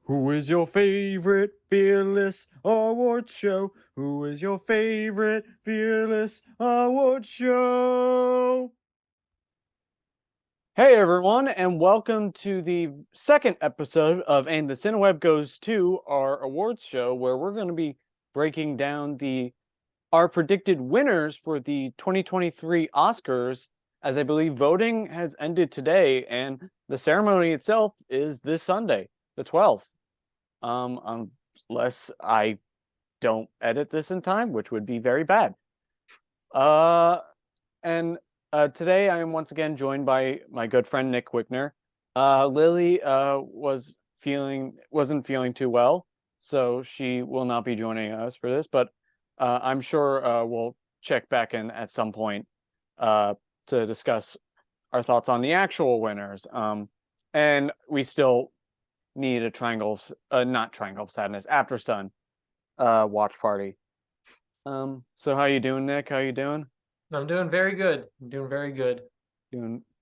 Who is your favorite fearless award show? Who is your favorite fearless award show? Hey everyone, and welcome to the second episode of And the Cineweb Goes to our awards show, where we're going to be breaking down our predicted winners for the 2023 Oscars, as I believe voting has ended today, and the ceremony itself is this Sunday, the 12th. Unless I don't edit this in time, which would be very bad. And today I am once again joined by my good friend Nick Wickner. Lily wasn't feeling too well, so she will not be joining us for this, but I'm sure we'll check back in at some point to discuss our thoughts on the actual winners. And we still need a not Triangle of Sadness, After Sun watch party. So how you doing, Nick? How you doing? I'm doing very good.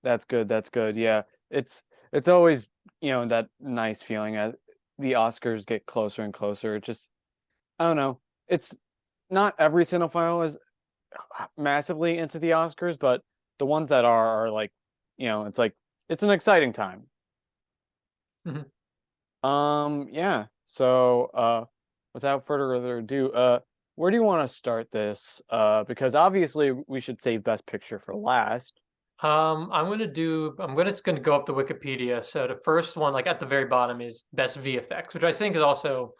That's good. Yeah. It's always, that nice feeling as the Oscars get closer and closer. It just, I don't know. It's not every cinephile is massively into the Oscars, but the ones that are like, it's an exciting time. Mhm. Yeah. So, without further ado, where do you want to start this? Because obviously we should save Best Picture for last. Just gonna go up the Wikipedia. So the first one, like at the very bottom, is best VFX, which I think is also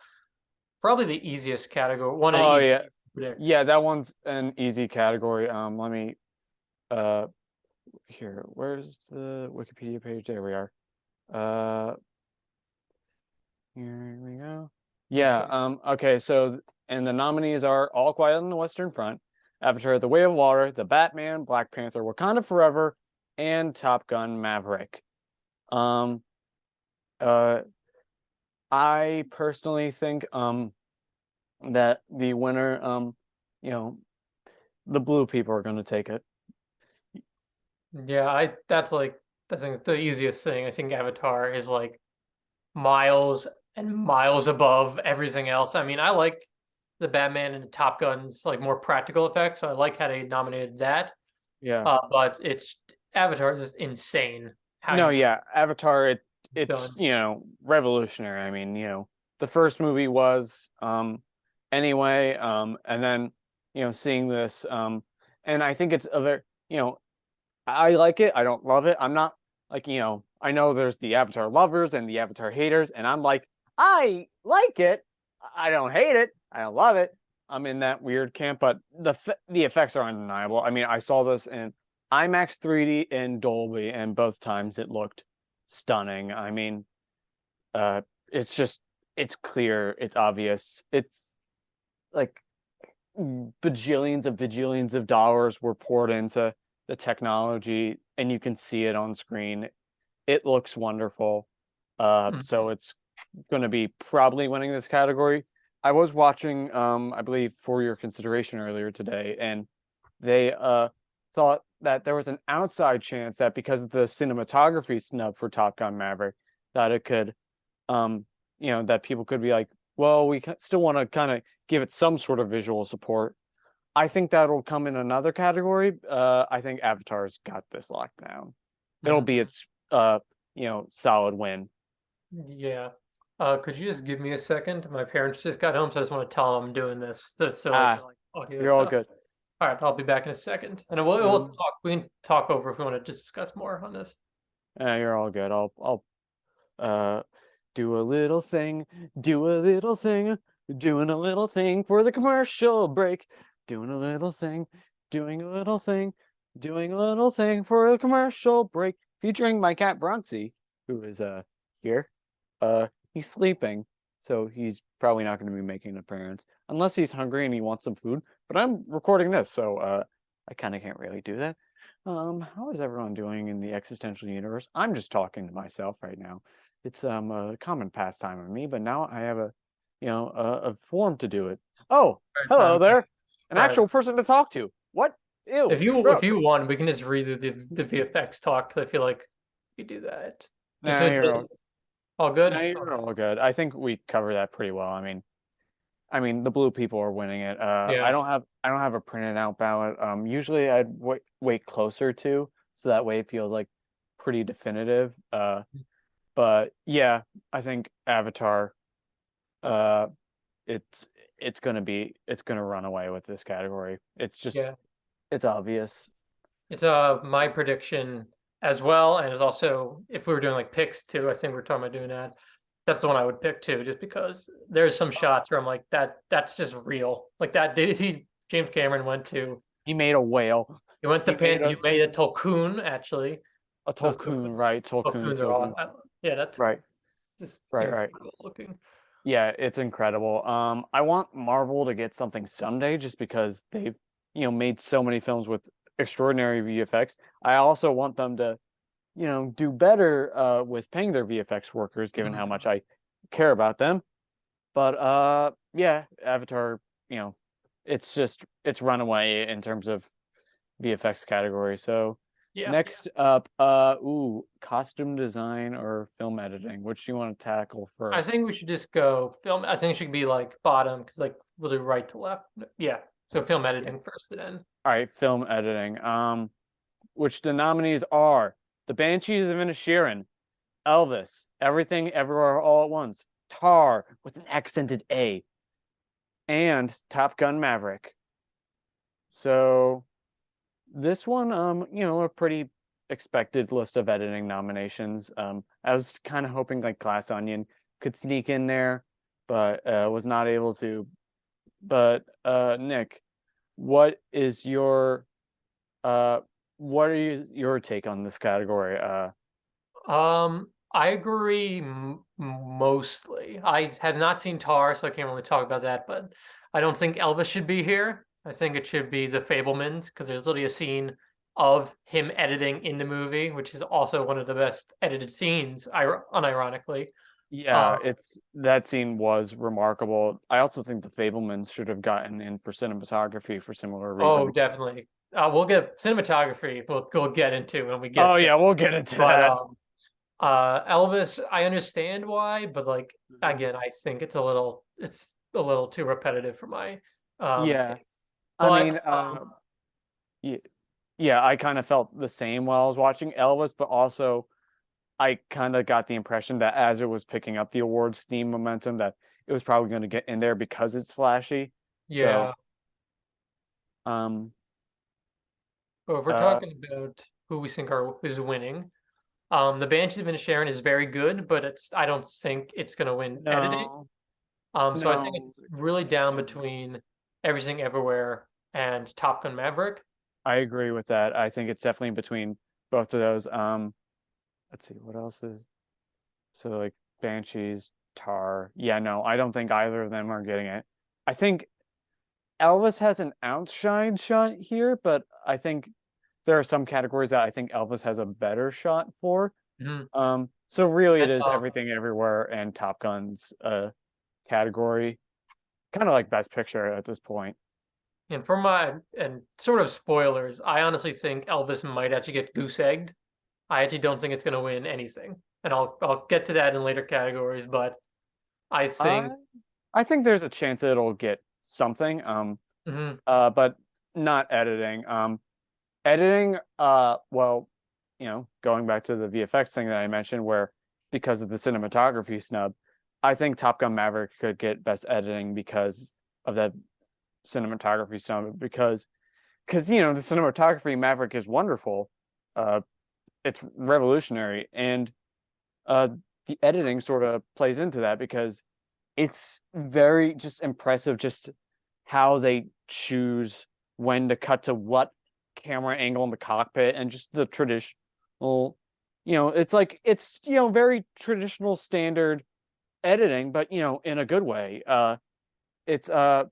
probably the easiest category. One of the Oh easiest yeah, to predict. yeah, that one's an easy category. Let me, uh, here, where's the Wikipedia page? There we are. Uh, Here we go. Yeah. Okay. So, and the nominees are All Quiet on the Western Front, Avatar: The Way of Water, The Batman, Black Panther: Wakanda Forever, and Top Gun: Maverick. Um. Uh. I personally think that the winner you know the blue people are going to take it. Yeah, I think the easiest thing. I think Avatar is like miles and miles above everything else. I mean, I like the Batman and Top Gun's like more practical effects. So I like how they nominated that. Yeah. But it's Avatar is just insane how No. you Yeah. Avatar. It's done. revolutionary. I mean, the first movie was anyway, and then seeing this and I think it's a very I like it. I don't love it. I'm not like, I know there's the Avatar lovers and the Avatar haters, and I'm like, I like it. I don't hate it. I don't love it. I'm in that weird camp, but the effects are undeniable. I mean, I saw this in IMAX 3D and Dolby, and both times it looked stunning. I mean, uh, it's clear, it's obvious. It's like bajillions of dollars were poured into the technology, and you can see it on screen. It looks wonderful. Mhm. So it's going to be probably winning this category. I was watching, I believe, For Your Consideration earlier today, and they thought that there was an outside chance that because of the cinematography snub for Top Gun Maverick, that it could, that people could be like, well, we still want to kind of give it some sort of visual support. I think that'll come in another category. I think Avatar's got this locked down. It'll Mhm. be its solid win. Yeah. Could you just give me a second? My parents just got home, so I just want to tell them I'm doing this. So like Ah, the, like audio you're all stuff. good. All right, I'll be back in a second, and we'll Um, talk. We can talk over if we want to just discuss more on this. you're all good. I'll uh do a little thing, do a little thing, doing a little thing for the commercial break, doing a little thing, doing a little thing, doing a little thing for the commercial break, featuring my cat Bronxy, who is here. He's sleeping, so he's probably not going to be making an appearance unless he's hungry and he wants some food. But I'm recording this, so I kind of can't really do that. How is everyone doing in the existential universe? I'm just talking to myself right now. It's a common pastime of me, but now I have a form to do it. Oh, All right, hello there, an all right. actual person to talk to. What? Ew, If gross. you want, we can just read the VFX talk. 'Cause I feel like we do that. Just Nah, so here. All good? No, you're all good. I think we covered that pretty well. I mean, the blue people are winning it. Yeah. I don't have a printed out ballot. Usually I'd wait closer to, so that way it feels like pretty definitive. But yeah, I think Avatar, uh, it's it's gonna run away with this category. Yeah. It's obvious. It's my prediction as well, and it's also if we were doing like picks too, I think we're talking about doing that. That's the one I would pick too, just because there's some shots where I'm like that's just real. Like that James Cameron went to He made a whale. he He made he made a Tulkun actually. a Those Tolkien, right? Tulkuns are Tolkien. all yeah, that's Right, just right. incredible looking. Yeah, it's incredible. I want Marvel to get something someday just because they've, made so many films with extraordinary VFX. I also want them to, do better with paying their VFX workers, given how Mhm. much I care about them. But yeah, Avatar, you know, it's runaway in terms of VFX category. So Yeah. next up, costume design or film editing. Which do you want to tackle I first? think we should just go film. I think it should be like bottom because like we'll do right to left. Yeah. So film editing first and then. All right, film editing. Which the nominees are The Banshees of Inisherin, Elvis, Everything Everywhere All at Once, Tar with an accented A, and Top Gun Maverick. So this one, a pretty expected list of editing nominations. I was kind of hoping like Glass Onion could sneak in there, but was not able to. But Nick, what is your uh what are your take on this category? I agree mostly. I have not seen Tar, so I can't really talk about that. But I don't think Elvis should be here. I think it should be The Fablemans because there's literally a scene of him editing in the movie, which is also one of the best edited scenes, unironically. Yeah, Um, it's that scene was remarkable. I also think the Fablemans should have gotten in for cinematography for similar oh, reasons. definitely. We'll get cinematography. We'll get into when we Oh get there. yeah, we'll get into But that. Elvis, I understand why, but like Mhm. again, I think it's a little too repetitive for my Yeah, taste. I mean, But yeah, yeah, I kind of felt the same while I was watching Elvis, but also I kind of got the impression that as it was picking up the awards steam momentum, that it was probably going to get in there because it's flashy. So, yeah, um, but if we're uh, talking about who we think is winning, the Banshees of Inisherin is very good, but I don't think it's gonna win editing. no, So I think it's no. really down Yeah. between Everything Everywhere and Top Gun Maverick. I agree with that. I think it's definitely between both of those. Let's see what else is so like Banshees, Tar. Yeah, no, I don't think either of them are getting it. I think Elvis has an outshine shot here, but I think there are some categories that I think Elvis has a better shot for. Mhm. So really it And is everything everywhere and Top Gun's category. Kind of like Best Picture at this point. And for my and sort of spoilers, I honestly think Elvis might actually get goose egged. I actually don't think it's going to win anything, and I'll get to that in later categories. But I I think I think there's a chance it'll get something. mhm, But not editing. Editing, well, going back to the VFX thing that I mentioned, where because of the cinematography snub, I think Top Gun Maverick could get best editing because of that cinematography snub. Because the cinematography in Maverick is wonderful. Uh, it's revolutionary, and uh, the editing sort of plays into that because it's very just impressive just how they choose when to cut to what camera angle in the cockpit and just the traditional it's like it's very traditional standard editing but in a good way. It's I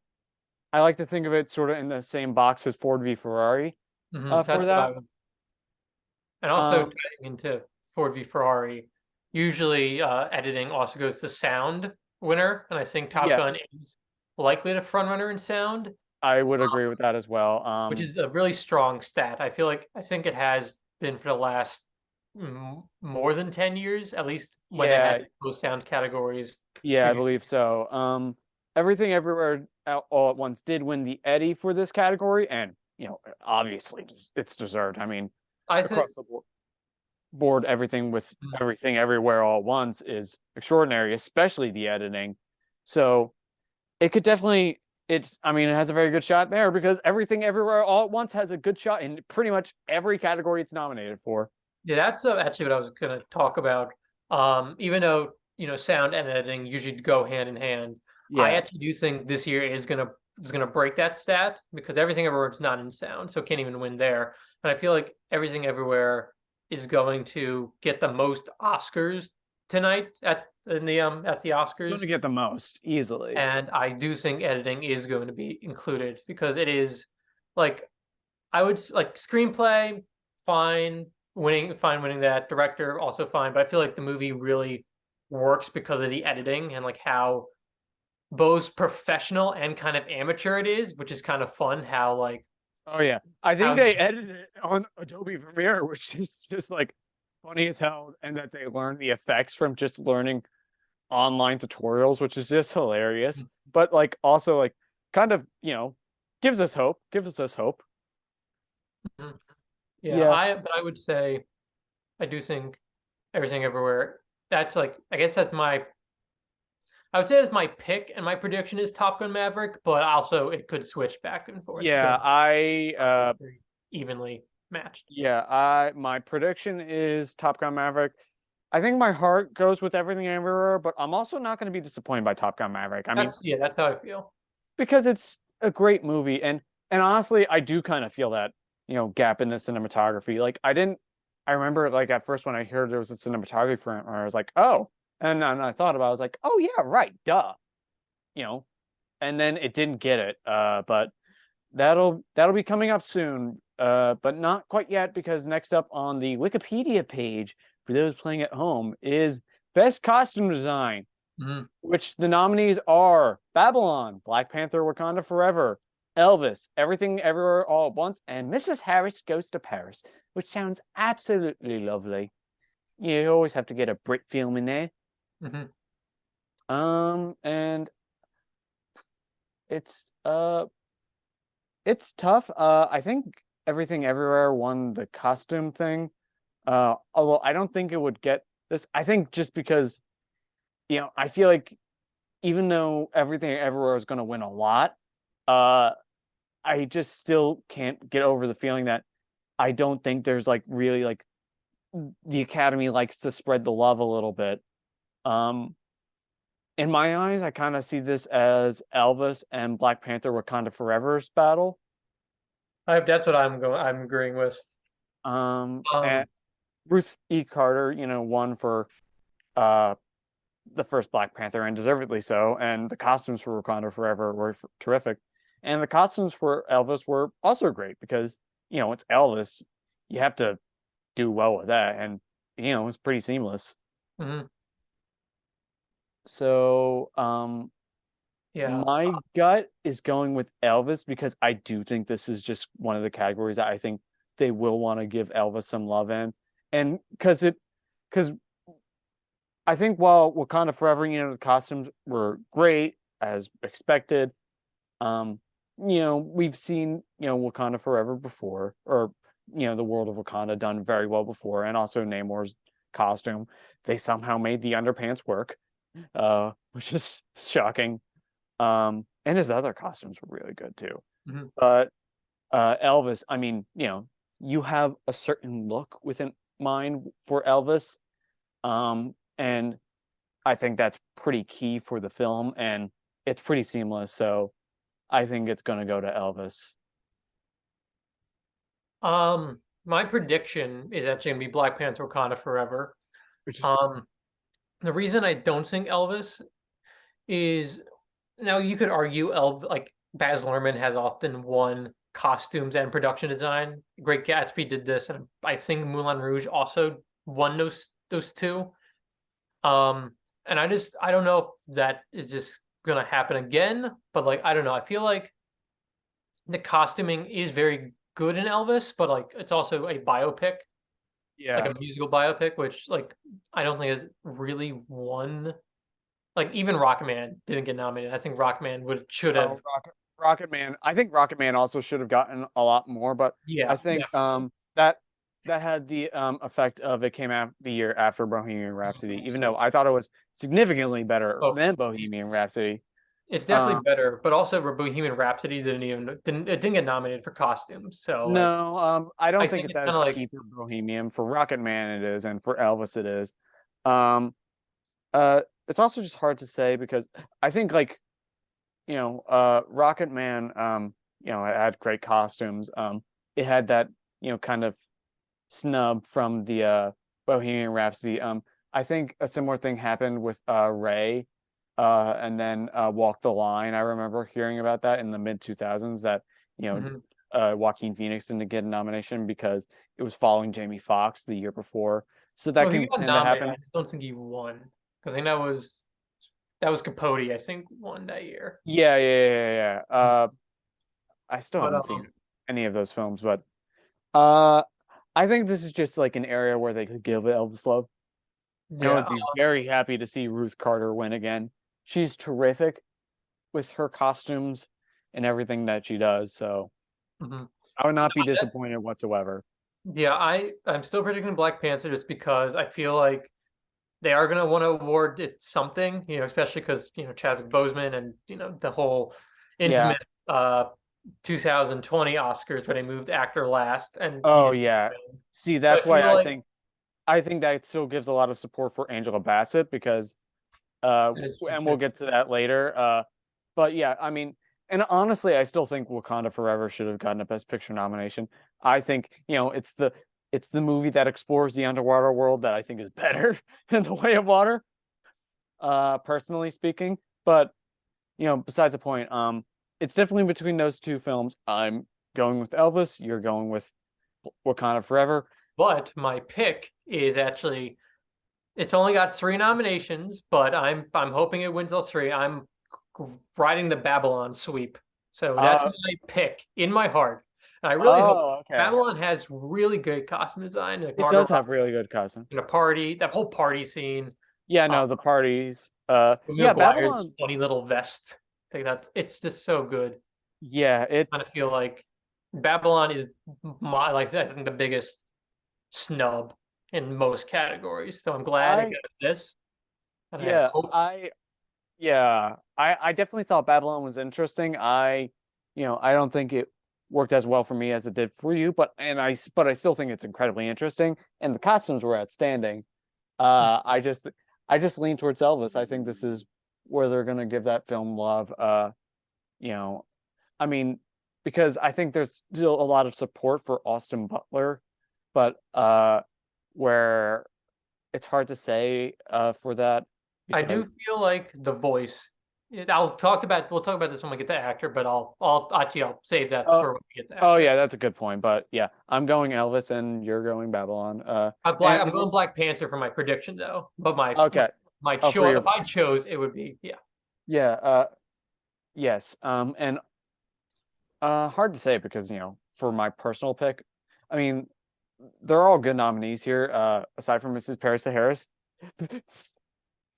like to think of it sort of in the same box as Ford v Ferrari for that's what I that. would. And also um tying into Ford v Ferrari, usually editing also goes to sound winner, and I think Top yeah, Gun is likely the front runner in sound, I would agree with that as well. which is a really strong stat. I think it has been for the last more than 10 years, at least when it Yeah, had those sound categories. yeah, I Usually, believe so. Everything Everywhere All at Once did win the Eddie for this category, and obviously, it's deserved. I mean, I said, across the board, everything with Everything Everywhere All at Once is extraordinary, especially the editing. So it could definitely. I mean, it has a very good shot there because Everything Everywhere All at Once has a good shot in pretty much every category it's nominated for. yeah, that's actually what I was going to talk about. Even though, sound and editing usually go hand in hand, I Yeah. actually do think this year is gonna break that stat because Everything Everywhere is not in sound, so it can't even win there. And I feel like Everything Everywhere is going to get the most Oscars tonight at the Going Oscars. to get the most easily. And I do think editing is going to be included because it is like I would like screenplay, fine winning that. Director also fine, but I feel like the movie really works because of the editing and like how both professional and kind of amateur it is, which is kind of fun. How like Oh yeah, I think how they edited it on Adobe Premiere, which is just like funny as hell, and that they learned the effects from just learning online tutorials, which is just hilarious. But like also like kind of gives us hope, gives us hope. yeah, Yeah, but I would say I do think everything everywhere. That's like I guess that's my I would say it's my pick, and my prediction is Top Gun Maverick, but also it could switch back and forth yeah, because I very evenly matched. yeah, I my prediction is Top Gun Maverick. I think my heart goes with Everything Everywhere, but I'm also not going to be disappointed by Top Gun Maverick. I mean, That's how I feel. because it's a great movie, and honestly, I do kind of feel that gap in the cinematography. Like I remember like at first when I heard there was a cinematography for it, I was like, oh, and I thought about it, I was like, oh yeah, right, duh, you know, and then it didn't get it. But that'll be coming up soon. But not quite yet because next up on the Wikipedia page for those playing at home is Best Costume Design, Mhm. which the nominees are Babylon, Black Panther, Wakanda Forever, Elvis, Everything Everywhere All at Once, and Mrs. Harris Goes to Paris, which sounds absolutely lovely. You always have to get a Brit film in there. Mhm. And it's it's tough. I think Everything Everywhere won the costume thing. Although I don't think it would get this. I think just because, I feel like even though Everything Everywhere is going to win a lot, uh, I just still can't get over the feeling that I don't think there's like really like the Academy likes to spread the love a little bit. Um, in my eyes, I kind of see this as Elvis and Black Panther Wakanda Forever's battle. That's what I'm agreeing with. And Um, Ruth E. Carter, won for uh the first Black Panther, and deservedly so. And the costumes for Wakanda Forever were terrific, and the costumes for Elvis were also great because it's Elvis. You have to do well with that, and it's pretty seamless. mhm. So, Yeah. my gut is going with Elvis because I do think this is just one of the categories that I think they will want to give Elvis some love in, and because I think while Wakanda Forever, the costumes were great as expected. Um, we've seen, Wakanda Forever before, or the world of Wakanda done very well before, and also Namor's costume. They somehow made the underpants work, which is shocking. And his other costumes were really good too. Mhm. But Elvis, I mean, you have a certain look within mind for Elvis. And I think that's pretty key for the film, and it's pretty seamless. So I think it's going to go to Elvis. My prediction is actually gonna be Black Panther Wakanda Forever. Which is Um, the reason I don't think Elvis is now you could argue like Baz Luhrmann has often won costumes and production design. Great Gatsby did this, and I think Moulin Rouge also won those two. Um, and I don't know if that is just gonna happen again, but like I don't know. I feel like the costuming is very good in Elvis, but like it's also a biopic. like Yeah. a musical biopic, which like I don't think has really won. Like even Rocketman didn't get nominated. I think Rocketman would should Oh, have. Rocket Man. I think Rocket Man also should have gotten a lot more, but I Yeah, think definitely. that had the effect of it came out the year after Bohemian Rhapsody, even though I thought it was significantly better Oh, than Bohemian Rhapsody. it's Um, definitely better, but also Bohemian Rhapsody didn't get nominated for costumes. So like no, I I don't think think it's it's kind as of like key for Bohemian. For Rocket Man, it is, and for Elvis, it is. Um, it's also just hard to say because I think like Rocket Man, it had great costumes. It had that, kind of snub from the Bohemian Rhapsody. I think a similar thing happened with Ray, and then Walk the Line. I remember hearing about that in the mid 2000s that, you know, mhm. Joaquin Phoenix didn't get a nomination because it was following Jamie Foxx the year before. So that Well, he can got tend to nominated. I happen. just don't think he won because I think that was Capote. I think won that year. Yeah, yeah, yeah, yeah. I still But haven't seen any of those films, but uh, I think this is just like an area where they could give Elvis love. And I yeah, would be very happy to see Ruth Carter win again. She's terrific with her costumes and everything that she does, so mhm. I would not be That- disappointed whatsoever. yeah. I'm still predicting Black Panther just because I feel like they are going to want to award it something, especially because, Chadwick Boseman and, the whole Yeah. infamous 2020 Oscars where they moved actor last and he Oh didn't yeah. win. See, But that's I why feel like I think that still gives a lot of support for Angela Bassett because it is true and we'll too. get to that later. But yeah, I mean, and honestly, I still think Wakanda Forever should have gotten a Best Picture nomination. I think, it's the movie that explores the underwater world that I think is better in The Way of Water, personally speaking. But, besides the point, it's definitely between those two films. I'm going with Elvis, you're going with Wakanda Forever. But my pick is actually it's only got three nominations, but I'm hoping it wins all three. I'm riding the Babylon sweep. So that's Uh my pick in my heart. And I really hope okay. Babylon has really good costume design, like It Margot does have Robbie really good costume. in a party, that whole party scene. Yeah, Uh, no, the parties. Tobey Yeah, Maguire's Babylon. funny little vest. I think that's it's just so good. Yeah, I kind of it's feel like Babylon is my like I think the biggest snub in most categories. So I'm glad it I got this, and I yeah, hope I definitely thought Babylon was interesting. I don't think it worked as well for me as it did for you, but I still think it's incredibly interesting and the costumes were outstanding. I just lean towards Elvis. I think this is where they're gonna give that film love. You know, I mean, because I think there's still a lot of support for Austin Butler, but where it's hard to say for that I because do feel like the voice. We'll talk about this when we get to actor, but I'll save that oh for when we get to oh actor. yeah, that's a good point. But yeah, I'm going Elvis and you're going Babylon. I'm And going Black Panther for my prediction though. But okay. my Oh, for choice, if your I chose, it would be yeah. yeah, yes. And hard to say because, for my personal pick, I mean, they're all good nominees here, aside from Mrs. Paris Harris.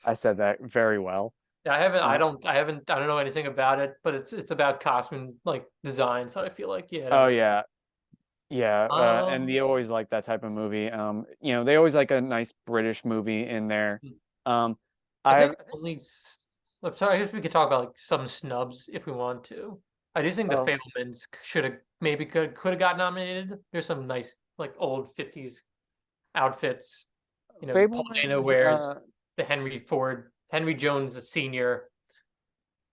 I said that very well. Uh, I don't know anything about it, but it's about costume like design, so I feel like yeah, that oh was yeah, yeah, and they um always like that type of movie. They always like a nice British movie in there. Um, I I think I'm sorry, I guess we could talk about like some snubs if we want to. I do think the oh, Fablemans should have maybe could have got nominated. There's some nice like old 50s outfits. Paul Dano Fablemans. wears the Henry Jones Senior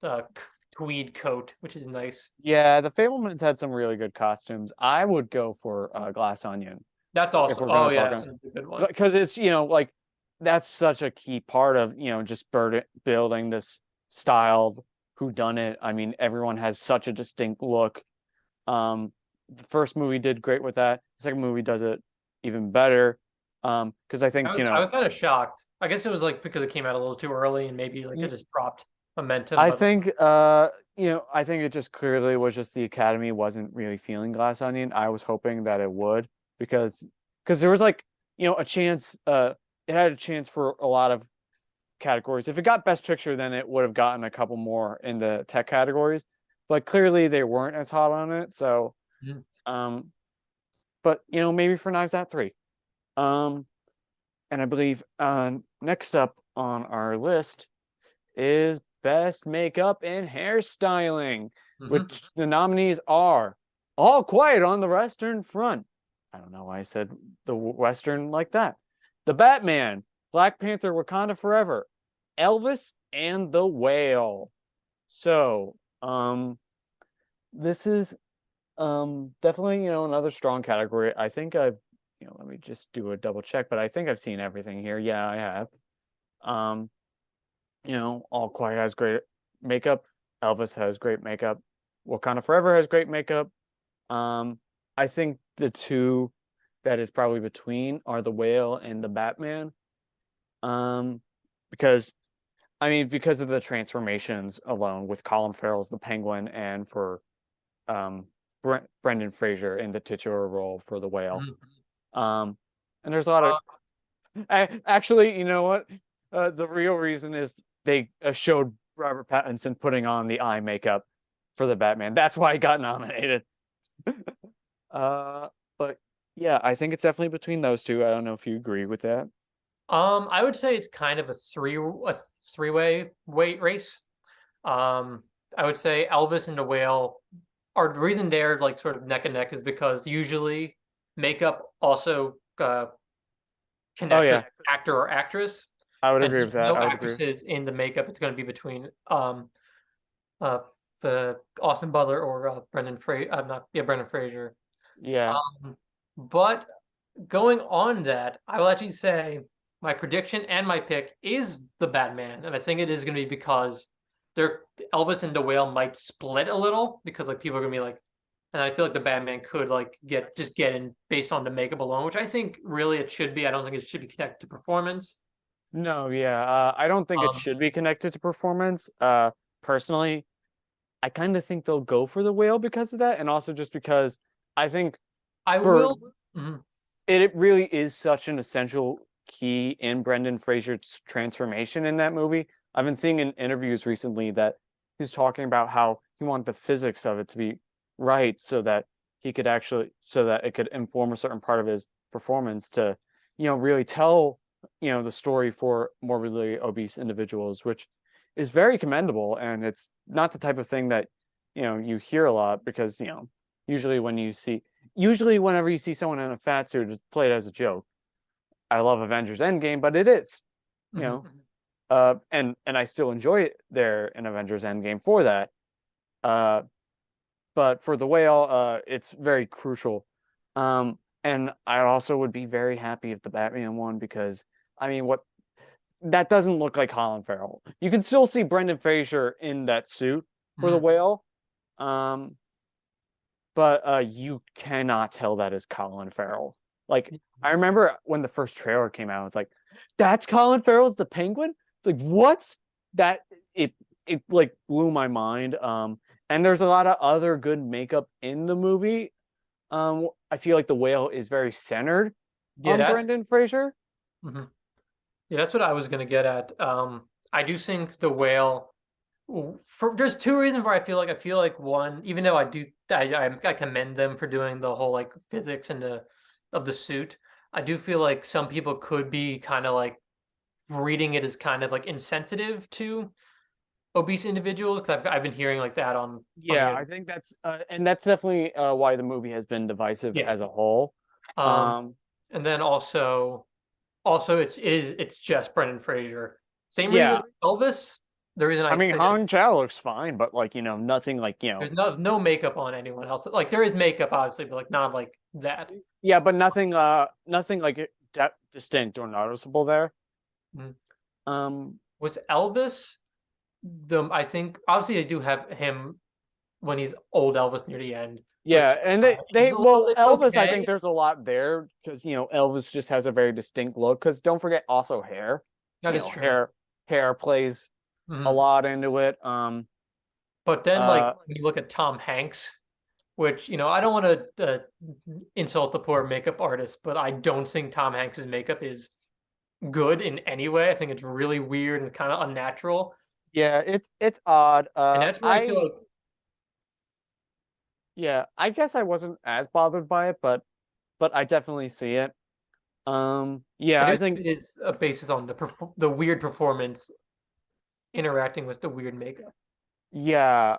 uh, tweed coat, which is nice. Yeah, the Fablemans had some really good costumes. I would go for Glass Onion That's if also we're oh gonna yeah, talk that's on a good one. because it's like that's such a key part of just building this styled whodunit. I mean, everyone has such a distinct look. The first movie did great with that. The second movie does it even better. Because I think I was kind of shocked. I guess it was like because it came out a little too early and maybe like it y- just dropped momentum. I But think I think it just clearly was just the Academy wasn't really feeling Glass Onion. I was hoping that it would because there was like a chance. It had a chance for a lot of categories. If it got Best Picture, then it would have gotten a couple more in the tech categories. But clearly, they weren't as hot on it. So, Mhm. um, but maybe for Knives Out 3. Um, and I believe next up on our list is Best Makeup and Hairstyling, Mhm. which the nominees are All Quiet on the Western Front. I don't know why I said the Western like that. The Batman, Black Panther, Wakanda Forever, Elvis, and The Whale. So, this is definitely, another strong category. I think I've, let me just do a double check, but I think I've seen everything here. Yeah, I have. Um, All Quiet has great makeup. Elvis has great makeup. Wakanda Forever has great makeup. Um, I think the two that is probably between are the Whale and the Batman. Um, because because of the transformations alone with Colin Farrell's the Penguin and for um Brendan Fraser in the titular role for the Whale. Mhm. Um, and there's a lot of actually, you know what? The real reason is they showed Robert Pattinson putting on the eye makeup for the Batman. That's why he got nominated. uh, but yeah, I think it's definitely between those two. I don't know if you agree with that. I would say it's kind of a three-way weight race. Um, I would say Elvis and the Whale are the reason they're like sort of neck and neck is because usually makeup also Oh connects with yeah, actor or actress, I would and agree there's with that. no I would agree. actresses in the makeup. It's going to be between uh the Austin Butler or Brendan Fraser. I'm not yeah Brendan Fraser. Yeah. But going on that, I will actually say my prediction and my pick is the Batman, and I think it is going to be because they're Elvis and the Whale might split a little because like people are going to be like, and I feel like the Batman could like get in based on the makeup alone, which I think really it should be. I don't think it should be connected to performance. No, yeah. I don't think it Um, should be connected to performance. Personally, I kind of think they'll go for the Whale because of that, and also just because I think I for will. Mhm. it really is such an essential key in Brendan Fraser's transformation in that movie. I've been seeing in interviews recently that he's talking about how he wanted the physics of it to be right so that he could actually so that it could inform a certain part of his performance to, really tell, the story for morbidly obese individuals, which is very commendable. And it's not the type of thing that, you hear a lot because, usually when you see usually whenever you see someone in a fat suit, it's played as a joke. I love Avengers Endgame, but it is, you know, Mhm. and I still enjoy it there in Avengers Endgame for that. Uh, but for the Whale, it's very crucial. And I also would be very happy if the Batman won because what that doesn't look like Colin Farrell. You can still see Brendan Fraser in that suit for the Mhm. Whale. Um, but you cannot tell that is Colin Farrell. Like I remember when the first trailer came out, it's like, that's Colin Farrell's the Penguin. It's like what? That it it like blew my mind. And there's a lot of other good makeup in the movie. I feel like the Whale is very centered Yeah, on that's. Brendan Fraser. Mhm. Yeah, that's what I was gonna get at. I do think the Whale. There's two reasons where I feel like one, even though I commend them for doing the whole like physics and the of the suit. I do feel like some people could be kind of like reading it as kind of like insensitive to obese individuals because I've been hearing like that on the Yeah, I internet. think that's definitely why the movie has been divisive Yeah. as a whole. Um, Um, and then also it's just Brendan Fraser. Same reason yeah, with Elvis. The reason I say that Han Chow looks fine, but like, nothing like, there's no makeup on anyone else. Like there is makeup obviously, but like not like that. yeah, but nothing like distinct or noticeable there. Mm. Um, Was Elvis the I think obviously they do have him when he's old Elvis near the end, yeah, which and is a little it's Elvis, I think okay. there's a lot there because Elvis just has a very distinct look. Because don't forget also hair, That is true. hair plays a Mhm. lot into it. But then like Uh, when you look at Tom Hanks, which, I don't want to insult the poor makeup artist, but I don't think Tom Hanks's makeup is good in any way. I think it's really weird and kind of unnatural. Yeah, it's odd. And that's where I feel like Yeah, I guess I wasn't as bothered by it, but I definitely see it. I Yeah, do I think think it is a basis on the weird performance interacting with the weird makeup. yeah,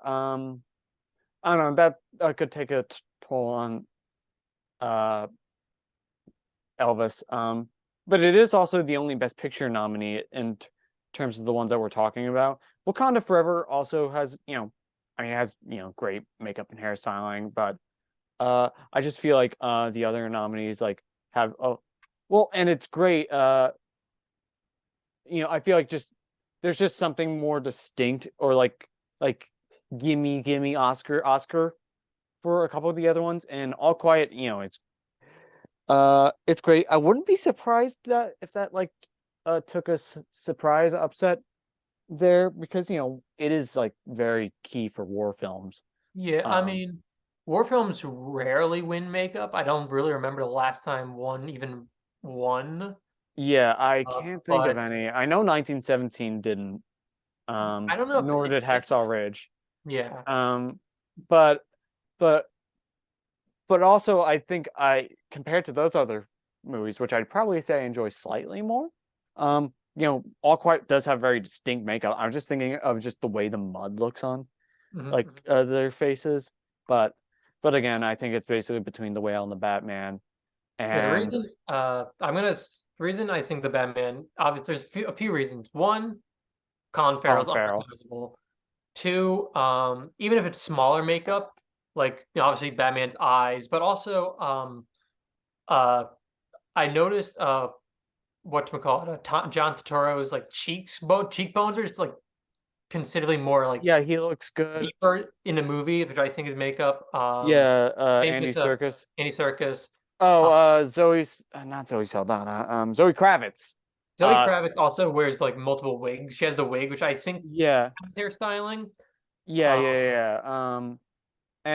I don't know that could take a toll on uh Elvis. But it is also the only Best Picture nominee in terms of the ones that we're talking about. Wakanda Forever also has, I mean, it has, great makeup and hairstyling, but I just feel like the other nominees like have well, and it's great. I feel like just there's just something more distinct or like gimme Oscar for a couple of the other ones, and All Quiet, it's great. I wouldn't be surprised that if that like took a surprise upset there because it is like very key for war films. Yeah, I Um mean, war films rarely win makeup. I don't really remember the last time one even won. yeah, I can't think of But any. I know 1917 didn't, I don't know if nor did Hacksaw Ridge. yeah. Um but but but also I think I compared to those other movies, which I'd probably say I enjoy slightly more. All Quiet does have very distinct makeup. I'm just thinking of just the way the mud looks on like Mhm. their faces, but again, I think it's basically between the whale and the Batman Yeah, the and reason the reason I think the Batman obviously there's a few reasons. One, Colin Colin Farrell's Farrell. unrecognizable. Two, even if it's smaller makeup, like obviously Batman's eyes, but also uh I noticed whatchamacallit, John Turturro's like cheekbones are just like considerably more like Yeah, he looks good. deeper in the movie, which I think is makeup. Yeah, Same Andy with Serkis. Andy Serkis. Oh, Uh, Zoe's not Zoe Saldana. Zoe Kravitz. Zoe Uh, Kravitz also wears like multiple wigs. She has the wig, which I think yeah, is hairstyling. yeah, Um, yeah, yeah.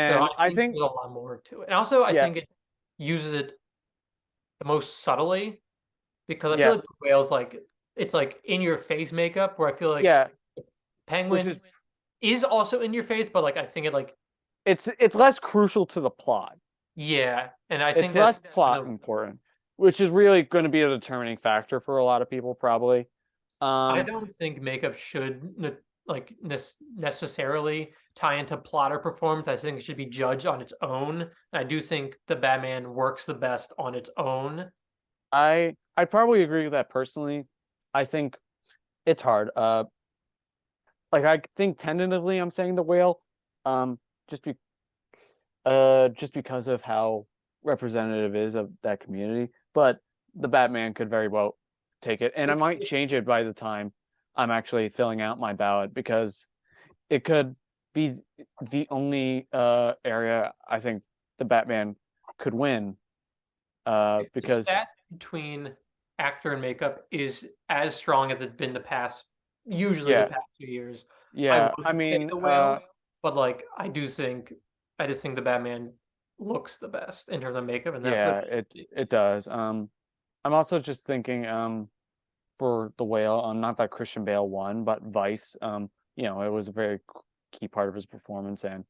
so I And I think think there's a lot more to it. And also, I yeah, think it uses it the most subtly because I feel yeah, like the whale's like it's like in your face makeup, where I feel like yeah, which Penguin is is also in your face, but like I think it like it's less crucial to the plot. yeah, and I It's think that's less plot important, which is really going to be a determining factor for a lot of people, probably. I Um, don't think makeup should like necessarily tie into plot or performance. I think it should be judged on its own. And I do think the Batman works the best on its own. I probably agree with that personally. I think it's hard. Like I think tentatively, I'm saying the whale, um, just be just because of how representative it is of that community. But the Batman could very well take it, and I might change it by the time I'm actually filling out my ballot because it could be the only area I think the Batman could win. The stat Because between actor and makeup is as strong as it's been the past, usually the yeah, past few years. I yeah. I would say mean, the whale, but like I just think the Batman looks the best in terms of makeup, and that's what yeah, it does. I'm also just thinking, for the whale, not that Christian Bale won, but Vice, it was a very key part of his performance, and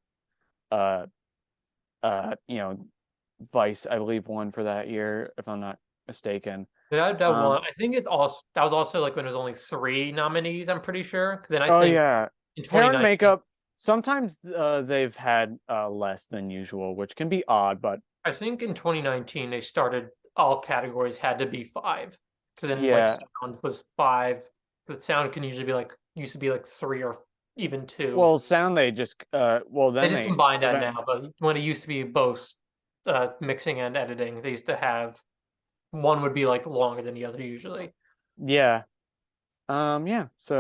uh, uh, you know, Vice, I believe, won for that year, if I'm not mistaken. that Um, one. I think it's also that was also like when there was only three nominees. I'm pretty sure. 'Cause then I oh think yeah, in hair and 2019, makeup. Sometimes they've had less than usual, which can be odd, but I think in 2019 they started all categories had to be five. So then like yeah. sound was five. But sound can usually be like used to be like three or even two. Well, sound they just well They then just they combined that event now, but when it used to be both mixing and editing, they used to have one would be like longer than the other usually. yeah. Yeah.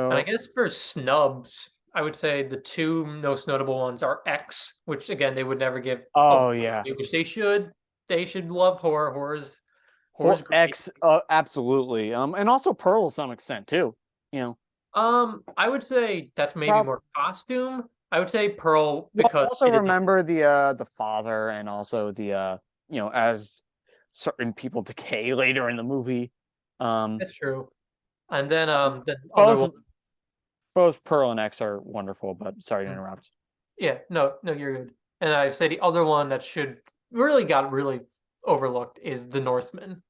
And I So guess for snubs, I would say the two most notable ones are X, which again they would never give oh yeah. away, which they should. They should love horror. Horror's great. X absolutely. And also Pearl to some extent too. You know. I would say that's maybe Prob more costume, I would say Pearl Well, because also it is. remember the father and also the as certain people decay later in the movie. Um, That's true. And then um the other one. both both Pearl and X are wonderful, but sorry to Mm, interrupt. yeah, no, you're good. And I say the other one that should really got really overlooked is The Northman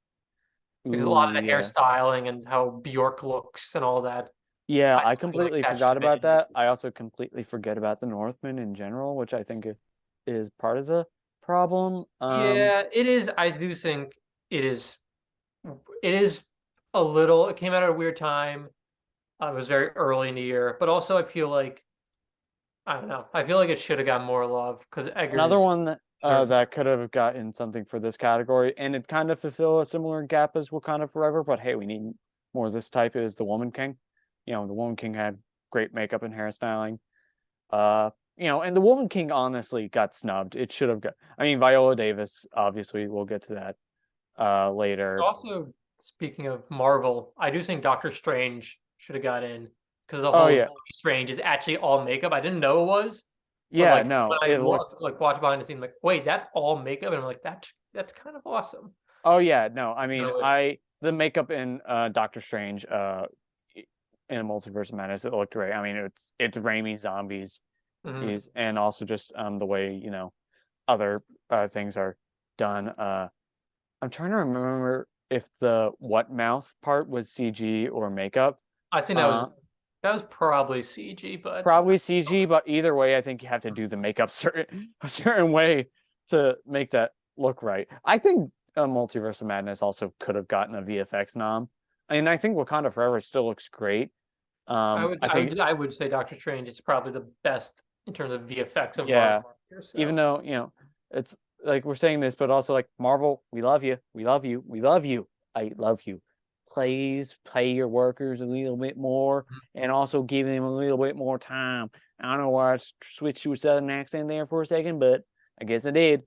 because a lot Ooh, of the yeah. hairstyling and how Bjork looks and all that. Yeah, I I feel like completely that should forgot have been about in. that. I also completely forget about the Northman in general, which I think is part of the problem. Yeah, it is. I do think it is. It is a little. It came out at a weird time. It was very early in the year, but also I feel like I don't know. I feel like it should have got more love because Another Eggers one deserves more. that could have gotten something for this category, and it kind of fulfill a similar gap as Wakanda Forever, but hey, we need more of this type is the Woman King. The Woman King had great makeup and hairstyling. And the Woman King honestly got snubbed. It should have got. I mean, Viola Davis. Obviously, we'll get to that later. Also, speaking of Marvel, I do think Doctor Strange should have got in because the Oh whole yeah, Zoe Strange is actually all makeup. I didn't know it was, but yeah. when No, I it looks. like watch behind the scenes, like wait, that's all makeup, and I'm like that's kind of awesome. Oh yeah, no. I mean, No, I the makeup in Doctor Strange in a Multiverse of Madness, it looked great. I mean, it's Raimi zombies mhm. is and also just the way other things are done. I'm trying to remember if the what mouth part was CG or makeup. I think Uh, that was probably CG, but Probably CG, but either way, I think you have to do the makeup a certain way to make that look right. I think Multiverse of Madness also could have gotten a VFX nom. I think Wakanda Forever still looks great. I think I would say Doctor Strange is probably the best in terms of VFX of yeah, Marvel here. even So though it's like we're saying this, but also like Marvel, we love you, we love you, we love you, I love you. Please pay your workers a little bit more, and also give them a little bit more time. I don't know why I switched to a southern accent there for a second, but I guess I did.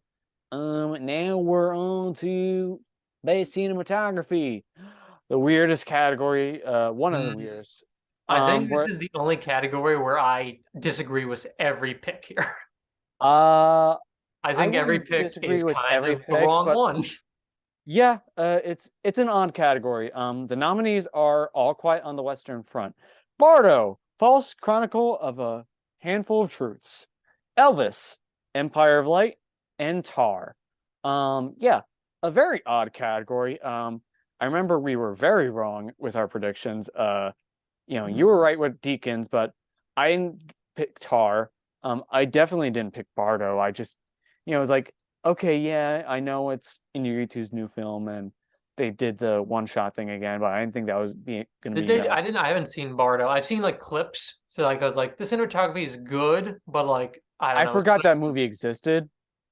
Now we're on to best cinematography, the weirdest category, one of the mm, weirdest. I think this Where is the only category where I disagree with every pick here. uh I I think every wouldn't pick disagree is with kind every of the pick, wrong but one. yeah, it's an odd category. The nominees are All Quiet on the Western Front, Bardo, False Chronicle of a Handful of Truths, Elvis, Empire of Light, and Tar. Yeah, a very odd category. I remember we were very wrong with our predictions. You were right with Deacons, but I didn't pick Tar. I definitely didn't pick Bardo. I just, it was like, okay, yeah, I know it's Inarritu's new film, and they did the one shot thing again, but I didn't think that was going to Did be they? enough. I haven't seen Bardo. I've seen like clips. So like I was like, the cinematography is good, but like I don't I know. forgot that movie existed.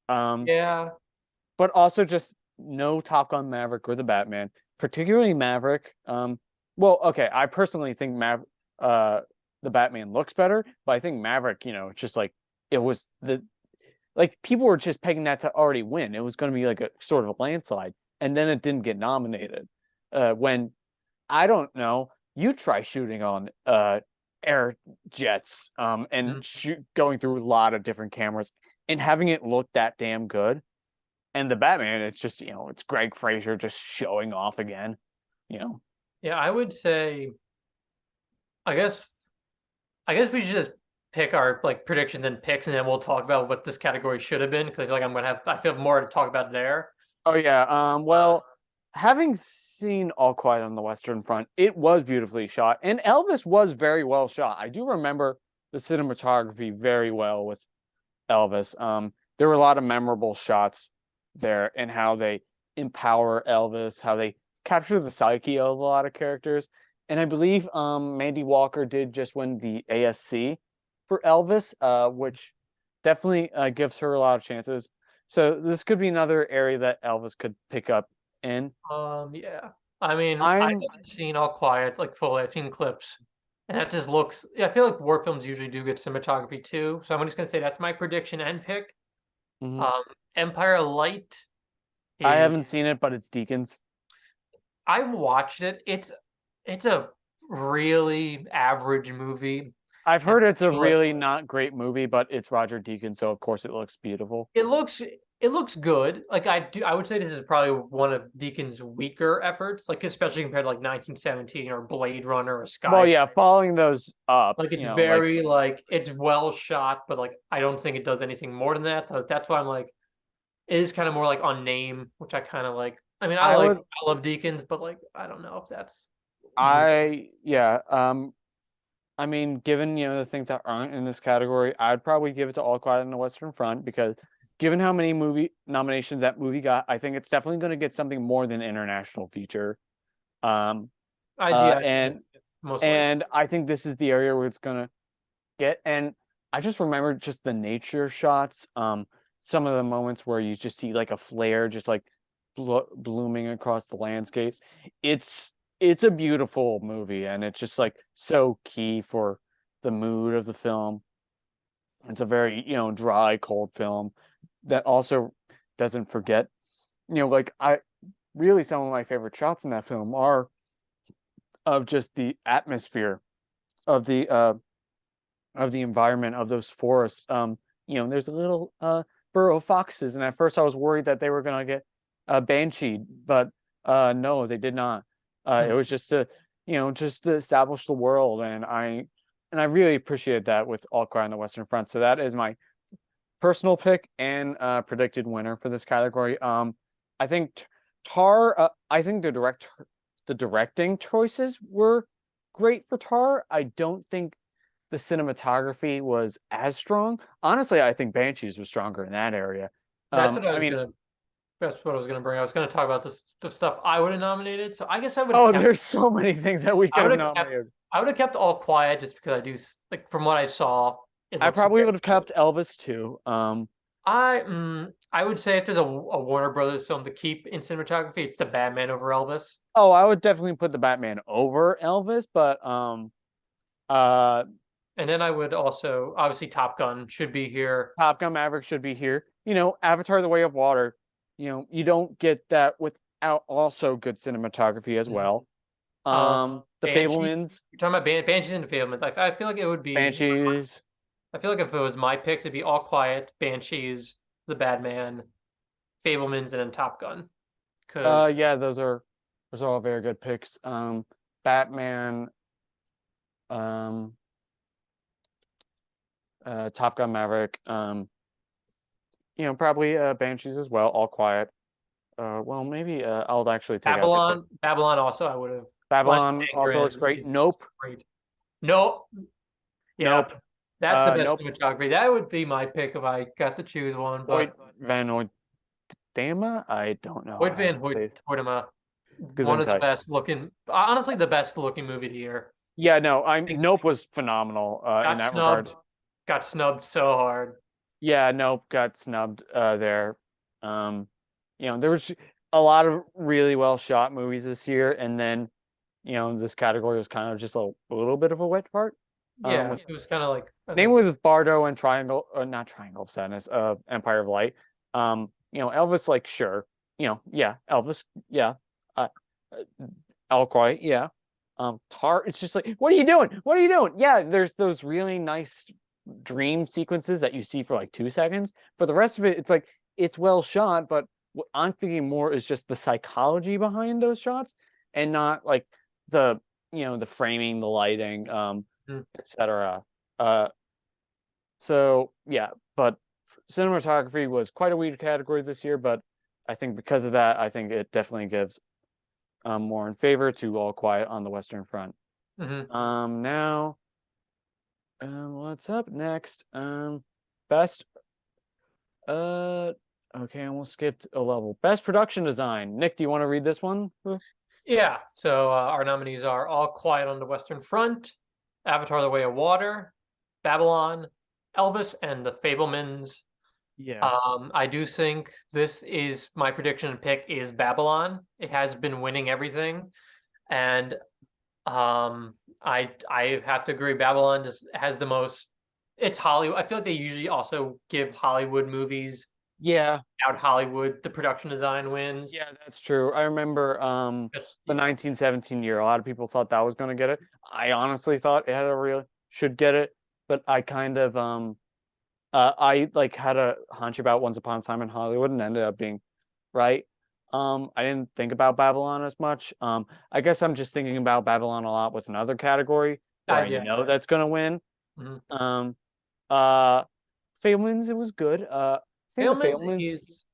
Um, Yeah. but also just no Top Gun Maverick or the Batman, particularly Maverick. Well, okay, I personally think the Batman looks better, but I think Maverick, it's just like it was the like people were just pegging that to already win. It was going to be like a sort of a landslide, and then it didn't get nominated. When I don't know, you try shooting on air jets and Mhm. shoot going through a lot of different cameras and having it look that damn good. And the Batman, it's just it's Greg Fraser just showing off again. You know, Yeah, I would say I guess I guess we should just pick our like predictions and picks, and then we'll talk about what this category should have been because I feel like I feel more to talk about there. oh yeah. Uh, Well, having seen All Quiet on the Western Front, it was beautifully shot, and Elvis was very well shot. I do remember the cinematography very well with Elvis. There were a lot of memorable shots there, and how they empower Elvis, how they capture the psyche of a lot of characters. And I believe Mandy Walker did just win the ASC for Elvis, which definitely gives her a lot of chances. So this could be another area that Elvis could pick up in. yeah. I mean, I I'm haven't seen All Quiet like fully. I've seen clips, and that just looks. Yeah, I feel like war films usually do good cinematography too. So I'm just gonna say that's my prediction and pick. mhm. Um, Empire Light I is. haven't seen it, but it's Deacons. I've watched it. It's a really average movie. I've And heard it's a like really not great movie, but it's Roger Deakins, so of course it looks beautiful. it looks good. Like I would say this is probably one of Deacon's weaker efforts, like especially compared to like 1917 or Blade Runner or Well, Sky. yeah, following those up, Like it's like very like it's well shot, but like I don't think it does anything more than that. So that's why I'm like it is kind of more like on name, which I kind of like. I mean, I would, I love Deacons, but like I don't know if that's really. yeah, I mean, given the things that aren't in this category, I'd probably give it to All Quiet on the Western Front because given how many movie nominations that movie got, I think it's definitely going to get something more than international feature. Um, Yeah, and most likely. I think this is the area where it's gonna get. And I just remember just the nature shots. Some of the moments where you just see like a flare just like blooming across the landscapes. It's a beautiful movie, and it's just like so key for the mood of the film. It's a very dry, cold film that also doesn't forget. Like I really some of my favorite shots in that film are of just the atmosphere of the environment of those forests. There's a little burrow of foxes, and at first I was worried that they were gonna get banshee, but no, they did not. It Hmm. was just to establish the world, and I really appreciate that with All Quiet on the Western Front. So that is my personal pick and predicted winner for this category. I think Tar. I think the directing choices were great for Tar. I don't think the cinematography was as strong. Honestly, I think Banshees was stronger in that area. That's what I I was mean, gonna. That's what I was gonna bring. I was gonna talk about the stuff I would have nominated. So I guess I would have oh, kept. there's so many things that we I could would have have kept. nominated. I would have kept All Quiet just because I do like from what I saw, it I looks probably would very have good. kept Elvis too. I would say if there's a Warner Brothers film to keep in cinematography, it's the Batman over Elvis. Oh, I would definitely put the Batman over Elvis, but uh, And then I would also obviously Top Gun should be here. Top Gun Maverick should be here. Avatar: The Way of Water. You don't get that without also good cinematography as Mhm. well. Um, The Banshee. Fablemans, You're talking about Banshees and Fablemans. I feel like it would be. Banshees. I feel like if it was my picks, it'd be All Quiet, Banshees, The Badman, Fablemans, and then Top Gun. Because Yeah, those are all very good picks. Batman, um, Top Gun Maverick, probably Banshees as well. All Quiet. Well, maybe I'll actually take out the Babylon also I would have. Wes Babylon also looks Angren great. is Nope, great. No, yeah, nope, that's the best nope. cinematography. That would be my pick if I got to choose one. Hoyt But Van Oydama. I don't know Hoyt how Van to say it. Hoytema, one of the Gesundheit. best looking, honestly, the best looking movie of the year. Yeah, no, I'm I think Nope was phenomenal in got that regard. snubbed, got snubbed so hard. Yeah, Nope got snubbed there. There was a lot of really well shot movies this year, and then this category was kind of just a little bit of a wet fart. Yeah, With it was kind of like I was name like, with Bardo and Triangle, not Triangle of Sadness, Empire of Light. Elvis, like sure, yeah, Elvis, yeah, uh, All Quiet, yeah. Tar, it's just like, what are you doing? What are you doing? Yeah, there's those really nice dream sequences that you see for like 2 seconds, but the rest of it, it's like it's well shot, but what I'm thinking more is just the psychology behind those shots and not like the the framing, the lighting, hmm, etc. Uh, so yeah, but cinematography was quite a weird category this year, but I think because of that, I think it definitely gives more in favor to All Quiet on the Western Front. hmm. Now, what's up next? Best. Uh, okay, I almost skipped a level. Best production design. Nick, do you want to read this one? Yeah. So our nominees are All Quiet on the Western Front, Avatar: The Way of Water, Babylon, Elvis, and The Fablemans. Yeah. I do think this is my prediction and pick is Babylon. It has been winning everything, and I have to agree. Babylon just has the most. It's Hollywood. I feel like they usually also give Hollywood movies Yeah. out Hollywood. The production design wins. Yeah, that's true. I remember Just, the yeah. 1917 year. A lot of people thought that was going to get it. I honestly thought it had a real should get it, but I kind of I like had a hunch about Once Upon a Time in Hollywood and ended up being right. I didn't think about Babylon as much. I guess I'm just thinking about Babylon a lot with another category where I Yeah. know that's gonna win. Mhm. Um, uh, Fablemans, it was good. I think the Fablemans Fablemans. is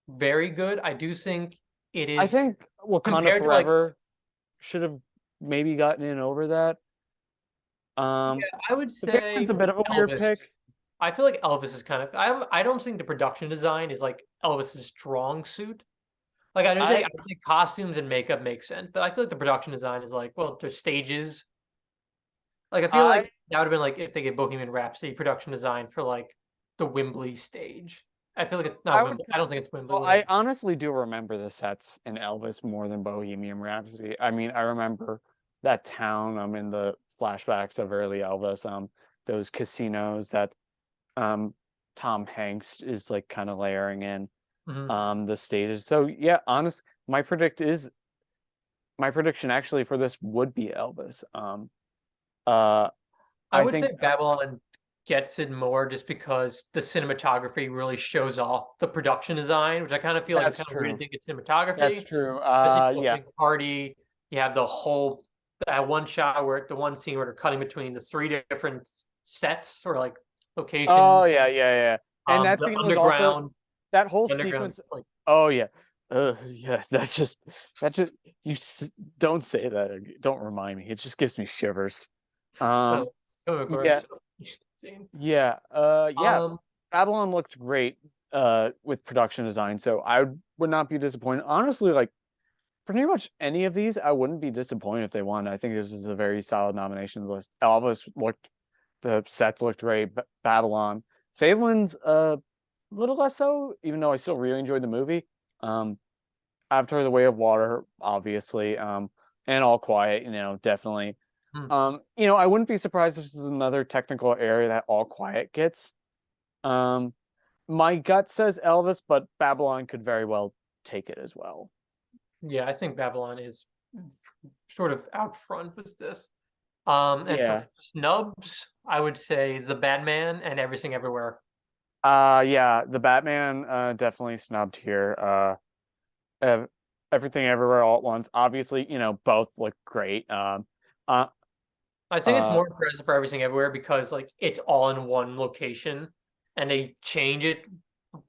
very good. I do think it I is think Wakanda compared to like, Forever should have maybe gotten in over that. Um, yeah, I would the Fablemans say a bit of a weird Elvis. pick. I feel like Elvis is kind of I don't think the production design is like Elvis's strong suit. Like I I would say costumes and makeup make sense, but I feel like the production design is like, well, there's stages. Like I feel I like that would have been like if they get Bohemian Rhapsody production design for like the Wembley stage. I feel like it's I not would. Wembley. I don't think it's Wembley, Well, I whatever. honestly do remember the sets in Elvis more than Bohemian Rhapsody. I mean, I remember that town. In the flashbacks of early Elvis. Those casinos that um Tom Hanks is like kind of layering in. Mhm. The stages. So yeah, my prediction actually for this would be Elvis. Uh, I I would say think Babylon gets it more just because the cinematography really shows off the production design, which I kind of feel like it's that's kind of weird to true. think it's That's cinematography. true. Especially if you Yeah. think party, you have the whole that one shot where the one scene where they're cutting between the three different sets or like Oh locations. yeah, yeah, yeah. And that The scene was also underground, that whole underground sequence. like Oh yeah, yeah. That's just you don't say that. Don't remind me. It just gives me shivers. uh, Um, Cinemacore yeah, so insane. yeah, yeah. Um, Babylon looked great with production design, so I would not be disappointed. Honestly, like pretty much any of these, I wouldn't be disappointed if they won. I think this is a very solid nominations list. Elvis looked, the sets looked great. Babylon, Fableman's a little less so, even though I still really enjoyed the movie. Um, Avatar: The Way of Water, obviously, and All Quiet, definitely. hmm. I wouldn't be surprised if this is another technical area that All Quiet gets. Um, my gut says Elvis, but Babylon could very well take it as well. Yeah, I think Babylon is sort of out front with this. And for Yeah. snubs, I would say The Batman and Everything Everywhere. Yeah, the Batman definitely snubbed here. Ev- Everything Everywhere All at Once. Obviously, both look great. Uh I think it's uh more impressive for Everything Everywhere because like it's all in one location and they change it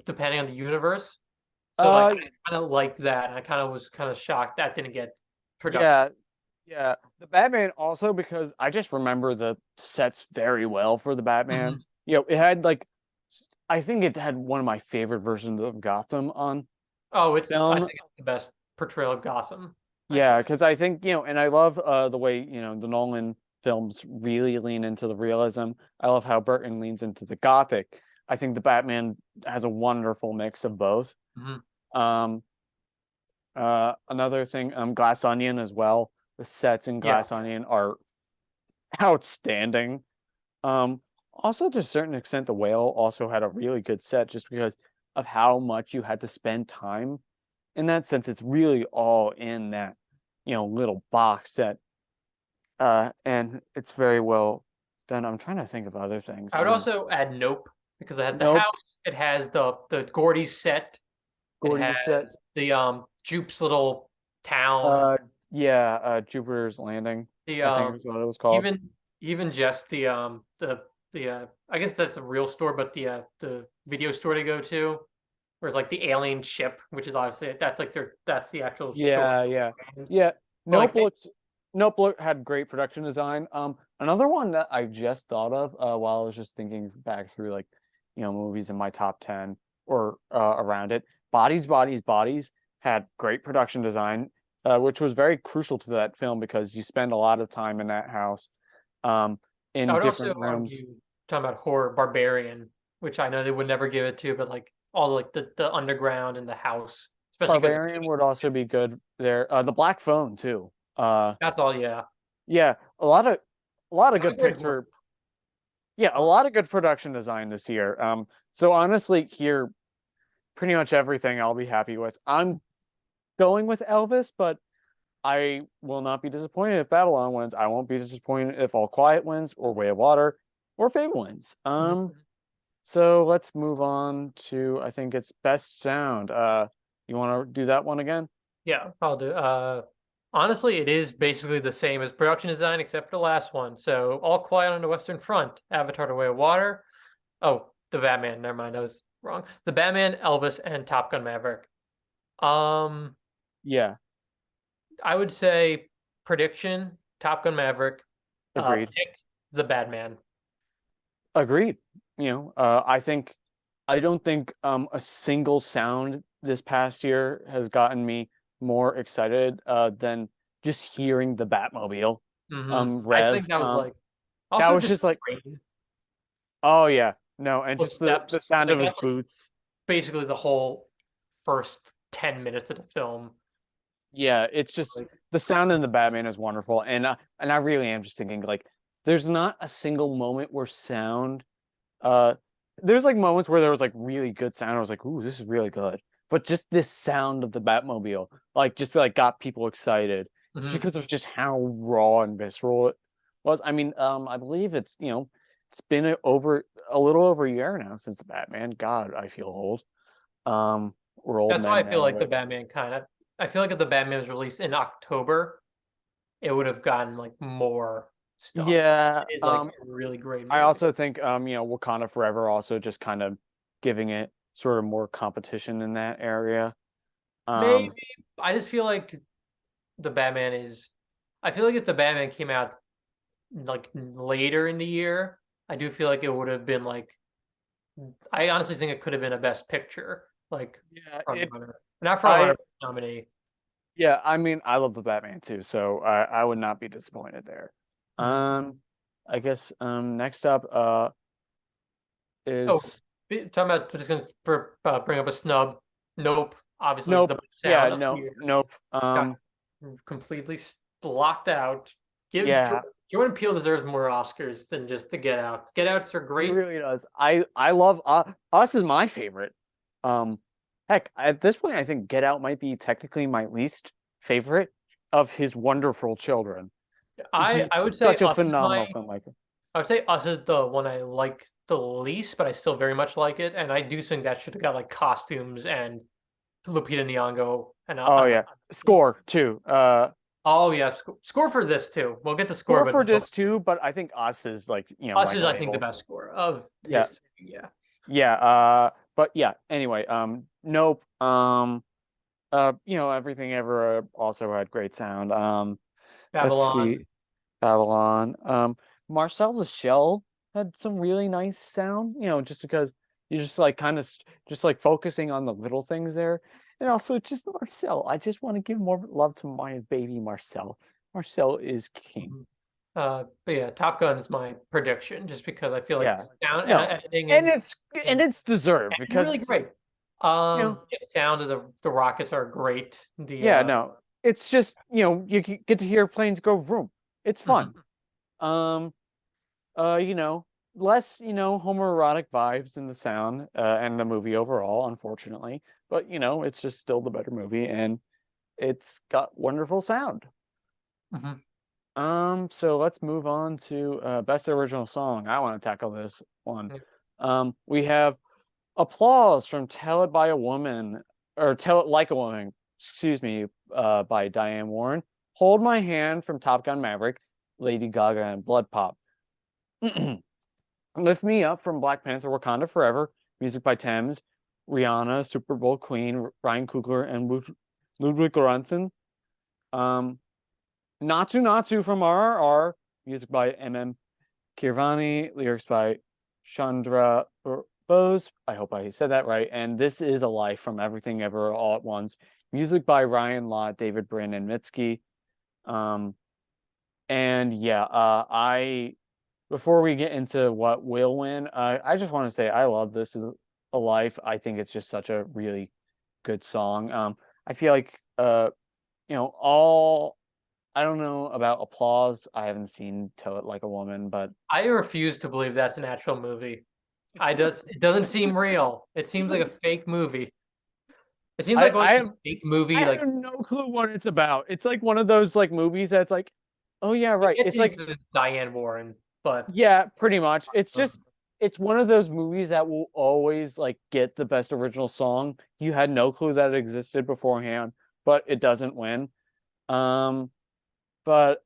depending on the universe. So like uh I kind of liked that and I kind of was kind of shocked that didn't get production. yeah, yeah. The Batman also because I just remember the sets very well for the Batman. Mhm. It had like I think it had one of my favorite versions of Gotham on Oh, I film. think it's the best portrayal of Gotham, Yeah, actually. because I think, and I love the way, the Nolan films really lean into the realism. I love how Burton leans into the gothic. I think the Batman has a wonderful mix of both. Mhm. Um, Another thing, Glass Onion as well. The sets in Yeah. Glass Onion are outstanding. Also to a certain extent, The Whale also had a really good set just because of how much you had to spend time in that sense. It's really all in that, little box set. And it's very well done. I'm trying to think of other things. I would also add Nope because it has the Nope. house, it has the Gordy set, it Gordy has set. the Jupe's little town, Uh, yeah. Jupiter's Landing, the I think is what it was called. even even just the I guess that's a real store, but the video store to go to, where it's like the alien ship, which is obviously that's the actual store. Yeah, yeah, yeah. But like Had great production design. Another one that I just thought of while I was just thinking back through like, movies in my top 10 or around it. Bodies had great production design, which was very crucial to that film because you spend a lot of time in that house, um, I in would also different rooms. argue talking about horror Barbarian, which I know they would never give it to, but like all like the underground and the house, especially because Barbarian would also be good there. The Black Phone too. that's all. Yeah, Yeah, a lot of not a good great picks horror. for yeah, a lot of good production design this year. So honestly, here pretty much everything I'll be happy with. I'm going with Elvis, but I will not be disappointed if Babylon wins. I won't be disappointed if All Quiet wins or Way of Water or Fable wins. Mhm. So let's move on to I think it's best sound. You want to do that one again? Yeah, I'll do. Honestly, it is basically the same as production design except for the last one. So, All Quiet on the Western Front, Avatar: The Way of Water. Oh, the Batman. Never mind, I was wrong. The Batman, Elvis, and Top Gun Maverick. Um, Yeah, I would say prediction, Top Gun Maverick. agreed. Pick the Batman. Agreed. I don't think a single sound this past year has gotten me more excited than just hearing the Batmobile I rev. think that was like That also was just just like, rain, oh yeah, no, and just the footsteps. sound Like of his that's like boots. basically the whole first 10 minutes of the film. Yeah, it's just Like, the sound in the Batman is wonderful, and I really am just thinking like there's not a single moment where sound uh there's like moments where there was like really good sound. I was like, ooh, this is really good. But just this sound of the Batmobile, like just like got people excited just mhm. because of just how raw and visceral it was. I mean, I believe it's it's been over a little over a year now since the Batman. God, I feel old. We're old That's why men I feel now, like the but Batman kind of. I feel like if the Batman was released in October, it would have gotten like more stuff. yeah, It is like a really great I movie. also think Wakanda Forever also just kind of giving it sort of more competition in that area. Maybe Um I just feel like the Batman is. I feel like if the Batman came out like later in the year, I do feel like it would have been like. I honestly think it could have been a Best Picture like yeah, front it runner, not front I runner nominee. yeah, I mean I love the Batman too, so I would not be disappointed there. Mhm. Um I guess next up Oh, is talking about just gonna bring up a snub. Nope. Obviously, Nope. the Yeah, sound of the no, year nope. got completely locked out. Give Yeah, Jordan Peele deserves more Oscars than just the Get Out. Get Outs are he great. really does. I love Us is my favorite. Um Heck, at this point I think Get Out might be technically my least favorite of his wonderful children. He's I would say such a Us is my. phenomenal filmmaker. I would say Us is the one I like the least, but I still very much like it, and I do think that should have got like costumes and Lupita Nyong'o and Oh yeah. Score too. oh yeah, score for this too. We'll get to score, Score but for no, this too, but I think Us is like, Us is Michael I think the Abels. best score of Yeah. his three. Yeah, Yeah, but yeah, anyway, nope. Everything ever also had great sound. Let's Babylon. see. Babylon. Marcel the Shell had some really nice sound, just because you're just like kind of just like focusing on the little things there. And also just Marcel. I just want to give more love to my baby Marcel. Marcel is king. Mhm. But yeah, Top Gun is my prediction, just because I feel like Yeah. sound No. editing And and it's deserved really because great. you know, Yeah, sound of the rockets are great. The yeah, no. It's just, you get to hear planes go vroom. It's fun. mhm. Um you know, less, homoerotic vibes in the sound and the movie overall, unfortunately. But, it's just still the better movie and it's got wonderful sound. Mhm. So let's move on to best original song. I want to tackle this one. Yeah. We have Applause from Tell It by a Woman, or Tell It Like a Woman, excuse me, by Diane Warren. Hold My Hand from Top Gun Maverick, Lady Gaga and Blood Pop. Lift Me Up from Black Panther Wakanda Forever, music by Thames, Rihanna, Super Bowl Queen, Ryan Coogler, and Ludwig Göransson. Um, Natsu Natsu from RRR, music by MM Kirvani, lyrics by Chandra Bose. I hope I said that right. And This Is a Life from Everything Ever All at Once, music by Ryan Lott, David Brin, and Mitski. Um, and yeah, I before we get into what will win, I just want to say I love This Is a Life. I think it's just such a really good song. I feel like all I don't know about Applause. I haven't seen Tell It Like a Woman, but I refuse to believe that's an actual movie. It doesn't seem real. It seems like a fake movie. It seems I like like I this have fake I movie, have no clue what it's about. It's like one of those like movies that's like, oh yeah, it right. gets It's like, into Diane Warren, but yeah, pretty much. It's uh, just it's one of those movies that will always like get the best original song. You had no clue that it existed beforehand, but it doesn't win. Um, but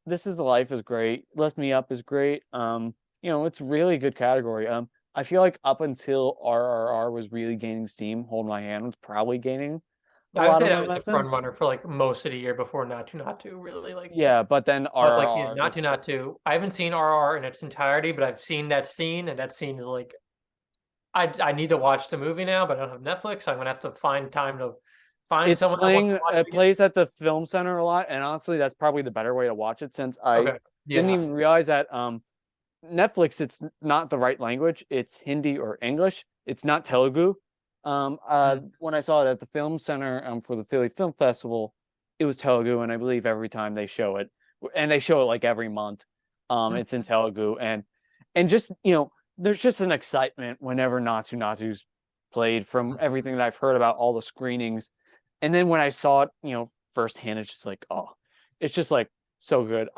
This Is Life is great. Lift Me Up is great. It's really good category. I feel like up until RRR was really gaining steam, Hold My Hand was probably gaining a I would lot say of that was the front momentum. runner for like most of the year before Not to really like. Yeah, but then But like yeah, RRR just Not to. I haven't seen RR in its entirety, but I've seen that scene, and that scene is like I need to watch the movie now, but I don't have Netflix, so I'm gonna have to find time to find it's someone that wants to playing watch it it again. plays at the film center a lot, and honestly that's probably the better way to watch it since I Okay. didn't Yeah. even realize that Netflix, it's not the right language. It's Hindi or English. It's not Telugu. Mm. When I saw it at the film center for the Philly Film Festival, it was Telugu, and I believe every time they show it, and they show it like every month, Mm. it's in Telugu, and just there's just an excitement whenever Natsu Natsu's played from everything that I've heard about all the screenings, and then when I saw it, firsthand, it's just like, oh, it's just like so good.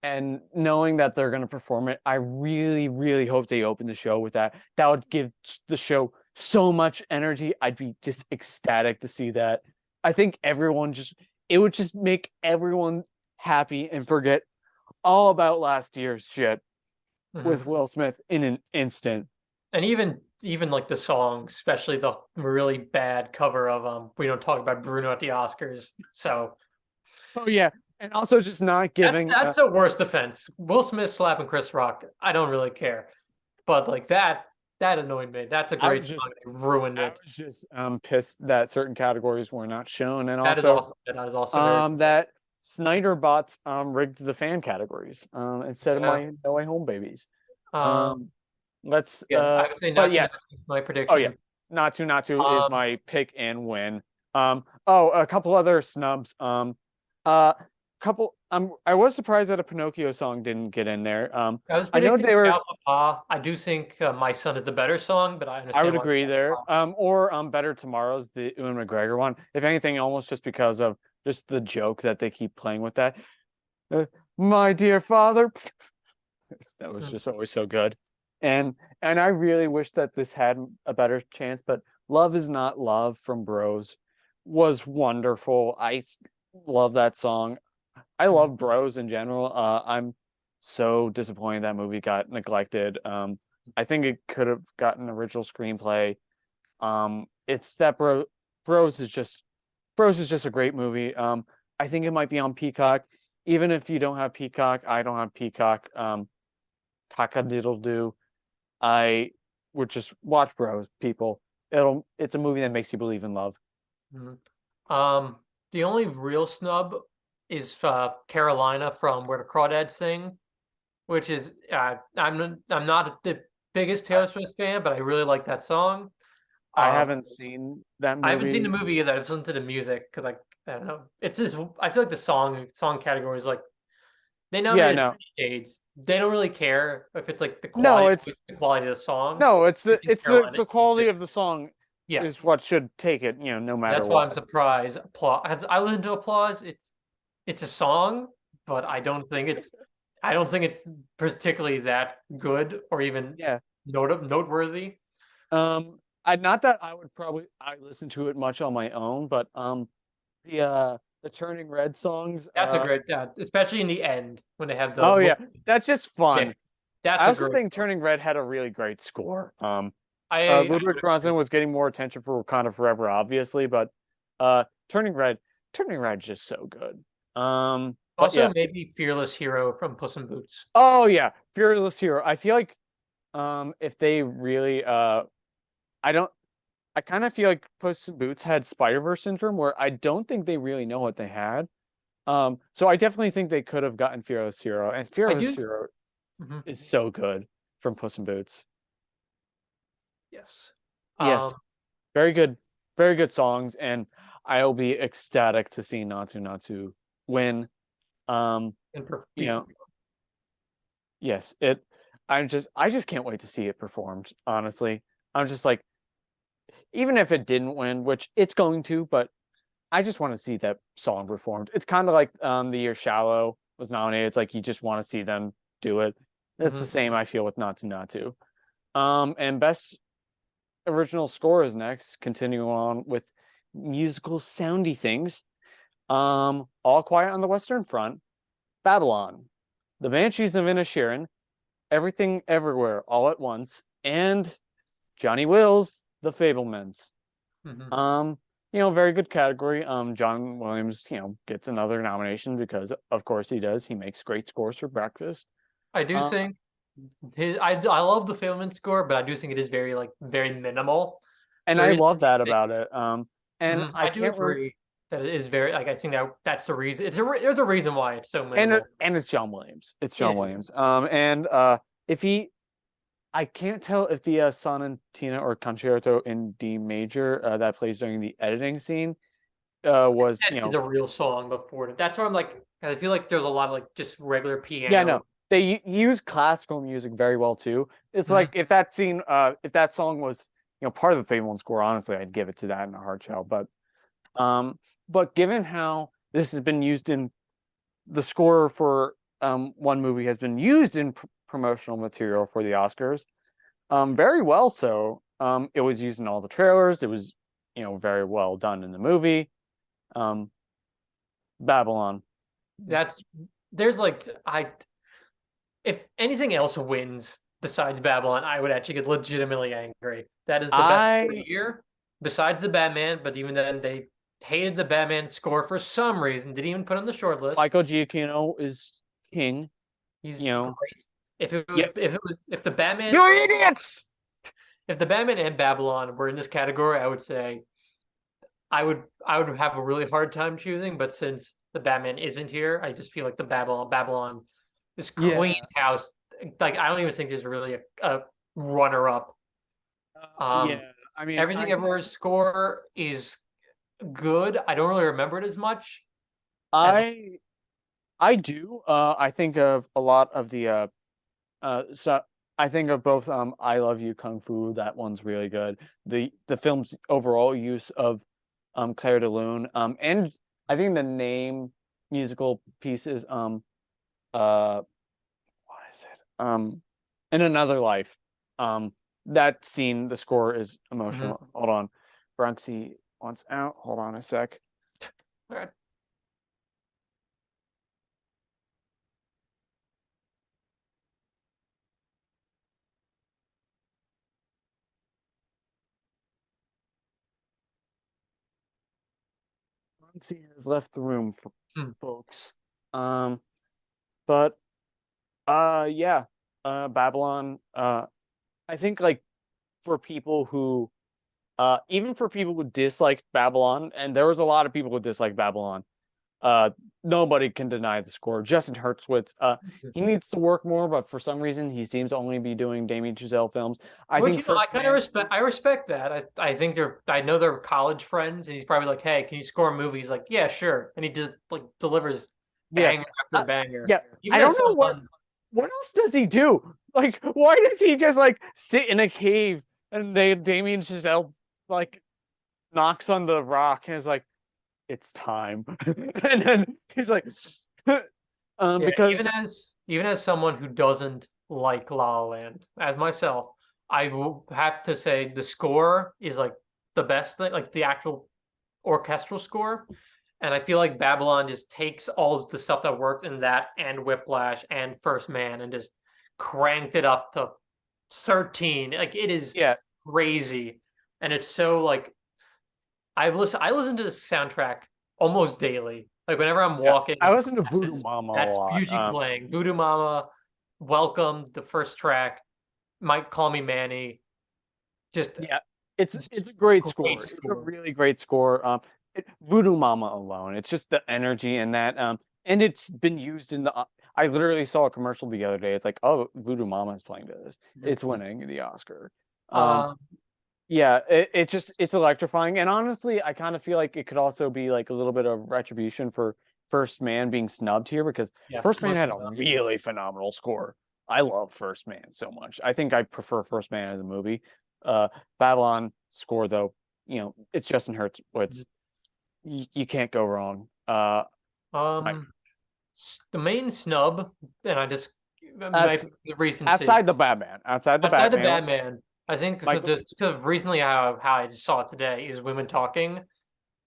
And knowing that they're going to perform it, I really, really hope they open the show with that. That would give the show so much energy. I'd be just ecstatic to see that. I think it would just make everyone happy and forget all about last year's shit with Mhm. Will Smith in an instant. And even like the song, especially the really bad cover of We Don't Talk About Bruno at the Oscars. So Oh, yeah. And also just not giving, that's the worst offense. Will Smith slapping Chris Rock, I don't really care. But like that annoyed me. That's a I great was just, song. They ruined I it. was just pissed that certain categories were not shown. And That is also, also that is also very that Snyder bots rigged the fan categories instead of yeah. my No Way Home babies. Um Um, let's yeah, I would say but not to yeah, not my oh yeah, prediction. Natu is Um my pick and win. Oh, a couple other snubs. Uh, couple. I was surprised that a Pinocchio song didn't get in there. I was I know predicting they were. Gal Papa. I do think My Son is the better song, but I I understand would why agree Gal there. Papa. Or Better Tomorrow's the Ewan McGregor one. If anything, almost just because of just the joke that they keep playing with that. Uh, my dear father. That was Mm. just always so good. And I really wish that this had a better chance, but Love Is Not Love from Bros was wonderful. Love that song. I Mhm. love Bros in general. I'm so disappointed that movie got neglected. I think it could have gotten original screenplay. It's that Bros is just a great movie. I think it might be on Peacock. Even if you don't have Peacock, I don't have Peacock. Cock-a-doodle-doo. I would just watch Bros, people. It's a movie that makes you believe in love. Mhm. Um, the only real snub is Carolina from Where the Crawdads Sing, which is I'm not the biggest I, Taylor Swift fan, but I really like that song. I Um, haven't seen that I haven't seen the movie. movie either. I've listened to the music because I don't know. It's just I feel like the song category is like they Yeah, nominated no. Shades. They don't really care if it's like No, the quality of the song. no, I think it's Carolina the takes quality it. of the song Yeah, is what should take it, no matter that's why I'm what. surprised. Applause. I listened to Applause. It's a song, but I don't think it's particularly that good or even Yeah. noteworthy. I not that I listen to it much on my own, but the Turning Red songs, That's a great, yeah, especially in the end when they have the oh yeah, look. that's just Yeah, fun. that's I a also great think song. Turning Red had a really great score. I Ludwig would Göransson agree. was getting more attention for Wakanda Forever, obviously, but Turning Red, Turning Red's just so good. But Also, yeah, maybe Fearless Hero from Puss in Boots. oh yeah, Fearless Hero. I feel like if they really I don't I kind of feel like Puss in Boots had Spider-Verse syndrome where I don't think they really know what they had. So I definitely think they could have gotten Fearless Hero, and I Fearless do. Hero Mhm. is so good from Puss in Boots. Yes. Um, Yes, very good, very good songs, and I'll be ecstatic to see Natsu Natsu win. Um, and you know, yes, I just can't wait to see it performed, honestly. I'm just like even if it didn't win, which it's going to, but I just want to see that song performed. It's kind of like the year Shallow was nominated. It's like you just want to see them do it. That's the Hmm. same I feel with Not to Not to. And best original score is next. Continuing on with musical soundy things. All Quiet on the Western Front, Babylon, The Banshees of Inisherin, Everything Everywhere All at Once, and Johnny Wills, The Fablemans. Hmm. Um, very good category. John Williams, gets another nomination because of course he does. He makes great scores for breakfast. I do Um, think I love the Fableman score, but I do think it is very like very minimal. and There I is love that about it. And I I do can't remember, agree that it is very like I think that's the reason. There's a reason why it's so minimal. and it's John Williams. It's It John is. Williams. And if he, I can't tell if the Sonatina or Concerto in D major that plays during the editing scene was, That is a real song before it. That's why I'm like I feel like there's a lot of like just regular yeah, piano. no, they use classical music very well too. It's Mhm. like if that song was, part of the Fable score, honestly, I'd give it to that in a hard shell. Um, but given how this has been used in the score for one movie has been used in promotional material for the Oscars, very well so. It was used in all the trailers. It was, very well done in the movie. Um, Babylon. That's there's like I if anything else wins besides Babylon, I would actually get legitimately angry. That is the best score of the I year, besides the Batman. But even then, they hated the Batman score for some reason. Didn't even put it on the short list. Michael Giacchino is king. He's You know, great. yeah, If the Batman you idiots. if the Batman and Babylon were in this category, I would say I would have a really hard time choosing. But since the Batman isn't here, I just feel like the Babylon is Yeah, Queen's house. Like I don't even think there's really a runner up. Um, yeah. I mean, Everything Everywhere score is good. I don't really remember it as much as I I do. I think of a lot of the so I think of both I Love You Kung Fu, that one's really good. The film's overall use of Claire de Lune, and I think the name musical piece is uh what is it? In Another Life. That scene, the score is mhm. emotional. Hold on. Bronxy wants out. Hold on a sec. All right. Bronxy has left the room for Hmm. folks. Um, but yeah, Babylon. I think like for people who even for people who disliked Babylon, and there was a lot of people who disliked Babylon, uh nobody can deny the score. Justin Hurwitz, he needs to work more, but for some reason he seems to only be doing Damien Chazelle films. I Which think you know, I First kind of Man, respect. I respect that. I think they're. I know they're college friends, and he's probably like, "Hey, can you score a movie?" He's like, "Yeah, sure," and he just like delivers yeah. banger after banger. Yeah, Even I don't as know someone, what else does he do? Like, why does he just like sit in a cave and Damien Chazelle like knocks on the rock and is like, it's time. And then he's like, yeah, because even as someone who doesn't like La La Land, as myself, I will have to say the score is like the best thing, like the actual orchestral score. And I feel like Babylon just takes all the stuff that worked in that and Whiplash and First Man and just cranked it up to 13. Like it is yeah, crazy. And it's so like I listen to this soundtrack almost daily. Like whenever I'm yeah. I walking, listen to Voodoo Mama a that's lot. usually playing. Voodoo Mama, Welcome, the first track, Might Call Me Manny, just Yeah, it's a great great score. It's a score. really great score. Voodoo Mama alone, it's just the energy and that and it's been used in the I literally saw a commercial the other day. It's like, oh, Voodoo Mama is playing this. Mhm. It's winning the Oscar. Um, Um, yeah, it's electrifying. And honestly, I kind of feel like it could also be like a little bit of retribution for First Man being snubbed here because yeah, First Man much had a really phenomenal score. I love First Man so much. I think I prefer First Man as a movie. Babylon score though, it's Justin Hurwitz. You can't go wrong. My, Um, the main snub, and I just might that's be the recency outside the Batman. Outside the outside of Batman, Batman. I think Michael. because of recently how I just saw it today is women talking.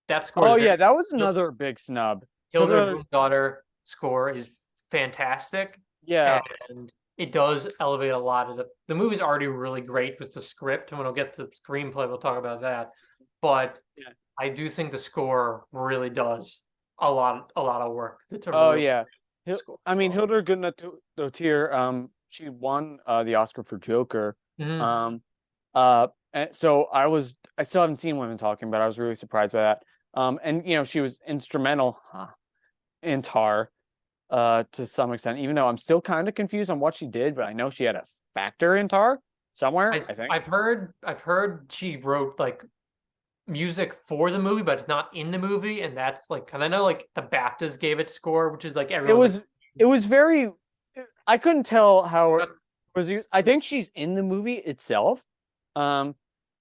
That score is Oh very yeah, that was another big snub. Hilda's daughter score is fantastic, Yeah, and it does elevate a lot of the movie's already really great with the script, and when we'll get to the screenplay, we'll talk about that. But yeah. I do think the score really does a lot of work. It's a Oh really yeah. good score I mean, overall. Hildur Guðnadóttir, she won the Oscar for Joker. Hmm. Um, and so I still haven't seen Women Talking, but I was really surprised by that. And she was instrumental in Tar, to some extent, even though I'm still kind of confused on what she did, but I know she had a factor in Tar somewhere, I think. I've heard she wrote like music for the movie, but it's not in the movie, and that's like because I know like the BAFTAs gave it score, which is like It everyone's like, was it was very I couldn't tell how it was used. I think she's in the movie itself. Um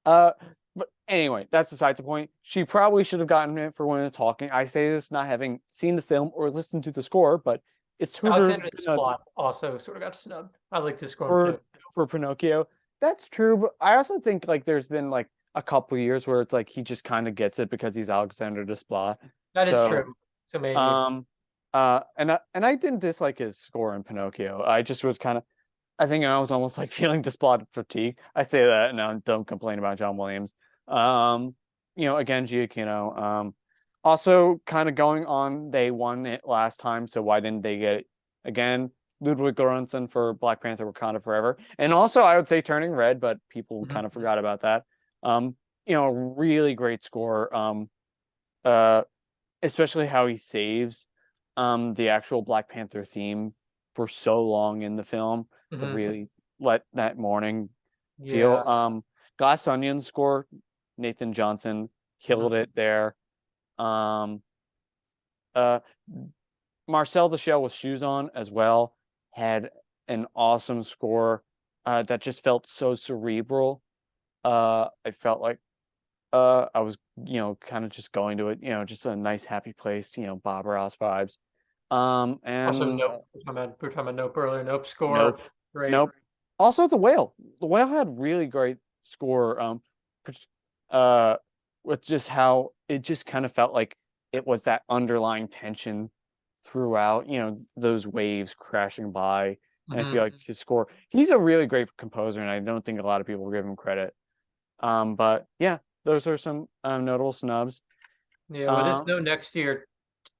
uh but anyway, that's besides the point. She probably should have gotten it for Women Talking. I say this not having seen the film or listened to the score, but it's Hooter Alexander Desplat also sort of got snubbed. I like this score in for Pinocchio. Pinocchio. That's true, but I also think like there's been like a couple years where it's like he just kind of gets it because he's Alexander Desplat. That is So true. So maybe um and I didn't dislike his score in Pinocchio. I just was kind of I think I was almost like feeling Desplat fatigue. I say that and I don't complain about John Williams. Um again Giacchino. Also kind of going on, they won it last time, so why didn't they get it again? Ludwig Göransson for Black Panther Wakanda Forever. And also I would say Turning Red, but people kind of Mhm. forgot about that. Um, really great score. Uh especially how he saves the actual Black Panther theme for so long in the film to Mhm. really let that morning feel. Yeah. Glass Onion score, Nathan Johnson Mhm. killed it there. Um, uh, Marcel the Shell with Shoes On as well had an awesome score that just felt so cerebral. I felt like I was, kind of just going to it, just a nice happy place, Bob Ross vibes. Also, And Nope. We were talking about Nope earlier. Nope Nope, score. Great. nope. Also, the whale. The whale had really great score. Uh, with just how it just kind of felt like it was that underlying tension throughout. Those waves crashing by, and I feel Hmm. like his score. He's a really great composer, and I don't think a lot of people give him credit. But yeah, those are some notable snubs. Yeah, well, just Um, know next year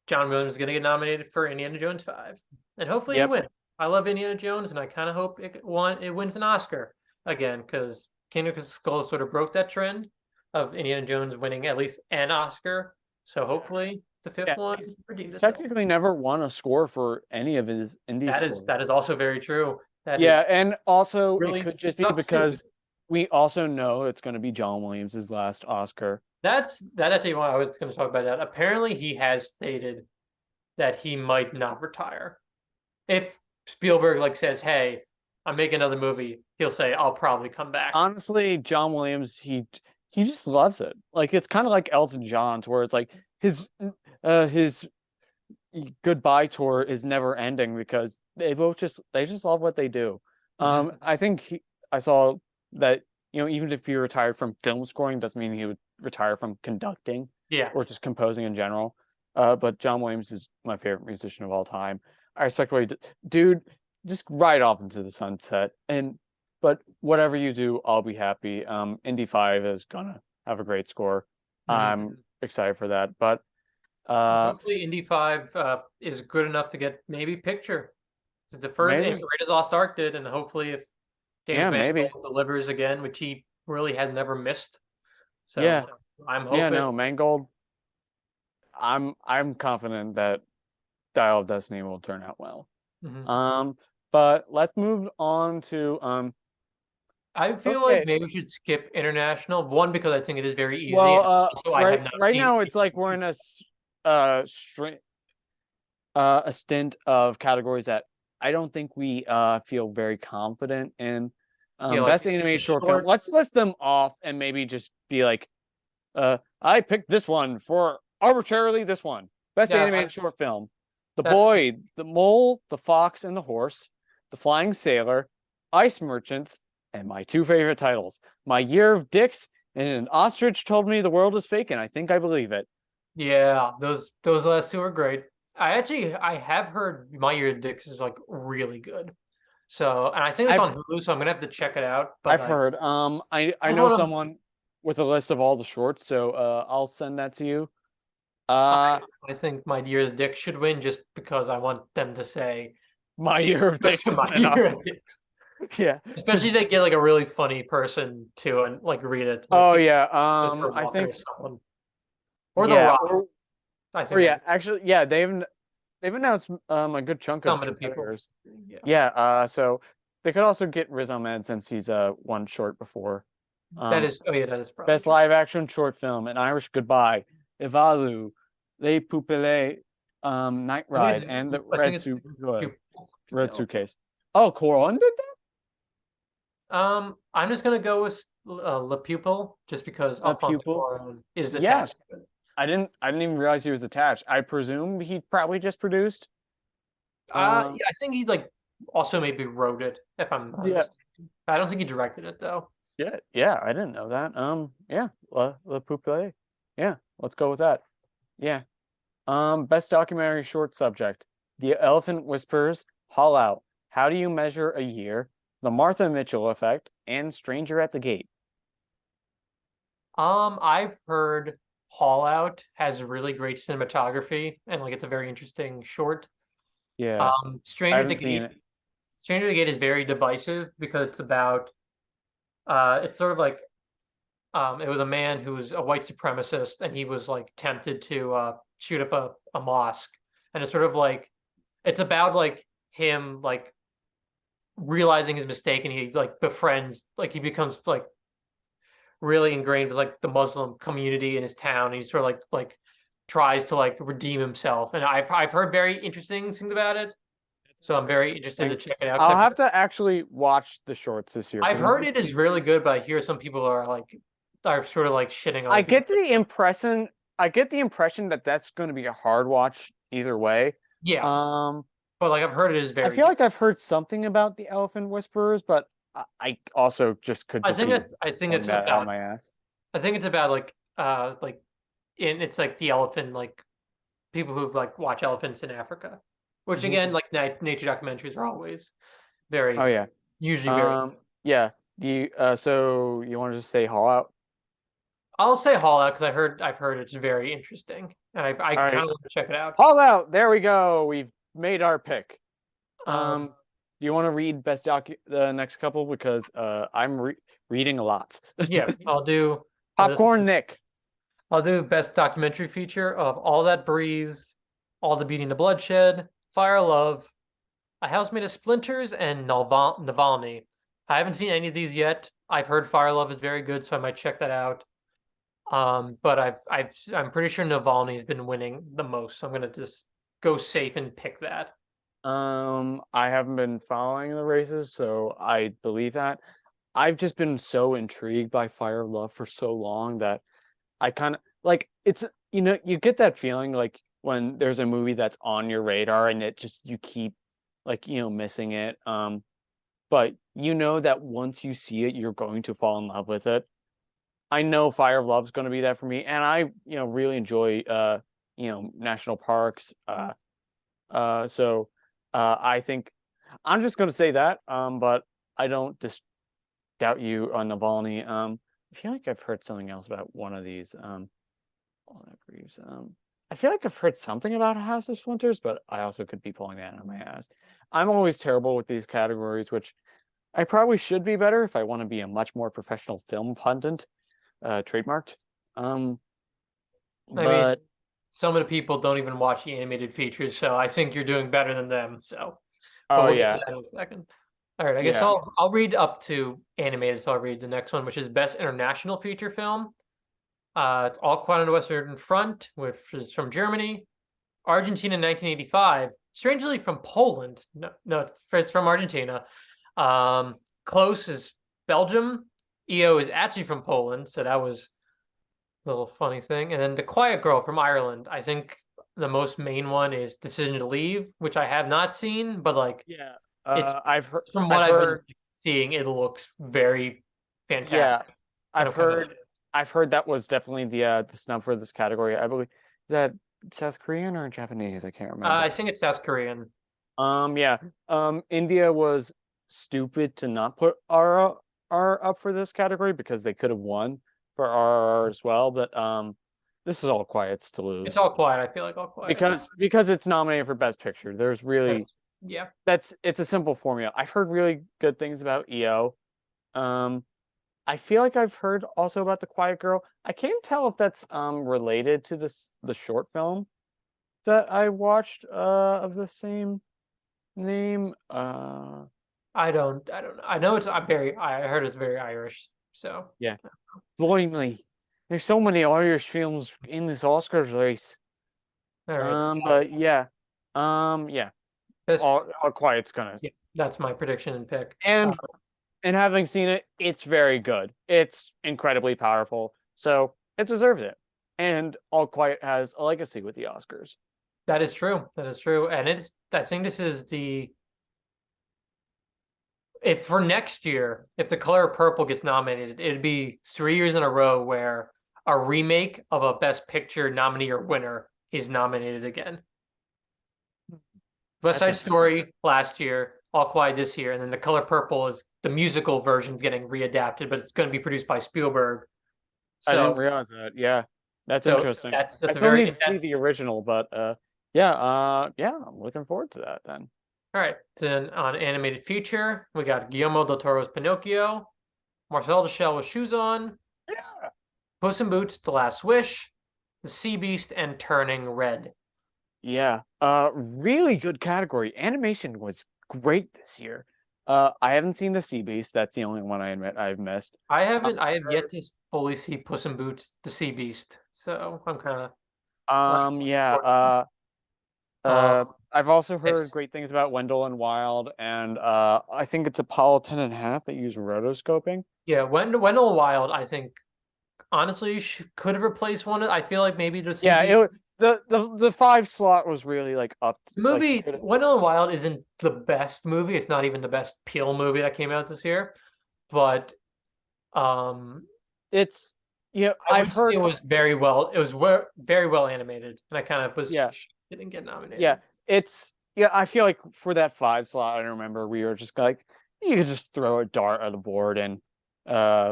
John Williams is going to get nominated for Indiana Jones 5, and hopefully he yep. wins. I love Indiana Jones, and I kind of hope it wins an Oscar again because Kingdom of Skulls sort of broke that trend of Indiana Jones winning at least an Oscar. So hopefully the fifth Yeah, one redeems he's itself. technically never won a score for any of his indie scores. That is also very true. That Yeah, is and also it really could just be sucks too. because we also know it's going to be John Williams's last Oscar. That actually what I was going to talk about that. Apparently he has stated that he might not retire. If Spielberg like says, "Hey, I'm making another movie," he'll say, "I'll probably come back." Honestly, John Williams, he just loves it. Like it's kind of like Elton John's, where it's like his goodbye tour is never ending because they just love what they do. Hmm. I think I saw that even if he retired from film scoring, doesn't mean he would retire from conducting Yeah. or just composing in general. But John Williams is my favorite musician of all time. I respect what he did. Dude, just ride off into the sunset. But whatever you do, I'll be happy. Indy 5 is gonna have a great score. I'm Hmm. excited for that. But uh Hopefully, Indy 5 is good enough to get maybe picture. It's the first, if maybe. Raiders Lost Ark did, and hopefully, if James Yeah, maybe. Mangold delivers again, which he really has never missed. So Yeah. I'm Yeah, hoping. no, Mangold. I'm confident that Dial of Destiny will turn out well. Mhm. Um, but let's move on to I feel like okay. maybe we should skip international. One, because I think it is very easy, Well, and also I have not right seen now any it's like we're in string a stint of categories that I don't think we feel very confident in. Yeah, like Best animated short film. short. Let's list them off and maybe just be like, I picked this one for arbitrarily this one. Best Yeah, animated short film. The that's Boy, The Mole, The Fox, and the Horse, The Flying Sailor, Ice Merchants, and my two favorite titles, My Year of Dicks and An Ostrich Told Me the World is Fake, and I Think I Believe It. yeah. Those last two are great. I have heard My Year of Dicks is like really good. So, and I think it's I've on Hulu, so I'm gonna have to check it out. But I've like, heard. I I just know want to. someone with a list of all the shorts, so I'll send that to you. I Uh I think My Dear's Dick should win just because I want them to say My Year of Dicks My won an Year Oscar. of Dick. Yeah. Especially if they get like a really funny person to and like read it, like Oh yeah. Christopher I Walken think or someone, or The yeah, Rock. I or think yeah, actually yeah, they've announced a good chunk of some of the people. competitors. Yeah, Yeah, so they could also get Riz Ahmed since he's one short before. that Um is. Oh yeah, that is probably Best true. live action short film, An Irish Goodbye, Evalu, Les Poupées, Night I think Ride, and the it's Red Suitcase. Oh, Coron did I'm just gonna go with Le Pupil just because that? A Alfonso pupil. Cuarón is Yeah, attached to it. I didn't even realize he was attached. I presumed he probably just produced. Yeah, I think he like also maybe wrote it, if I'm not Yeah, mistaken. I don't think he directed it though. yeah, I didn't know that. Yeah, Le Poupée. Yeah, let's go with that. Yeah. Best documentary short subject: The Elephant Whispers, Haul Out, How Do You Measure a Year, The Martha Mitchell Effect, and Stranger at the Gate. I've heard Haul Out has really great cinematography and like it's a very interesting short. Yeah, I haven't seen it. Stranger at the Gate is very divisive because it's about it's sort of like it was a man who was a white supremacist and he was like tempted to shoot up a mosque. And it's sort of like it's about like him like realizing his mistake and he like befriends like he becomes like really ingrained with like the Muslim community in his town. And he sort of like tries to like redeem himself. And I've heard very interesting things about it. So I'm very interested to Thing. check it out. I'll have to actually watch the shorts this year I've because heard it is really good, but I hear some people are sort of like shitting on I it get because the impression that that's going to be a hard watch either way. yeah, Um, but like I've heard it is I very feel good. like I've heard something about the Elephant Whisperers, but I also could just be I think pulling it's that out of about my ass. I think it's about like in it's like the elephant like people who like watch elephants in Africa, which Mhm. again like nature documentaries are always Oh very yeah. usually very. Yeah. Do you so you want to just say Haul Out? I'll say Hall Out because I've heard it's very interesting and I All kind right. of want to check it out. Haul Out. There we go. We've made our pick. Um, Do you want to read the next couple because I'm reading a lot. yeah, this Popcorn Nick. I'll do best documentary feature of All That Breeze, All the Beating the Bloodshed, Fire Love, A House Made of Splinters, and Navalny. I haven't seen any of these yet. I've heard Fire Love is very good, so I might check that out. But I'm pretty sure Navalny's been winning the most, so I'm gonna just go safe and pick that. I haven't been following the races, so I believe that. I've just been so intrigued by Fire of Love for so long that I kind of like it's you get that feeling like when there's a movie that's on your radar and it just you keep like missing it. But you know that once you see it, you're going to fall in love with it. I know Fire of Love's going to be that for me, and I really enjoy national parks. So I think I'm just going to say that. But I don't just doubt you on Navalny. I feel like I've heard something else about one of these. All that Reeves. I feel like I've heard something about House of Splinters, but I also could be pulling that out of my ass. I'm always terrible with these categories, which I probably should be better if I want to be a much more professional film pundit, trademarked. Um, I mean, but some of the people don't even watch the animated features, so I think you're doing better than them. So, but oh we'll get to yeah, that in a second. All right, I guess yeah. I'll read up to animated, so I'll read the next one, which is Best International Feature Film. It's All Quiet on the Western Front, which is from Germany. Argentina 1985, strangely from Poland. No, it's from Argentina. Close is Belgium. EO is actually from Poland, so that was a little funny thing. And then The Quiet Girl from Ireland. I think the most main one is Decision to Leave, which I have not seen, but like Yeah. it's I've heard. from what I've I've been heard. seeing, it looks very Yeah, fantastic. And I've I'm kind of heard. I've heard that was definitely the snub for this category. I believe, is that South Korean or Japanese? I can't remember. I think it's South Korean. Yeah. India was stupid to not put R up for this category because they could have won for RR as well. But this is all quiets to It's lose all quiet. I feel like all quiet. because it's nominated for Best Picture. There's really Yeah. it's a simple formula. I've heard really good things about EO. Um, I feel like I've heard also about The Quiet Girl. I can't tell if that's related to the short film that I watched of the same name. I don't know. I know it's I'm very I heard it's very Irish. So Yeah. Blimey. There's so many Irish films in this Oscars race. all right. But yeah. Yeah. This All Quiet's gonna. yeah, that's my prediction and pick. And having seen it, it's very good. It's incredibly powerful. So it deserves it. And All Quiet has a legacy with the Oscars. That is true. That is true. And it's I think this is the if for next year, if The Color Purple gets nominated, it'd be 3 years in a row where a remake of a Best Picture nominee or winner is nominated again. West Side Story last year, All Quiet this year, and then The Color Purple is the musical version getting readapted, but it's going to be produced by Spielberg. I didn't So, realize that. Yeah. That's so interesting. I that's a still very need to see the original, but yeah, I'm looking forward to that then. all right. Then on animated feature, we got Guillermo del Toro's Pinocchio, Marcel the Shell with Shoes On, Yeah. Puss in Boots: The Last Wish, The Sea Beast, and Turning Red. Yeah. Really good category. Animation was great this year. I haven't seen The Sea Beast. That's the only one I admit I've missed. I have yet to fully see Puss in Boots: The Sea Beast, so I'm kind of Yeah. um, I've also heard it's great things about Wendell and Wild, and I think it's Apollo 10.5 that use rotoscoping. yeah, Wendell Wild, I think honestly could have replaced one. I feel like maybe the Yeah, CB the five slot was really like up like movie Wendell Wild isn't the best movie. It's not even the best Peel movie that came out this year, but um, it's I I've would say heard it was very well. It was very well animated, and I kind of was yeah didn't get nominated. yeah I feel like for that five slot I remember we were just like you could just throw a dart at the board and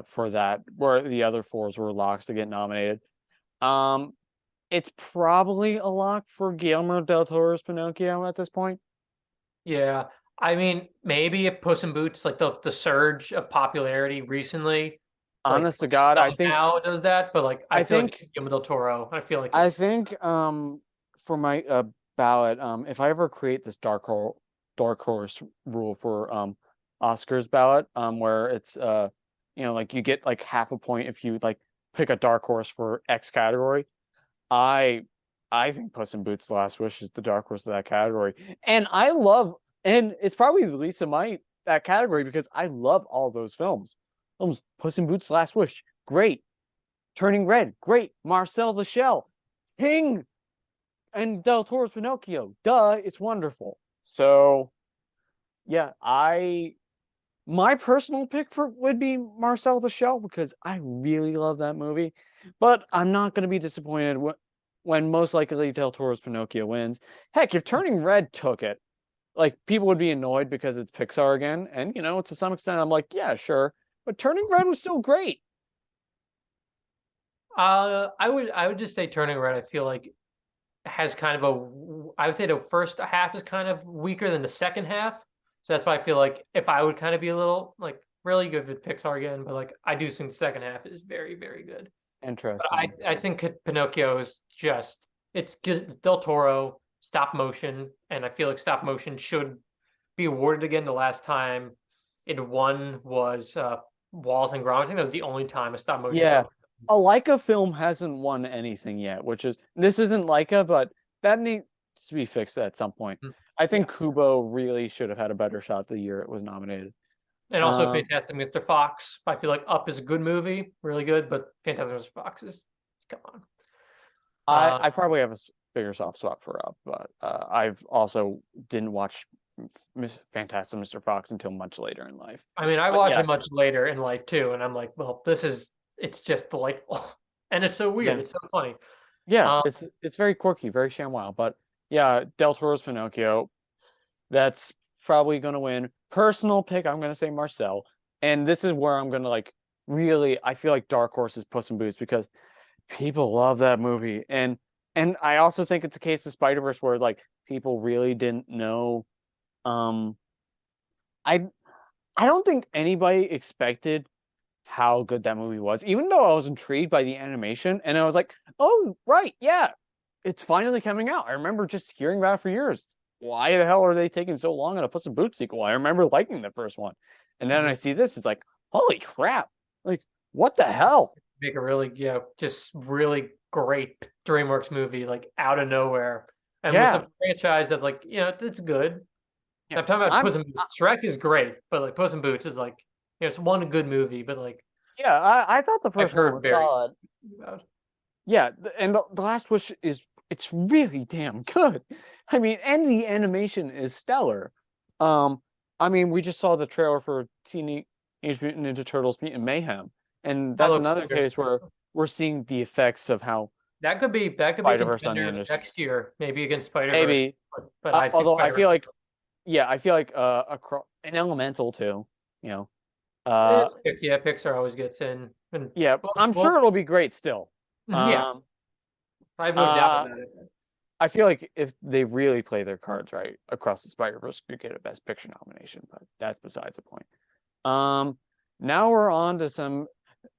for that where the other fours were locks to get nominated. Um, it's probably a lock for Guillermo del Toro's Pinocchio at this point. Yeah, I mean, maybe if Puss in Boots, like the surge of popularity recently, like Honest to God, somehow does that, but like I I feel like think Guillermo del Toro, I feel like I it's think for my ballot if I ever create this dark horse rule for Oscars ballot where it's like you get like half a point if you like pick a dark horse for X category. I I think Puss in Boots: The Last Wish is the dark horse of that category. And it's probably the least of my that category because I love all those films. Puss in Boots: The Last Wish, great. Turning Red, great. Marcel the Shell, King, and Del Toro's Pinocchio. Duh, it's wonderful. So yeah, my personal pick for would be Marcel the Shell because I really love that movie. But I'm not going to be disappointed when most likely Del Toro's Pinocchio wins. Heck, if Turning Red took it, like people would be annoyed because it's Pixar again, and to some extent I'm like, yeah, sure. But Turning Red was still great. I would just say Turning Red, I feel like has kind of I would say the first half is kind of weaker than the second half. So that's why I feel like if I would kind of be a little like really good with Pixar again, but like I do think the second half is very, very good. But Interesting. I think Pinocchio is just it's good. It's Del Toro stop motion, and I feel like stop motion should be awarded again. The last time it won was Wallace and Gromit. I think that was the only time a stop motion Yeah. film. A Leica film hasn't won anything yet, this isn't Leica, but that needs to be fixed at some point. I Yeah. think Kubo really should have had a better shot the year it was nominated. And also Um, Fantastic Mr. Fox. I feel like Up is a good movie, really good, but Fantastic Mr. Fox is come on. I probably have a bigger soft spot for Up, but I've also didn't watch Fantastic Mr. Fox until much later in life. I mean, I But watched yeah, it much later in life too, and I'm like, well, it's just delightful, and it's so weird. yeah, It's so funny. yeah. Um, It's very quirky, very ShamWow. But yeah, Del Toro's Pinocchio. That's probably gonna win. Personal pick, I'm gonna say Marcel. And this is where I'm gonna like really. I feel like Dark Horse is Puss in Boots because people love that movie, and I also think it's a case of Spider-Verse where like people really didn't know. Um, I I don't think anybody expected how good that movie was, even though I was intrigued by the animation, and I was like, oh right, yeah, it's finally coming out. I remember just hearing about it for years. Why the hell are they taking so long on a Puss in Boots sequel? I remember liking the first one, and then I mhm. see this, it's like, holy crap! Like, what the hell? Make a really, just really great DreamWorks movie, like out of nowhere, and with Yeah, a franchise that's like, it's good. yeah. I'm talking about I'm Puss in Boots. Shrek is great, but like Puss in Boots is like, it's one good movie, but like Yeah, I thought the I've first one heard was very solid. good about. Yeah, and the Last Wish is it's really damn good. I mean, and the animation is stellar. Um, I mean, we just saw the trailer for Teenage Mutant Ninja Turtles Mutant Mayhem, and That that's looks another so good. case where we're seeing the effects of how That could be a Spider-Verse on the contender industry. next year, maybe against Spider-Verse, Maybe, but I see although I feel Spider-Verse. like, yeah, I feel like an Elemental too. You know, uh, Yeah, Pixar always gets in, and yeah, I'm sure well, it'll be great still. yeah, Um, I have no doubt uh, about it. I feel like if they really play their cards right, Across the Spider-Verse could get a Best Picture nomination, but that's besides the point. Um, Now we're on to some.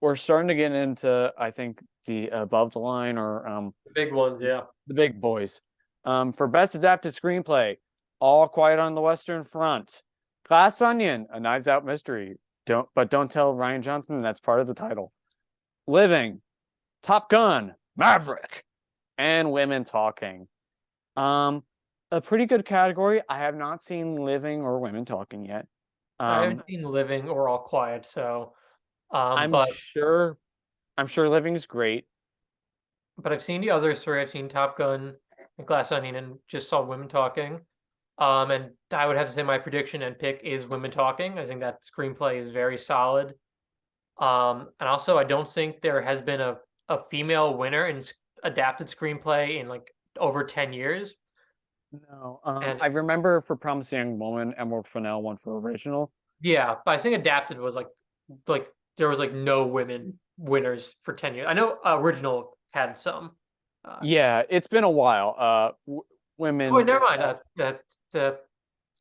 We're starting to get into, I think, the above the line or The big ones, yeah. the big boys. For Best Adapted Screenplay, All Quiet on the Western Front, Glass Onion, A Knives Out Mystery. Don't tell Ryan Johnson that's part of the title. Living, Top Gun, Maverick, and Women Talking. Um, a pretty good category. I have not seen Living or Women Talking yet. I haven't Um, seen Living or All Quiet, so I'm but sure I'm sure Living is great. I've seen the other three. I've seen Top Gun and Glass Onion, and just saw Women Talking. And I would have to say my prediction and pick is Women Talking. I think that screenplay is very solid. And also I don't think there has been a female winner in adapted screenplay in like over 10 years. No, And I remember for Promising Young Woman, Emerald Fennell won for original. yeah, but I think adapted was like there was like no women winners for 10 years. I know original had some. Yeah, it's been a while. Oh, wait, Women. never mind. The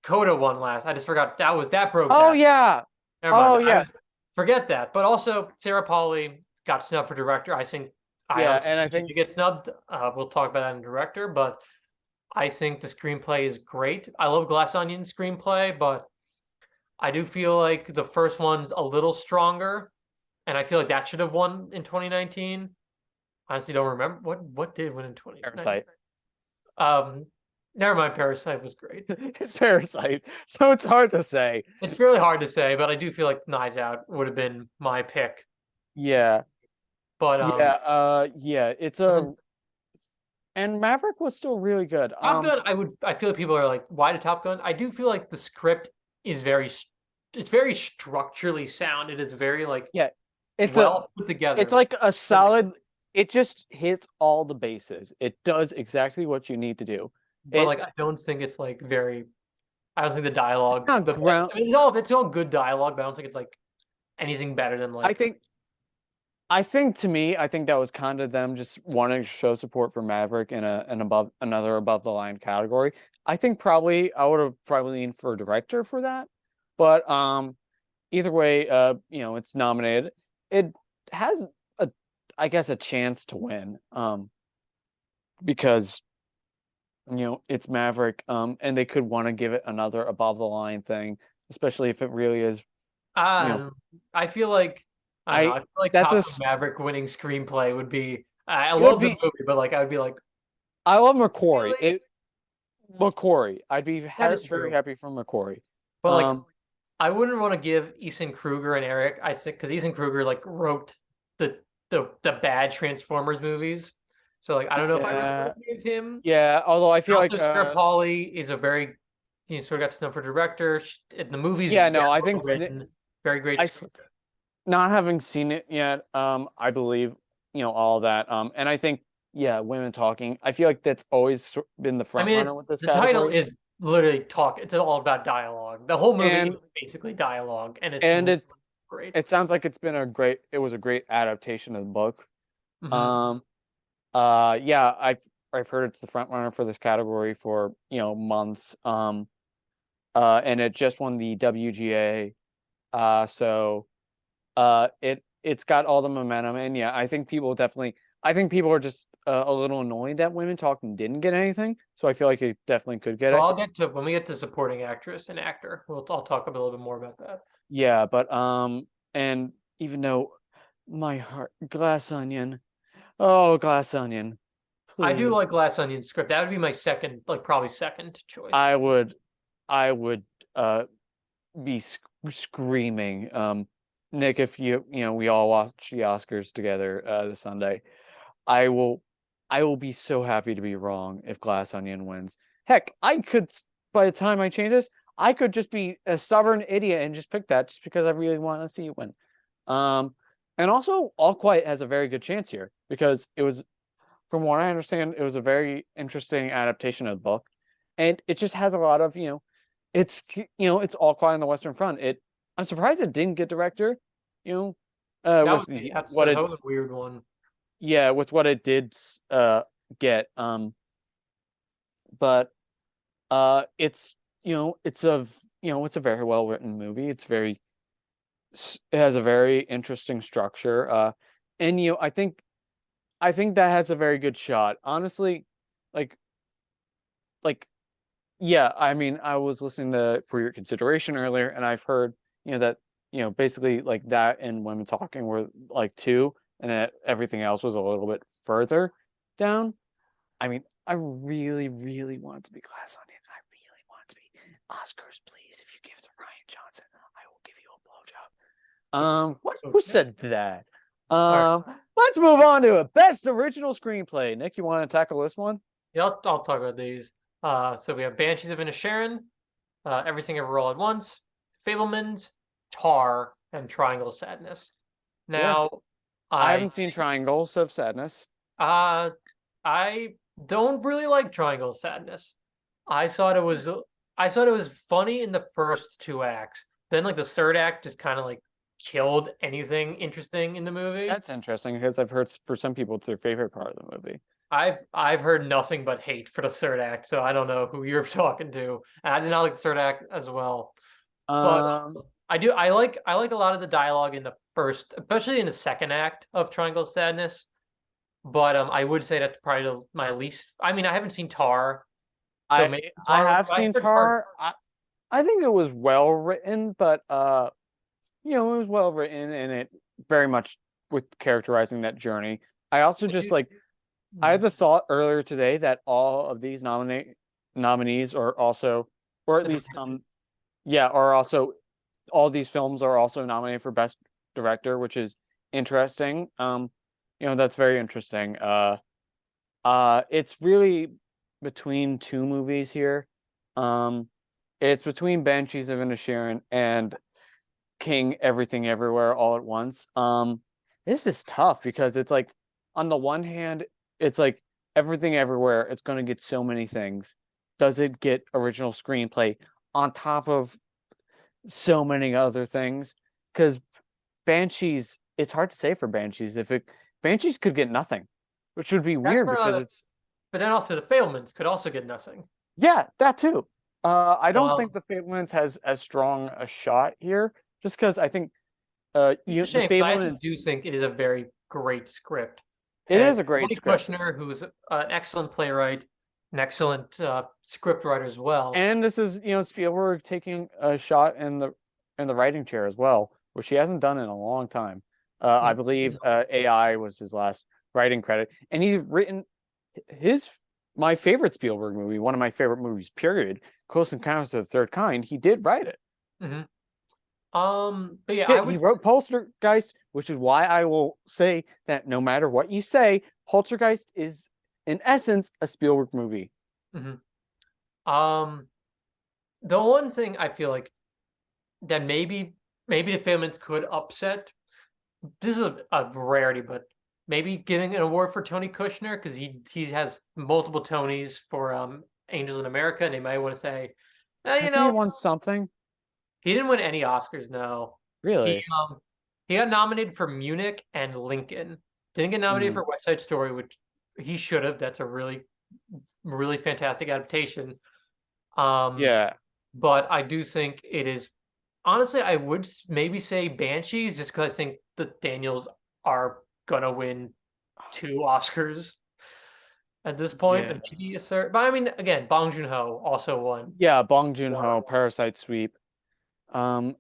Coda won last. I just forgot that broke Oh that. yeah. Never Oh mind. yes. Forget that. But also Sarah Polley got snubbed for director. I Yeah, honestly and I think she think should get snubbed. We'll talk about that in director, but I think the screenplay is great. I love Glass Onion screenplay, but I do feel like the first one's a little stronger, and I feel like that should have won in 2019. Honestly, don't remember what did win in 2019. Parasite. Um, Never mind. Parasite was great. It's Parasite, so it's hard to say. It's really hard to say, but I do feel like Knives Out would have been my pick. Yeah, But yeah. It's mhm. a and Maverick was still really good. Top Gun, I feel like people are like, why did Top Gun? I do feel like the script is it's very structurally sound. It is very like Yeah, it's a well put it's together. like a But like, solid. It just hits all the bases. It does exactly what you need to do. It I don't think it's like very. I don't think the it's dialogue, not the best. ground. I mean, it's all good dialogue, but I don't think it's like anything better than I like. think I think to me, I think that was kind of them just wanting to show support for Maverick in an above another above the line category. I think probably I would have probably leaned for director for that, but either way, it's nominated. It has a, I guess, a chance to win, because it's Maverick, and they could want to give it another above the line thing, especially if it really is, you know, Um, I feel like I don't know. I I feel like that's Top Gun Maverick winning screenplay would be. I it would love the be. movie, but like I would be like, I love McQuarrie. really? McQuarrie. I'd be That is very true. happy for McQuarrie. But like Um, I wouldn't want to give Eason Kruger and Eric, I think, because Eason Kruger like wrote the the bad Transformers movies. So like I don't know if I really Yeah, want to give him. yeah. Although I And feel like also Sarah Polley is a very sort of got snubbed for director. The movie's yeah, very no, I well think written, very great I script. not having seen it yet, I believe, all that. And I think, yeah, women talking. I feel like that's always been the I front mean, runner it's with this the title category. is literally talk. It's all about dialogue. The whole movie And is basically dialogue, and it's and really it great. it sounds like it was a great adaptation of the book. Hmm. Um, yeah, I've heard it's the front runner for this category for, months. And it just won the WGA. So it's got all the momentum, and yeah, I think people are just a little annoyed that Women Talking didn't get anything, so I feel like it definitely could get Well, it. I'll get to when we get to supporting actress and actor. I'll talk a little bit more about that. Yeah, but and even though my heart, Glass Onion, oh, Glass Onion, I do please. like Glass Onion script. That would be my second, like probably second choice. I would uh be screaming. Nick, if we all watch the Oscars together this Sunday, I will I will be so happy to be wrong if Glass Onion wins. Heck, by the time I change this, I could just be a stubborn idiot and just pick that just because I really want to see it win. Um, and also All Quiet has a very good chance here because it was, from what I understand, it was a very interesting adaptation of the book, and it just has a lot of it's All Quiet on the Western Front. I'm surprised it didn't get director, you know, with what That it was a weird one. yeah, with what it did get. But it's it's a very well written movie. It has a very interesting structure. And I think that has a very good shot. Honestly, like like yeah, I mean, I was listening to For Your Consideration earlier, and I've heard that basically like that and Women Talking were like two, and that everything else was a little bit further down. I mean, I really, really want it to be Glass Onion. I really want it to be Oscars, please. If you give it to Ryan Johnson, I will give you a blowjob. Who Okay. said that? All right. Um, let's move on to a best original screenplay. Nick, you want to tackle this one? Yeah, I'll talk about these. So we have Banshees of Inisherin, Everything Ever All at Once, Fablemans, Tar, and Triangle of Sadness. Yeah, Now, I I haven't seen Triangles of Sadness. uh I don't really like Triangle of Sadness. I thought it was I thought it was funny in the first two acts. Then like the third act just kind of like killed anything interesting in the movie. That's interesting because I've heard for some people it's their favorite part of the movie. I've heard nothing but hate for the third act, so I don't know who you're talking to. And I did not like the third act as well. But Um, I like a lot of the dialogue in the first, especially in the second act of Triangle of Sadness. But I would say that's probably my least. I mean, I haven't seen Tar, so I maybe I Tar. have I seen heard Tar. Tar. I think it was well written, but it was well written and it very much with characterizing that journey. I also Did just you? like I had the thought earlier today that all of these nominees are also, or at least yeah, are also all these films are also nominated for best director, which is interesting. That's very interesting. It's really between two movies here. Um, it's between Banshees of Inisherin and King Everything Everywhere All at Once. This is tough because it's like on the one hand, it's like Everything Everywhere, it's gonna get so many things. Does it get original screenplay on top of so many other things? Because Banshees, it's hard to say for Banshees. Banshees could get nothing, which would be That's weird because it's but then also the Fablemans could also get nothing. yeah, that too. I don't think Well, the Fablemans has as strong a shot here, just because I think it's a the shame because I actually Fablemans do think it is a very great script. it And is a great Mike script, Kushner, who's an excellent playwright, an excellent script writer as well. and this is Spielberg taking a shot in the writing chair as well, which he hasn't done in a long time. I Mm. believe AI was his last writing credit, and he's written his my favorite Spielberg movie, one of my favorite movies, period, Close Encounters of the Third Kind. He did write it. Mm-hmm. But yeah, Yeah, I he would. wrote Poltergeist, which is why I will say that no matter what you say, Poltergeist is in essence a Spielberg movie. Mhm. Um, the one thing I feel like that maybe the Fablemans could upset. This is a rarity, but maybe giving an award for Tony Kushner because he has multiple Tonys for Angels in America, and they might want to say, Hasn't he won something? he didn't win any Oscars. No, he Really? um he got nominated for Munich and Lincoln. Didn't get nominated Mm, for West Side Story, which he should have. That's a really fantastic adaptation. Um, yeah. but I do think it is honestly, I would maybe say Banshees just because I think the Daniels are gonna win two Oscars at this point, Yeah. and maybe a third. But I mean, again, Bong Joon-ho also won Yeah, Bong one. Joon-ho, Parasite Sweep. God,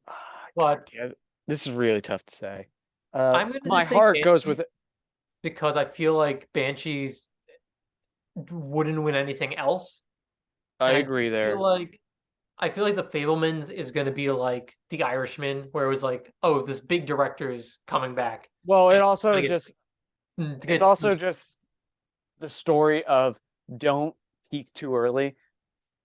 But yeah, this is really tough to say. I'm gonna My just say heart goes Banshees with it. because I feel like Banshees wouldn't win anything else, I and agree feel there. like I feel like the Fablemans is gonna be like The Irishman, where it was like, oh, this big director is coming back, Well, and it's it's also just the story of don't peak too early.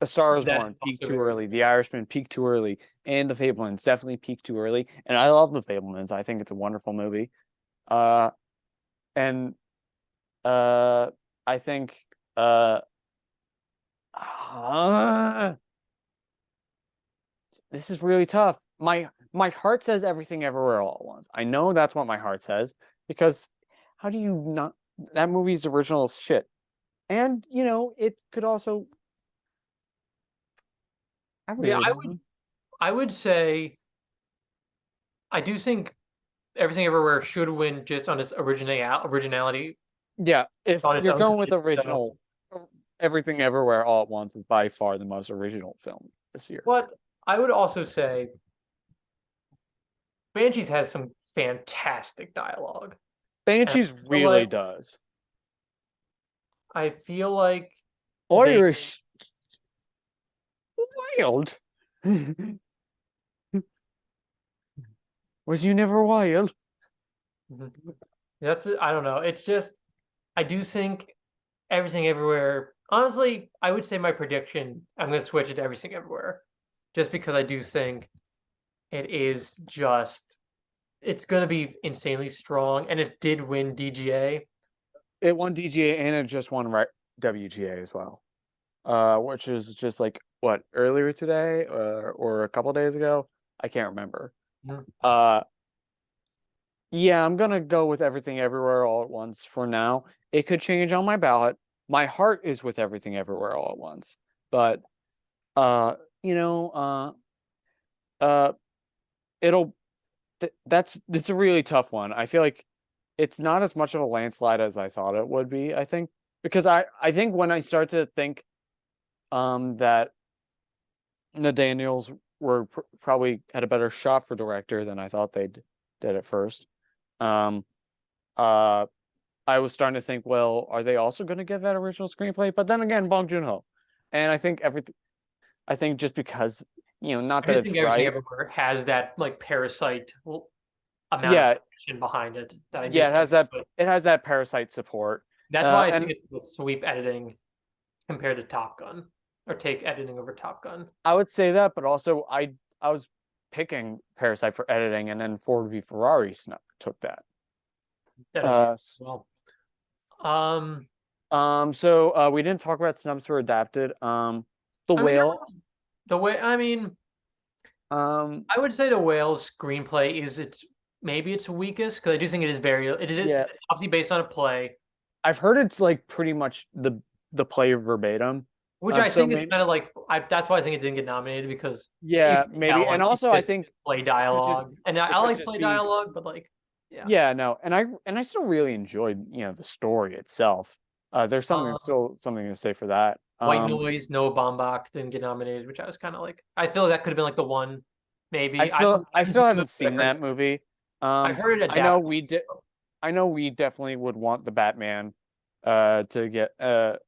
A Star is that is Born peaked also too very early. The Irishman peaked too early, and The Fablemans definitely peaked too early. And I love The Fablemans. I think it's a wonderful movie. Uh, and I think uh, uh, this is really tough. My heart says Everything Everywhere All at Once. I know that's what my heart says because how do you not? That movie's original is shit. And it could also. I yeah. really don't know. I would say I do think Everything Everywhere should win just on its originality Yeah, if on its you're own. going with So, original, Everything Everywhere All at Once is by far the most original film this year. but I would also say Banshees has some fantastic dialogue, and Banshees really does. I feel like they Irish wild. Was you never wild? that's I don't know. It's just I do think Everything Everywhere. Honestly, I would say my prediction. I'm going to switch it to Everything Everywhere, just because I do think it is just it's going to be insanely strong, and it did win DGA. It won DGA and it just won WGA as well. Which is just like what earlier today or a couple days ago. I can't remember. Mhm. Uh, yeah, I'm gonna go with Everything Everywhere All at Once for now. It could change on my ballot. My heart is with Everything Everywhere All at Once, but uh, you know, uh, uh, it'll that's it's a really tough one. I feel like it's not as much of a landslide as I thought it would be. I think because I think when I start to think that the Daniels were probably had a better shot for director than I thought they did at first. Um, uh, I was starting to think, well, are they also going to get that original screenplay? But then again, Bong Joon-ho, and I think everything. I think just because not I that do it's think Everything right. Everywhere has that like parasite amount of Yeah, passion behind it that I yeah, just it think. has that. But It has that Parasite support. that's why I think And it's the sweep editing compared to Top Gun, or take editing over Top Gun. I would say that, but also I was picking Parasite for editing, and then Ford v Ferrari took that. That is true. Uh, Well, um, so we didn't talk about snubs for adapted. The I mean, Whale. the way I mean, Um, I would say the Whale's screenplay is its maybe its weakest because I do think it is yeah, obviously based on a play, I've heard it's like pretty much the play verbatim. which I So think is maybe kind of like that's why I think it didn't get nominated because you yeah, can maybe, tell and like it's also I just think play it could just dialogue, and it I could like just play be dialogue, but like yeah. yeah, no, and I still really enjoyed the story itself. There's Um, something to say for that. White Noise, Noah Baumbach didn't get nominated, which I was kind of like I feel like that could have been like the one maybe I I haven't still seen the haven't movie, but seen that movie. I heard it I know adapted. I know we definitely would want the Batman to get a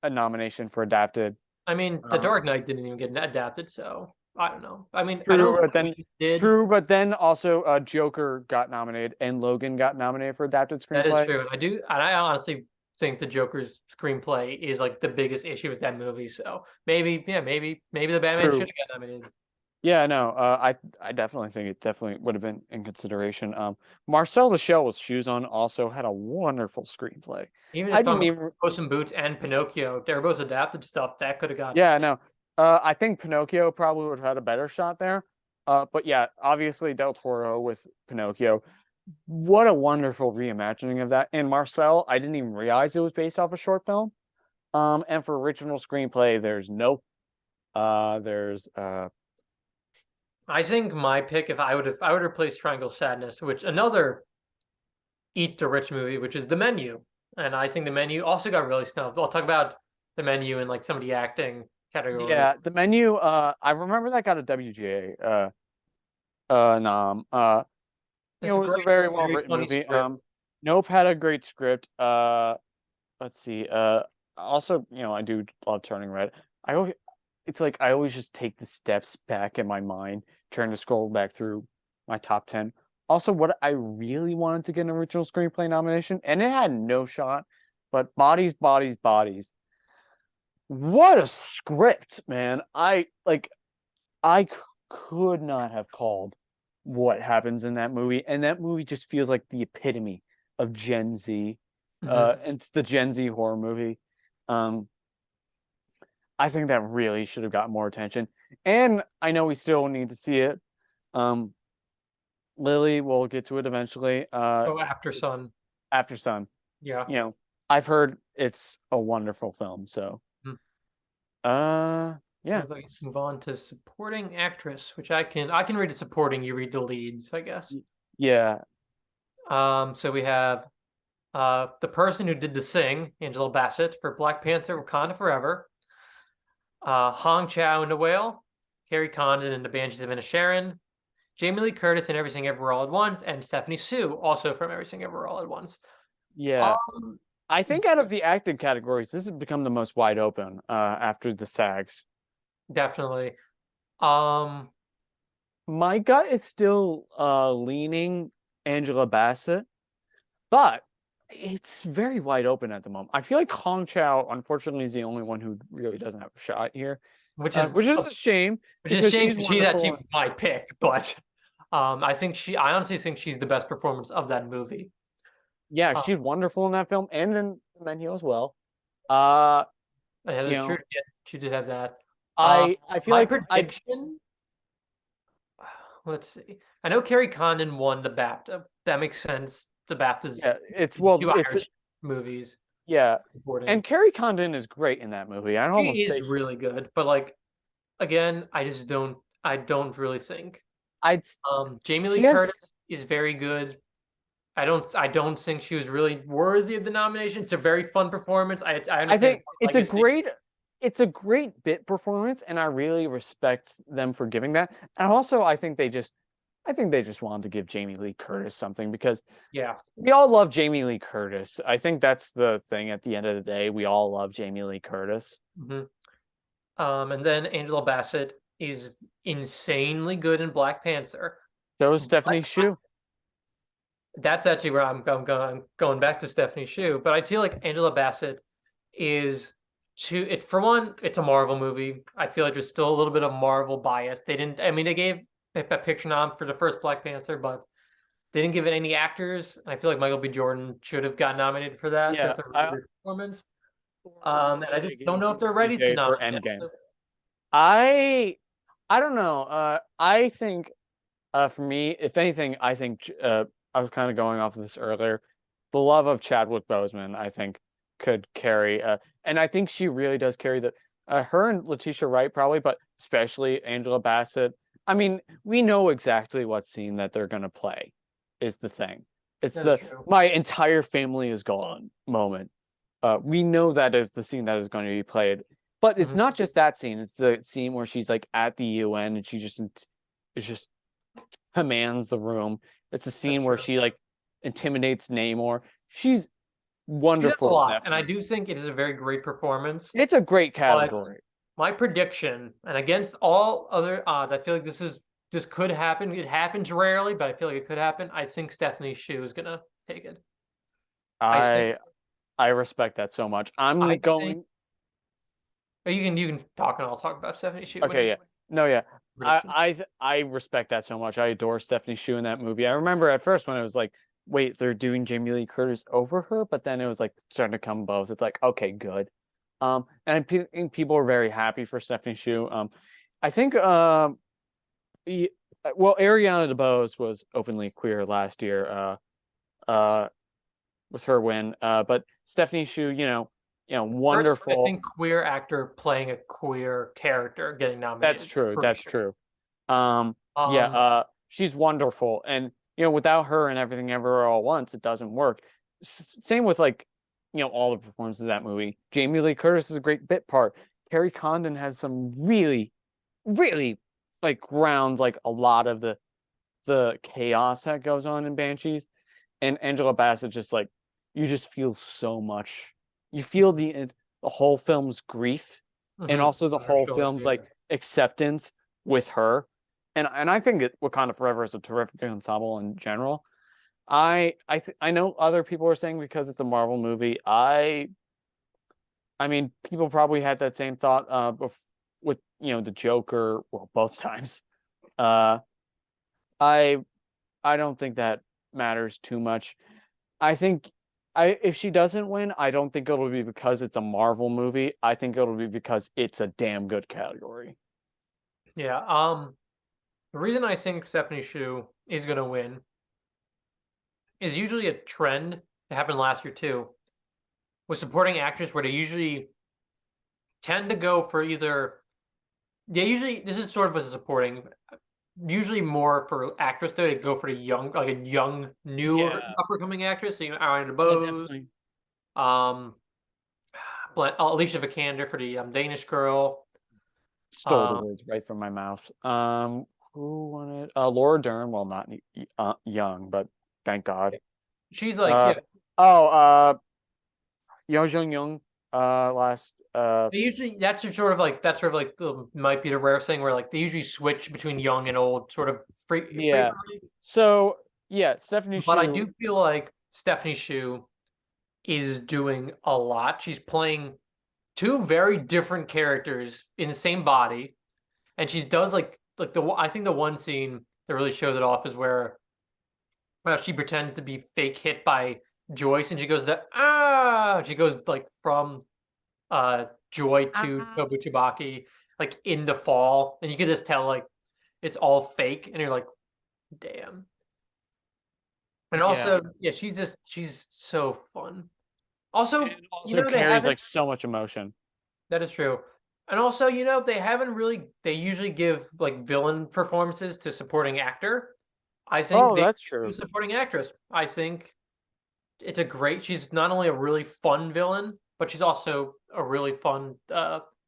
nomination for adapted. I mean, The Uh, Dark Knight didn't even get adapted, so I don't know. I mean, I know True, but then Logan did. true, but then also Joker got nominated and Logan got nominated for adapted That is screenplay. true. And I honestly think the Joker's screenplay is like the biggest issue with that movie. So maybe, yeah, maybe the Batman should True. have got nominated. Yeah, no, I definitely think it definitely would have been in consideration. Marcel the Shell with Shoes On also had a wonderful screenplay. Even I just talking didn't about even, Puss in Boots and Pinocchio, they're both adapted stuff that could have got. yeah, no. I think Pinocchio probably would have had a better shot there. But yeah, obviously Del Toro with Pinocchio. What a wonderful reimagining of that. And Marcel, I didn't even realize it was based off a short film. And for original screenplay, there's Nope. There's I think my pick, if I would replace Triangle Sadness, which another Eat the Rich movie, which is The Menu, and I think The Menu also got really snubbed. I'll talk about The Menu in like some of the acting categories. yeah, The Menu. I remember that got a WGA nom. It's It a was a very well very written funny movie. script. Nope had a great script. Let's see. Also, I do love Turning Red. I always, it's like I always just take the steps back in my mind, trying to scroll back through my top 10. Also, what I really wanted to get an original screenplay nomination, and it had no shot, but Bodies, Bodies, Bodies. What a script, man. I could not have called what happens in that movie, and that movie just feels like the epitome of Gen Z. Hmm. It's the Gen Z horror movie. Um, I think that really should have gotten more attention, and I know we still need to see it. Um, Lily, we'll get to it eventually. Oh, After Sun. After Sun, Yeah. you know, I've heard it's a wonderful film. So, Mhm. yeah, Let's move on to supporting actress, which I can read the supporting, you read the leads, I guess. Yeah, So we have the person who did the sing, Angela Bassett, for Black Panther Wakanda Forever, Hong Chow in The Whale, Carrie Condon in The Banshees of Inisherin, Jamie Lee Curtis in Everything Everywhere All at Once, and Stephanie Sue, also from Everything Everywhere All at Once. yeah. Um, I think out of the acting categories, this has become the most wide open after the SAGs. Definitely. Um, My gut is still leaning Angela Bassett, but it's very wide open at the moment. I feel like Hong Chow, unfortunately, is the only one who really doesn't have a shot here, which is which is a shame which is a because shame she's because she's wonderful. actually my pick, but I honestly think she's the best performance of that movie. Yeah, Uh, she's wonderful in that film and in the menu as well. Uh, yeah, you that's true. know, Yeah, she did have that. I feel My like I prediction, let's see. I know Carrie Condon won the BAFTA. That makes sense. The BAFTA's yeah, it's well, two it's Irish movies yeah, supporting. and Carrie Condon is great in that movie. I'd She almost is say really good, but like again, I don't really think. I'd Jamie Lee she has Curtis is very good. I don't think she was really worthy of the nomination. It's a very fun performance. I I understand think it's legacy. it's a great bit performance, and I really respect them for giving that. And also, I think they just wanted to give Jamie Lee Curtis something because Yeah. we all love Jamie Lee Curtis. I think that's the thing at the end of the day. We all love Jamie Lee Curtis. Hmm. And then Angela Bassett is insanely good in Black Panther. So is But Stephanie Shu. that's actually where I'm going back to Stephanie Shu. But I feel like Angela Bassett is too. It for one, it's a Marvel movie. I feel like there's still a little bit of Marvel bias. They didn't. I mean, they gave a picture nom for the first Black Panther, but they didn't give it any actors. And I feel like Michael B. Jordan should have got nominated for that. Yeah, That's a really great performance. And I or they just don't gave know if they're ready to DJ for nominate Endgame. him. I I don't know. I think for me, if anything, I think I was kind of going off of this earlier. The love of Chadwick Boseman, I think, could carry, and I think she really does carry the her and Letitia Wright probably, but especially Angela Bassett. I mean, we know exactly what scene that they're gonna play. Is the thing. It's That's the true. my entire family is gone moment. We know that is the scene that is going to be played, but it's Mhm. not just that scene. It's the scene where she's like at the UN and she just is just commands the room. It's a That's scene where true. she like intimidates Namor. She's She does a wonderful in lot, that and I film. do think it is a very great performance. It's a great But category. My prediction, and against all other odds, I feel like this could happen. It happens rarely, but I feel like it could happen. I think Stephanie Shu is gonna take it. I think I I respect that so much. I I'm think going. you can talk and I'll talk about Stephanie Shu when Okay, you yeah. No, yeah. prediction. I respect that so much. I adore Stephanie Shu in that movie. I remember at first when it was like, wait, they're doing Jamie Lee Curtis over her, but then it was like starting to come both. It's like, okay, good. And think people are very happy for Stephanie Shu. I think well, Ariana DeBose was openly queer last year. Uh, was her win. But Stephanie Shu, First, I wonderful. think queer actor playing a queer character getting That's nominated true. for That's sure. true. Yeah, Um, she's wonderful, and without her and Everything Everywhere All at Once, it doesn't work. Same with like, all the performances of that movie. Jamie Lee Curtis is a great bit part. Carrie Condon has some really, really like grounds like a lot of the chaos that goes on in Banshees, and Angela Bassett just like you just feel so much. You feel the whole film's grief, and also the on her whole shoulders, film's yeah. like acceptance with her. And I think Wakanda Forever is a terrific ensemble in general. I know other people are saying because it's a Marvel movie. I mean, people probably had that same thought with the Joker, well, both times. Uh, I I don't think that matters too much. I think I if she doesn't win, I don't think it'll be because it's a Marvel movie. I think it'll be because it's a damn good category. Yeah. The reason I think Stephanie Shu is gonna win is usually a trend that happened last year too, with supporting actress where they usually tend to go for either usually this is sort of a supporting usually more for actress though, they go for the young like a young, newer Yeah, up and coming actress. So Ariana yeah, DeBose, definitely. um Alicia Vikander for the Danish girl. Stole the Um words right from my mouth. Who won it? Laura Dern. Well, not young, but thank God. she's like, Uh, yeah, oh, Yo Jung Young. Last. they usually that's sort of like might be the rare thing where like they usually switch between young and old sort of Yeah. frequently. So yeah, Stephanie But I Shu. do feel like Stephanie Shu is doing a lot. She's playing two very different characters in the same body, and she does like the I think the one scene that really shows it off is where she pretends to be fake hit by Joyce, and she goes to she goes like from Joy to Tobuchibaki like in the fall, and you can just tell like it's all fake, and you're like, damn. And Yeah, also, yeah, she's so fun. Also, and also they carries haven't. like so much emotion. That is true. And also, they haven't really. They usually give like villain performances to supporting actor. I think Oh, they that's do true. supporting actress. I think it's a great. She's not only a really fun villain, but she's also a really fun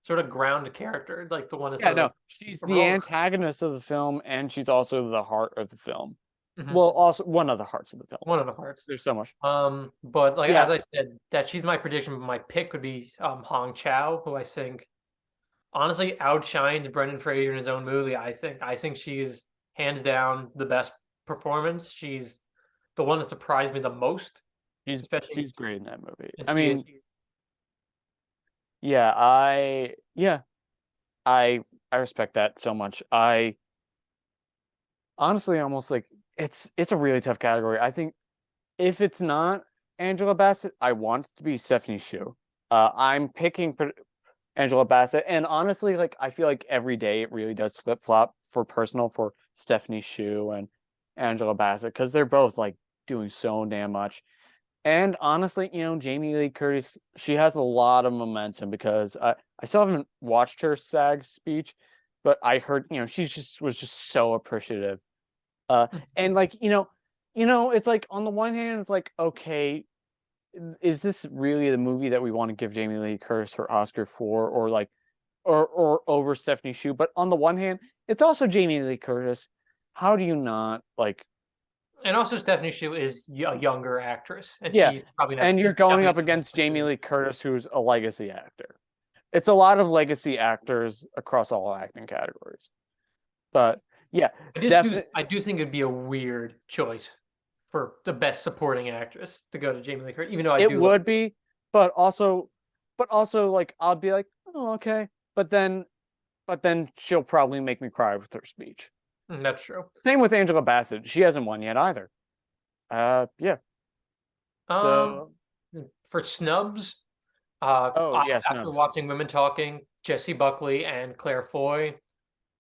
sort of ground character, like the one that's Yeah, sort of no, like she's a the roller. antagonist of the film, and she's also the heart of the film. Mhm. Well, also one of the hearts of the film. One of the hearts. There's so much. But like Yeah, as I said, that she's my prediction. But my pick would be Hong Chow, who I think honestly outshines Brendan Fraser in his own movie. I think she's hands down the best performance. She's the one that surprised me the most, especially she's great in that movie. and I she is. mean, yeah, I I respect that so much. I honestly almost like it's a really tough category. I think if it's not Angela Bassett, I want it to be Stephanie Shu. I'm picking Angela Bassett, and honestly, like I feel like every day it really does flip flop for personal for Stephanie Shu and Angela Bassett because they're both like doing so damn much. And honestly, Jamie Lee Curtis, she has a lot of momentum because I still haven't watched her SAG speech, but I heard, she just was just so appreciative. And like, it's like on the one hand, it's like, okay, is this really the movie that we want to give Jamie Lee Curtis her Oscar for, or like, or over Stephanie Shu? But on the one hand, it's also Jamie Lee Curtis. How do you not like? And also, Stephanie Shu is a younger actress, and Yeah, she's probably not. and you're She's going definitely up against Jamie Lee Curtis, who's a legacy actor. It's a lot of legacy actors across all acting categories. But yeah, it's definitely I do think it'd be a weird choice for the best supporting actress to go to Jamie Lee Curtis, even though I it do love. would be, but also like I'll be like, oh, okay. But then she'll probably make me cry with her speech. That's true. Same with Angela Bassett. She hasn't won yet either. Yeah. Um, So for snubs, oh yeah, after snubs. watching Women Talking, Jessie Buckley and Claire Foy,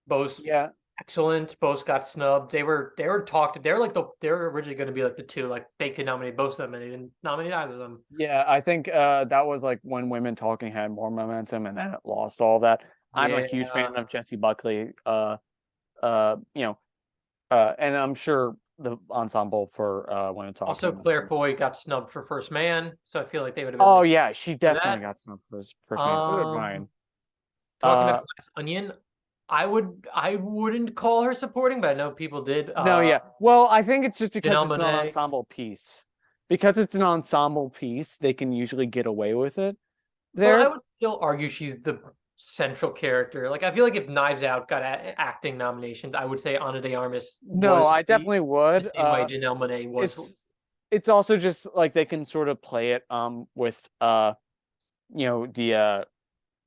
both Yeah. excellent, both got snubbed. They were talked. They were originally going to be like the two, like they could nominate both of them, and they didn't nominate either of them. Yeah, I think that was like when Women Talking had more momentum and then it lost all that. I'm a Yeah. huge fan of Jessie Buckley. You know, and I'm sure the ensemble for Women Also, Talking. Claire Foy got snubbed for First Man, so I feel like they would have been Oh like yeah, she for definitely that. got some first man. So did Um, Ryan. Talking about Uh, Glass Onion, I wouldn't call her supporting, but I know people did. no, yeah. Well, I think it's just because Janelle it's an Monáe. ensemble piece. Because it's an ensemble piece, they can usually get away with it But I there. would still argue she's the central character. Like I feel like if Knives Out got acting nominations, I would say Ana de Armas No, was I the definitely would. same way Janelle Monáe was. It's also just like they can sort of play it with the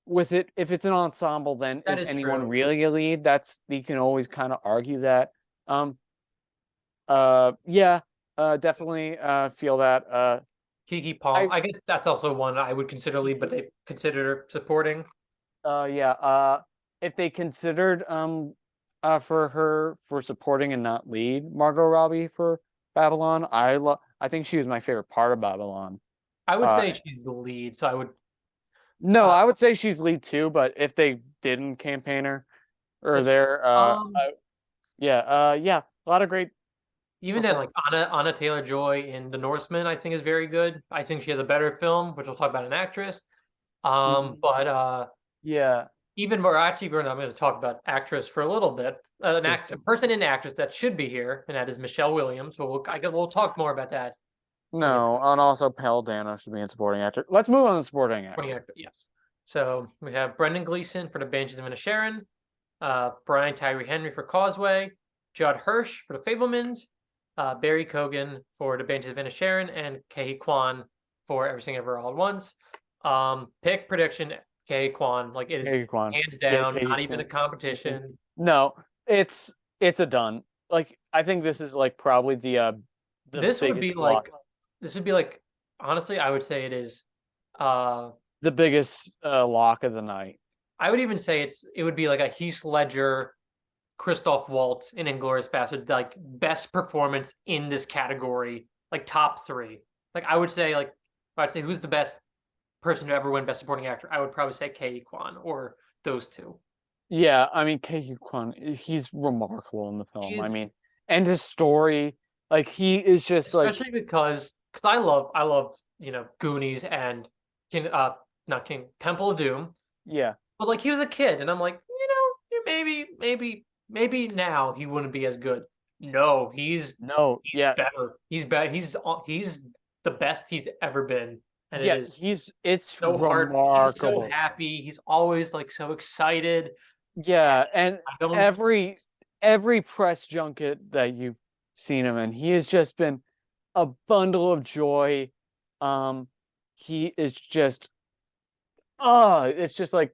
with it if it's an ensemble, then That is is anyone true. really a lead? That's you can always kind of argue that. Um yeah, definitely feel that. Kiki Palm. I I guess that's also one I would consider lead, but they considered her supporting. yeah, if they considered for her for supporting and not lead Margot Robbie for Babylon, I think she was my favorite part of Babylon. I would Uh say she's the lead, so I would. no, Uh, I would say she's lead too, but if they didn't campaign her or that's true. there yeah, yeah, a lot of great Even then, like performance. Anna Taylor Joy in The Northman, I think is very good. I think she has a better film, which we'll talk about an actress. Mhm. But Yeah, even more actually, I'm going to talk about actress for a little bit. it's A person in actress that should be here, and that is Michelle Williams. But we'll talk more about that when we get no, and also Pell Dano should be in supporting actor. Let's move on to supporting to actor. actor. Yes. So we have Brendan Gleeson for The Banshees of Inisherin, Brian Tyree Henry for Causeway, Judd Hirsch for The Fablemans, Barry Cogan for The Banshees of Inisherin, and Kehi Kwan for Everything Ever All at Once. Pick prediction, Kehi Kwan. Like it is Katie Kwan. hands Yeah, down, Katie not even a Kwan. competition. No, it's a done. Like I think this is like probably the This would be biggest lock, like this would be like honestly, I would say it is uh the biggest lock of the night. I would even say it would be like a Heath Ledger, Christoph Waltz in Inglourious Bastard, like best performance in this category, like top three. Like I'd say who's the best person to ever win Best Supporting Actor, I would probably say Ke Kwan or those two. Yeah, I mean Katie Kwan, he's remarkable in the film. I He's mean, and his story, like he is just like especially because I love Goonies and King not King Temple of Doom, yeah, but like he was a kid, and I'm like maybe now he wouldn't be as good. No, no, he's yeah, better. He's better. He's the best he's ever been, and it yeah, is it's so hard. He's so remarkable. happy. He's always like so excited. And Yeah, and I don't. every press junket that you've seen him in, he has just been a bundle of joy. Um, he is just it's just like,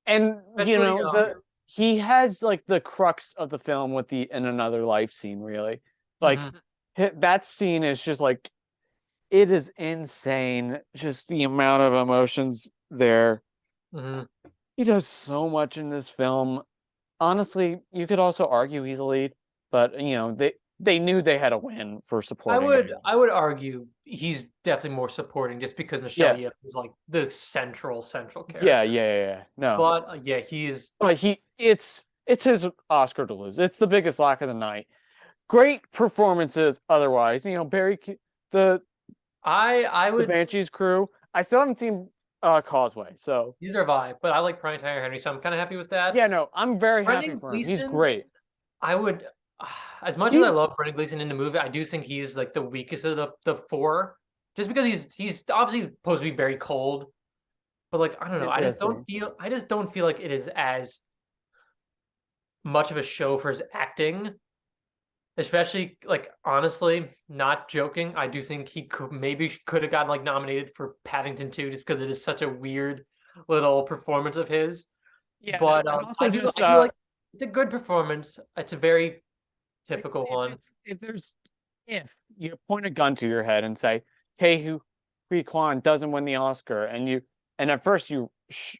and Especially he has like the crux of the film with the in another life scene, really. Like mhm, that scene is just like it is insane, just the amount of emotions there. mhm. He does so much in this film. Honestly, you could also argue he's a lead, but they knew they had to win for supporting anyway. I would argue he's definitely more supporting just because Michelle Yeah, Yeoh is like the central yeah, character. yeah, yeah, yeah. No, But yeah, he is. but it's his Oscar to lose. It's the biggest lack of the night. Great performances otherwise. The I the would. Banshees crew. I still haven't seen Causeway, so These are vibe, but I like Brian Tyree Henry, so I'm kind of happy with that. yeah, no, I'm very happy Brendan for him. He's Gleeson, great. I would. As much as I He's love Brendan Gleeson in the movie, I do think he's like the weakest of the four, just because he's obviously supposed to be very cold. But like I don't know, Interesting. I just don't feel like it is as much of a show for his acting. Especially like honestly, not joking, I do think he could have gotten like nominated for Paddington 2 just because it is such a weird little performance of his. Yeah, But and also just I do like it's a good performance. It's a very typical one. if there's if you point a gun to your head and say, "Hey, who Hui Kwan doesn't win the Oscar," and at first you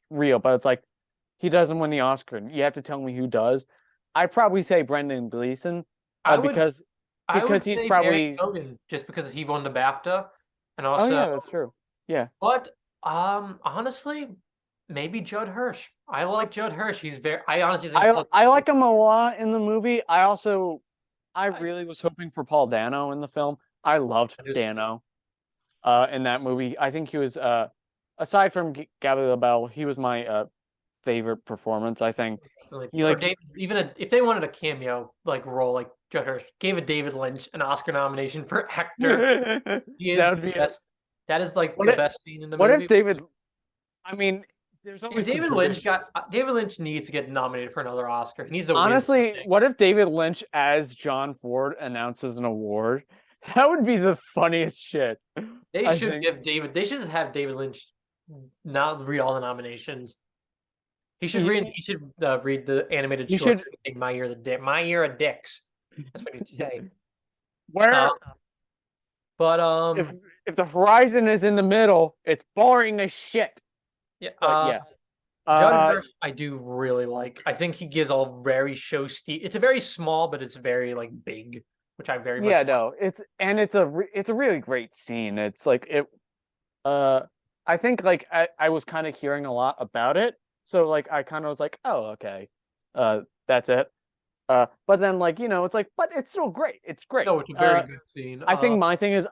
reel, but it's like he doesn't win the Oscar. You have to tell me who does. I'd probably say Brendan Gleeson, I would because I would he's say Barry probably. Keoghan just because he won the BAFTA, and Oh also, yeah, that's true. Yeah, but honestly, maybe Judd Hirsch. I like Judd Hirsch. He's very. I honestly think I like him a lot in the movie. I I, really was hoping for Paul Dano in the film. I loved I just Dano in that movie. I think he was aside from Gabriel Bell, he was my favorite performance. I think like he or like David if they wanted a cameo like role like Judd Hirsch gave a David Lynch an Oscar nomination for actor. that He is would the be it. best. That is like What the if best scene in the what if movie. David? I mean, there's If always the David Lynch tradition. got David Lynch needs to get nominated for another Oscar. He needs to win Honestly, something. what if David Lynch as John Ford announces an award? That would be the funniest shit. They I should think. give David. They should just have David Lynch not read all the nominations. He should He, read. He should read the animated he short. should. My year of dick. My year of dicks. That's what he'd say. Um, Where but if the horizon is in the middle, it's boring as shit. yeah. But yeah. Judd Uh Hirsch, I do really like. I think he gives all very show Steve. It's a very small, but it's very like big, which I very much yeah, like. no. It's a really great scene. It's like it uh I think like I was kind of hearing a lot about it. So like I kind of was like, "Oh, okay. That's it." But then like, it's like, but it's still great. It's great. No, it's a very good scene. I think my thing is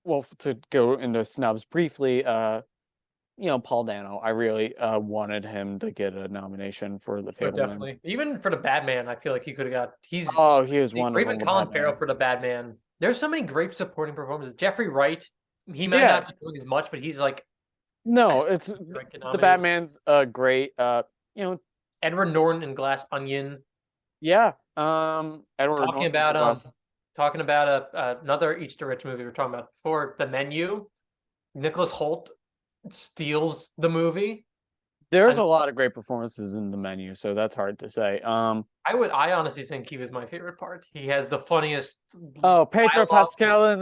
well, to go into snubs briefly, Paul Dano, I really wanted him to get a nomination for The But Fablemans. definitely, even for the Batman, I feel like he could have got. Oh, he was Or wonderful even in The Colin Farrell Batman. for the Batman. There's so many great supporting performances. Jeffrey Wright, he might Yeah, not be doing as much, but he's like I no, feel it's like get The nominated. Batman's great. You know, Edward Norton in Glass Onion. yeah. Edward Talking Norton about for Glass. another Easter Rich movie we are talking about before, The Menu. Nicholas Holt steals the movie. There's I a lot of great performances in The Menu, so that's hard to say. I honestly think he was my favorite part. He has the funniest Oh, Pedro dialogue. Pascal in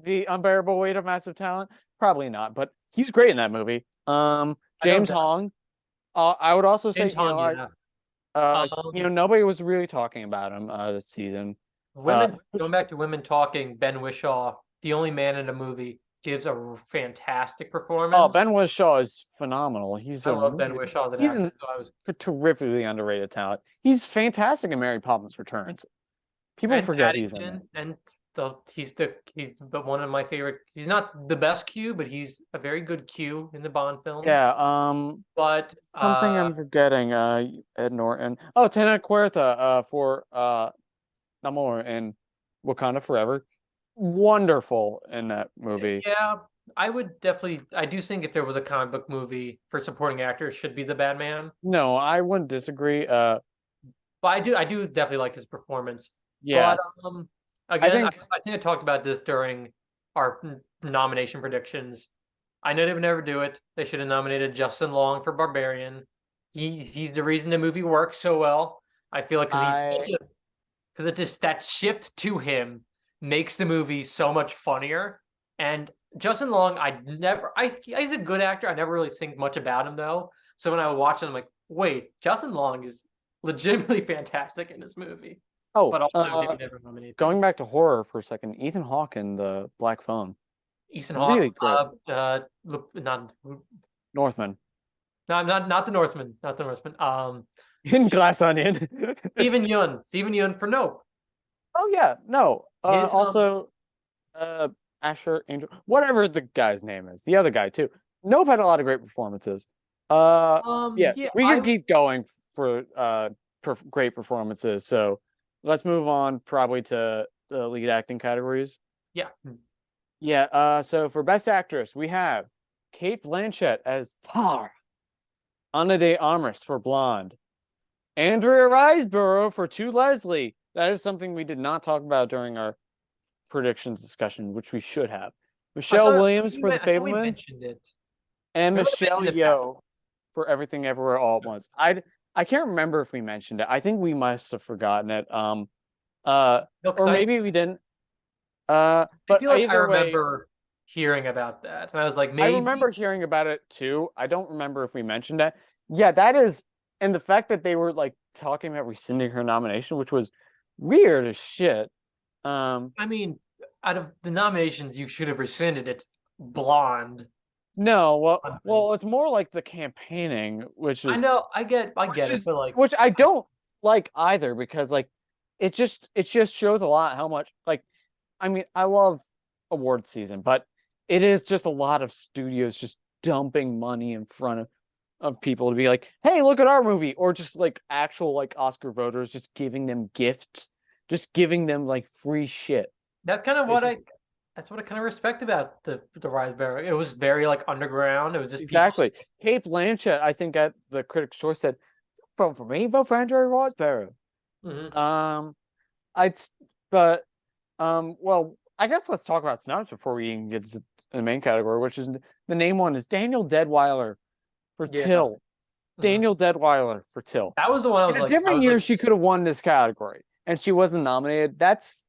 the Unbearable Weight of Massive Talent? Probably not, but he's great in that movie. I know James that Hong. I would also say, James Hong, yeah. nobody was really talking about him this season. Women Which going back to women talking, Ben Whishaw, the only man in the movie, gives a fantastic Oh, performance. Ben Whishaw is phenomenal. I love Ben Whishaw as an He's actor, an so I was a terrifically underrated talent. He's fantastic in Mary Poppins Returns. People and forget he's in it. Paddington and he's the one of my favorite. He's not the best Q, but he's a very good Q in the Bond films. Yeah, But something I'm forgetting. Ed Norton. Oh, Tena Cuerta for Namor in Wakanda Forever. Wonderful in that movie. yeah, I do think if there was a comic book movie for supporting actors, it should be the Batman. No, I wouldn't disagree. But I do definitely like his performance. Yeah, But I again, think I think I talked about this during our nomination predictions. I know they would never do it. They should have nominated Justin Long for Barbarian. He's the reason the movie works so well. I feel like I because it just that shift to him makes the movie so much funnier. And Justin Long, he's a good actor. I never really think much about him though. So when I watch it, I'm like, wait, Justin Long is legitimately fantastic in this movie. oh, But also they would never nominate him. going back to horror for a second, Ethan Hawke in The Black Phone. Ethan Hawke, Really great. not Northman. no, not the Northman, not the Northman. In Glass Onion. Stephen Yun for Nope. Oh yeah, no. His Also, uh, Asher Angel, whatever the guy's name is, the other guy too. Nope had a lot of great performances. Yeah, yeah, we could keep going for great performances. So let's move on probably to the lead acting categories. yeah. Yeah. So for best actress, we have Kate Blanchett as Tar, Ana de Armas for Blonde, Andrea Riseborough for To Leslie. That is something we did not talk about during our predictions discussion, which we should have. Michelle Williams for The I thought we Fablemans, mentioned it. and We might have Michelle mentioned it past. Yeoh for Everything Everywhere All at Once. I can't remember if we mentioned it. I think we must have forgotten it. Uh, No, because or maybe we didn't. I But feel like I either way, remember hearing about that, and I was like, I maybe. remember hearing about it too. I don't remember if we mentioned it. Yeah, that is, and the fact that they were like talking about rescinding her nomination, which was weird as shit. Um, I mean, out of the nominations you should have rescinded, it's Blonde. no, I well, it's more like the campaigning, know, I which get it, is, but like, which I don't like either because like it just shows a lot how much like I mean, I love award season, but it is just a lot of studios just dumping money in front of people to be like, hey, look at our movie, or just like actual like Oscar voters just giving them gifts, just giving them like free shit. that's kind of It's what just I kind of respect about the Rise Bearer. It was very like underground. It was just people. exactly. Kate Blanchett, I think at the Critics' Choice said, vote for me, vote for Andrea Riseborough. Mhm. Um, I'd, but well, I guess let's talk about snubs before we even get to the main category, which is the name one is Daniel Deadweiler for Yeah. Till. Mhm. Daniel Deadweiler for Till. That was the one In a I different was year, like, she could have won this category, and she wasn't nominated. That's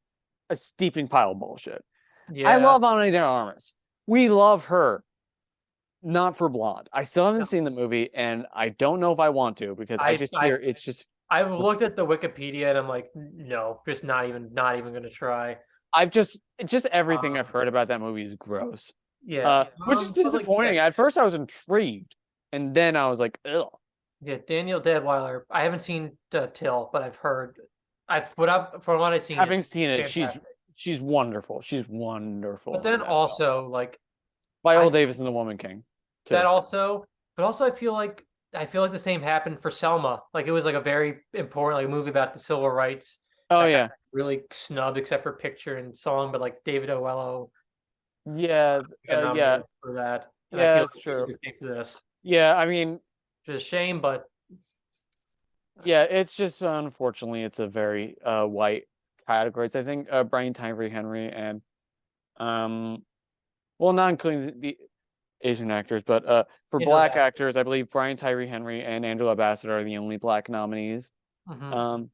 a steeping pile of bullshit. I yeah. love Ana de Armas. We love her, not for Blonde. I still haven't No, seen the movie, and I don't know if I want to because I I just I hear it's just. I've looked at the Wikipedia and I'm like, no, just not even gonna try. I've just everything I've Um, heard about that movie is gross. yeah. Which is But like, yeah, disappointing. At first, I was intrigued, and then I was like, ugh. yeah, Daniel Deadweiler. I haven't seen Till, but I've heard. From what I've seen, it's Having seen it, fantastic. she's wonderful. She's wonderful But in then that film. also like I Viola Davis and the Woman King, that too. also, but also I feel like the same happened for Selma. Like it was like a very important like movie about the civil rights Oh that got yeah, really snubbed except for picture and song. But like David Oello yeah, got yeah, nominated for that, and I yeah. feel It's like we true. could take for this. Yeah, I mean, Which is a shame, but yeah. It's just unfortunately, it's a very white categories. I think Brian Tyree Henry and um, well, not including the Asian actors, but for you know black that. actors, I believe Brian Tyree Henry and Angela Bassett are the only black nominees. Hmm. Um,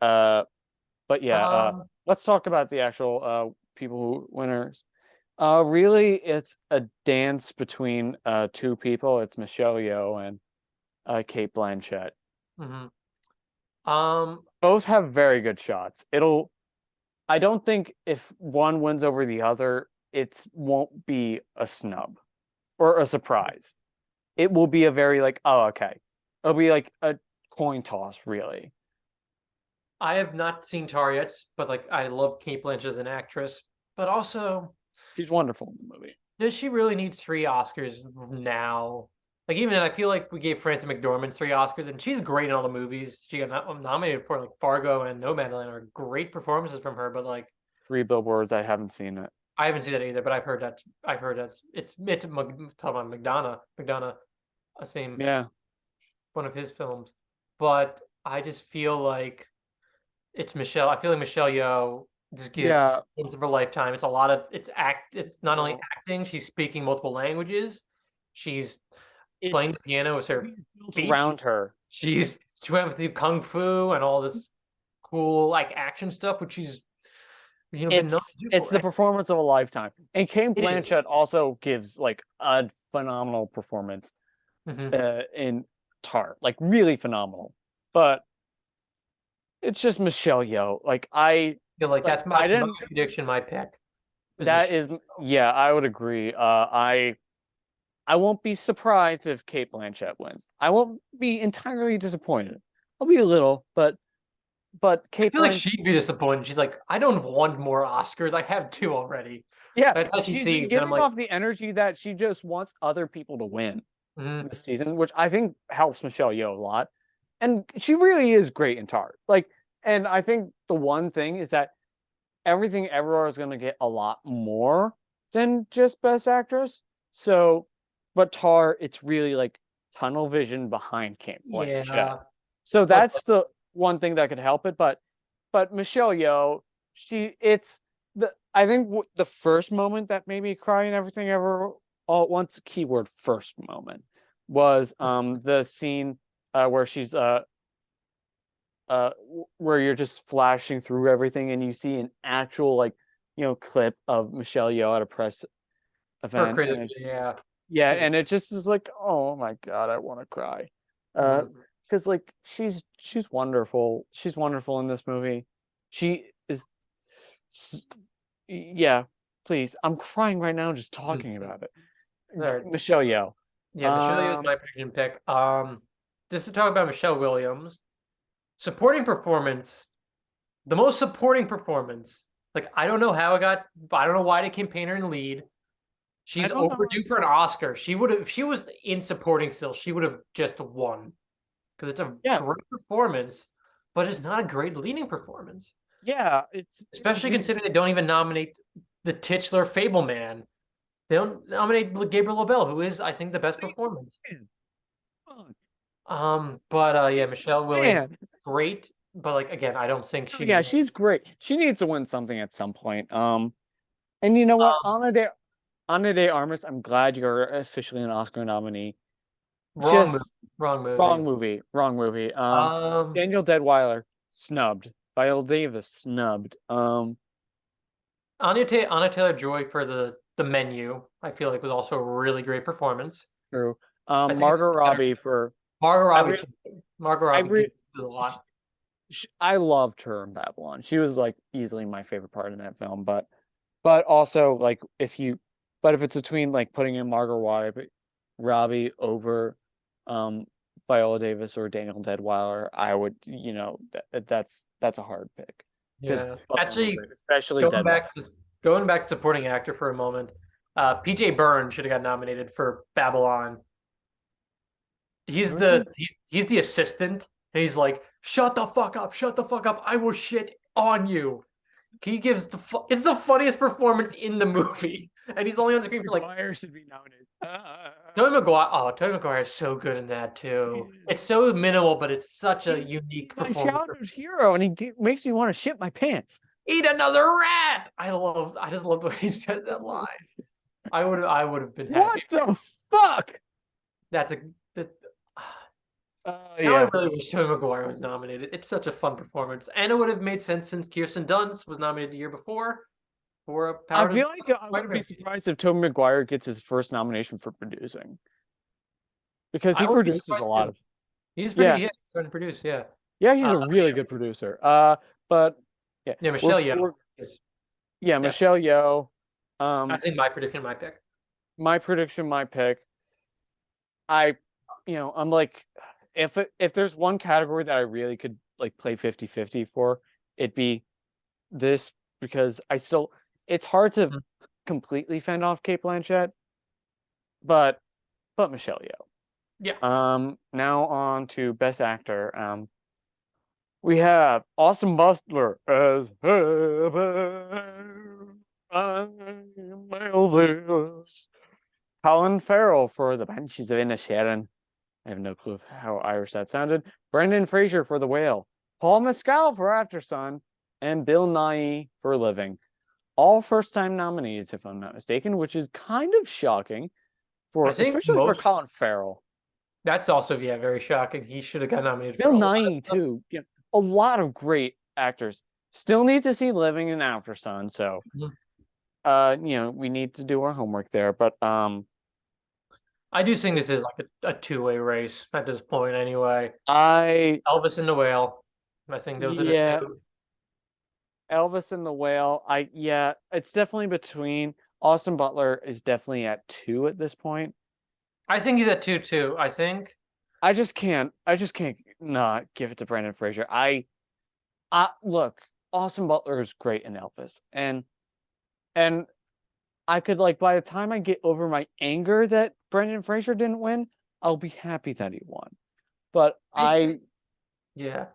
uh, but yeah, Um, let's talk about the actual people who winners. Really, it's a dance between two people. It's Michelle Yeoh and Kate Blanchett. mhm. Um, Both have very good shots. I don't think if one wins over the other, it won't be a snub or a surprise. It will be a very like, oh, okay. It'll be like a coin toss, really. I have not seen Tar yet, but like I love Kate Blanchett as an actress. But also, She's wonderful in the movie. does she really need three Oscars now? Like even I feel like we gave Frances McDormand three Oscars, and she's great in all the movies she got nominated for. Like Fargo and Nomadland are great performances from her. But like Three Billboards, I haven't seen it. I haven't seen that either. But I've heard that it's talking about McDonough, a same Yeah. one of his films. But I just feel like it's Michelle. I feel like Michelle Yeoh just gives Yeah. performance of her lifetime. It's a lot of it's act. It's not only Well, acting. She's speaking multiple languages. She's playing the it's piano with her built feet. around her. She went through kung fu and all this cool like action stuff, which she's been known to do It's for. the performance of a lifetime. And Kate It is. Blanchett also gives like a phenomenal performance Mm-hmm. in Tar, like really phenomenal. But it's just Michelle Yeoh. Feel like I that's my didn't prediction. My pick is that Michelle. is yeah, I would agree. I won't be surprised if Kate Blanchett wins. I won't be entirely disappointed. I'll be a little, but I Kate feel like Blanchett, she'd be disappointed. She's like, I don't want more Oscars. I have two already. yeah, That's how she she's seems, and I'm giving like, off the energy that she just wants other people to win mm-hmm. this season, which I think helps Michelle Yeoh a lot. And she really is great in Tar. And I think the one thing is that Everything Everywhere is going to get a lot more than just Best Actress. So, but Tar, it's really like tunnel vision behind Kate Blanchett. Yeah, So but that's the one thing that could help it. But Michelle Yeoh, it's the I think the first moment that made me cry and everything ever all at once, keyword first moment, was the scene where she's where you're just flashing through everything and you see an actual like clip of Michelle Yeoh at a press her event, and critic, it's yeah, yeah, is and it just is like, oh my God, I want to cry. Uh, mhm. because like she's wonderful. She's wonderful in this movie. She is yeah, please. I'm crying right now just talking about it. There. Michelle Yeoh. Yeah, Michelle Yeoh is Um, my prediction pick. Just to talk about Michelle Williams, supporting performance, the most supporting performance. Like I don't know how it got. I don't know why they campaigned her in lead. I She's don't know. overdue for an Oscar. She would have. If she was in supporting still, she would have just won because it's a Yeah, great performance, but it's not a great leading performance. yeah, it's Especially weird. considering they don't even nominate the titular Fableman. They don't nominate Gabriel Lobel, who is, I think, the best performance. But yeah, Michelle Williams, Man, great, but like again, I don't think oh, yeah, she. she's great. She needs to win something at some point. And you know what? Ana de Armas, I'm glad you're officially an Oscar nominee. Wrong movie. Just Wrong movie. wrong movie. Wrong movie. Um, Daniel Deadweiler snubbed. Viola Davis snubbed. Anya Taylor-Joy for the menu, I feel like was also a really great performance. True. I think it's Margot better. Robbie for Margot I Robbie re too. Margot I Robbie re does a lot. I loved her in Babylon. She was like easily my favorite part in that film. But also like if it's between like putting in Robbie over um Viola Davis or Daniel Deadweiler, I would that's a hard pick because Yeah, both of them are actually, great, especially going Deadweiler. back to going back to supporting actor for a moment, PJ Byrne should have got nominated for Babylon. Who is he? He's the assistant, and he's like, shut the fuck up, I will shit on you." He gives it's the funniest performance in the movie, and he's only on screen for like McGuire should be nominated. Tobey Maguire. Oh, Tobey Maguire is so good in that He too. is. It's so minimal, but it's such a He's unique my performance. childhood hero, and makes me want to shit my pants. Eat another rat. I just love the way he said that line. I would have been What happy. the fuck? That's a that, now I Yeah. really wish Tobey Maguire was nominated. It's such a fun performance, and it would have made sense since Kirsten Dunst was nominated the year before for a I Power to feel like I wouldn't be Spider-Man. surprised if Tobey Maguire gets his first nomination for producing because I he would be produces a surprised lot too. of. He's pretty Yeah, yeah, trying to produce, yeah. yeah, he's Uh, a really good producer. But yeah, yeah, we're Michelle Yeoh we're is yeah, definitely. Michelle Yeoh. I Um, think my prediction, my pick. my prediction, my pick. I, I'm like, if there's one category that I really could like play 50-50 for, it'd be this because it's hard to Mhm. completely fend off Kate Blanchett, but Michelle Yeoh. Yeah, Now on to Best Actor. We have Austin Butler as Heaven. I'm Elvis. Colin Farrell for The Banshees of Inisherin. I have no clue of how Irish that sounded. Brendan Fraser for The Whale. Paul Mescal for After Sun. And Bill Nighy for Living. All first-time nominees, if I'm not mistaken, which is kind of shocking I think especially for most. Colin Farrell. That's also yeah, very shocking. He should have got nominated for Bill a lot of Nighy stuff. too. Yeah, a lot of great actors. Still need to see Living and After Sun, so Mhm. we need to do our homework there. But I do think this is like a two-way race at this point, anyway. I Elvis and the Whale. I think those are the yeah, two. Elvis and the Whale. It's definitely between. Austin Butler is definitely at 2 at this point. I think he's at two too. I just can't not give it to Brendan Fraser. Look, Austin Butler is great in Elvis, and I could like by the time I get over my anger that Brendan Fraser didn't win, I'll be happy that he won. But I think yeah. I think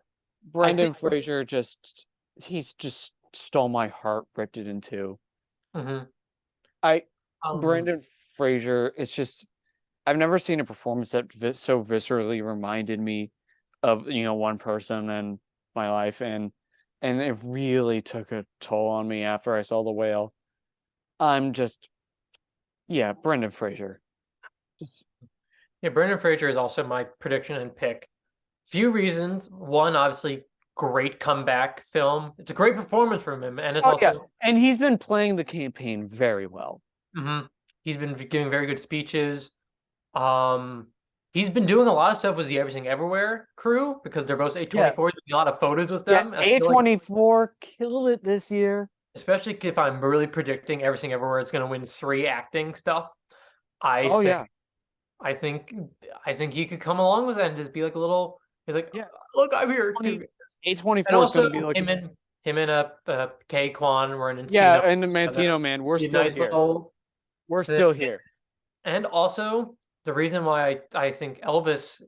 Brendan Fraser he's just stole my heart, ripped it in two. mhm. I Um, Brendan Fraser, it's just I've never seen a performance that so viscerally reminded me of, one person in my life, and it really took a toll on me after I saw The Whale. I'm just, yeah, Brendan Fraser. Just, yeah, Brendan Fraser is also my prediction and pick. Few reasons. One, obviously, great comeback film. It's a great performance from him, and it's oh yeah, also and he's been playing the campaign very well. he's been giving very good speeches. Um, he's been doing a lot of stuff with the Everything Everywhere crew because they're both Yeah, A24. There's a lot of photos with yeah, them. I feel like, A24 killed it this year. especially if I'm really predicting Everything Everywhere is going to win 3 acting stuff, I Oh think yeah, I think I think he could come along with that and just be like a little. He's like, yeah. look, I'm here too. 20 And A24 is going also to be like, him and Kay Kwan were in yeah, Encino and the together. Mancino man, we're Be a still nice here. little We're thing. still here. And also the reason why I think Elvis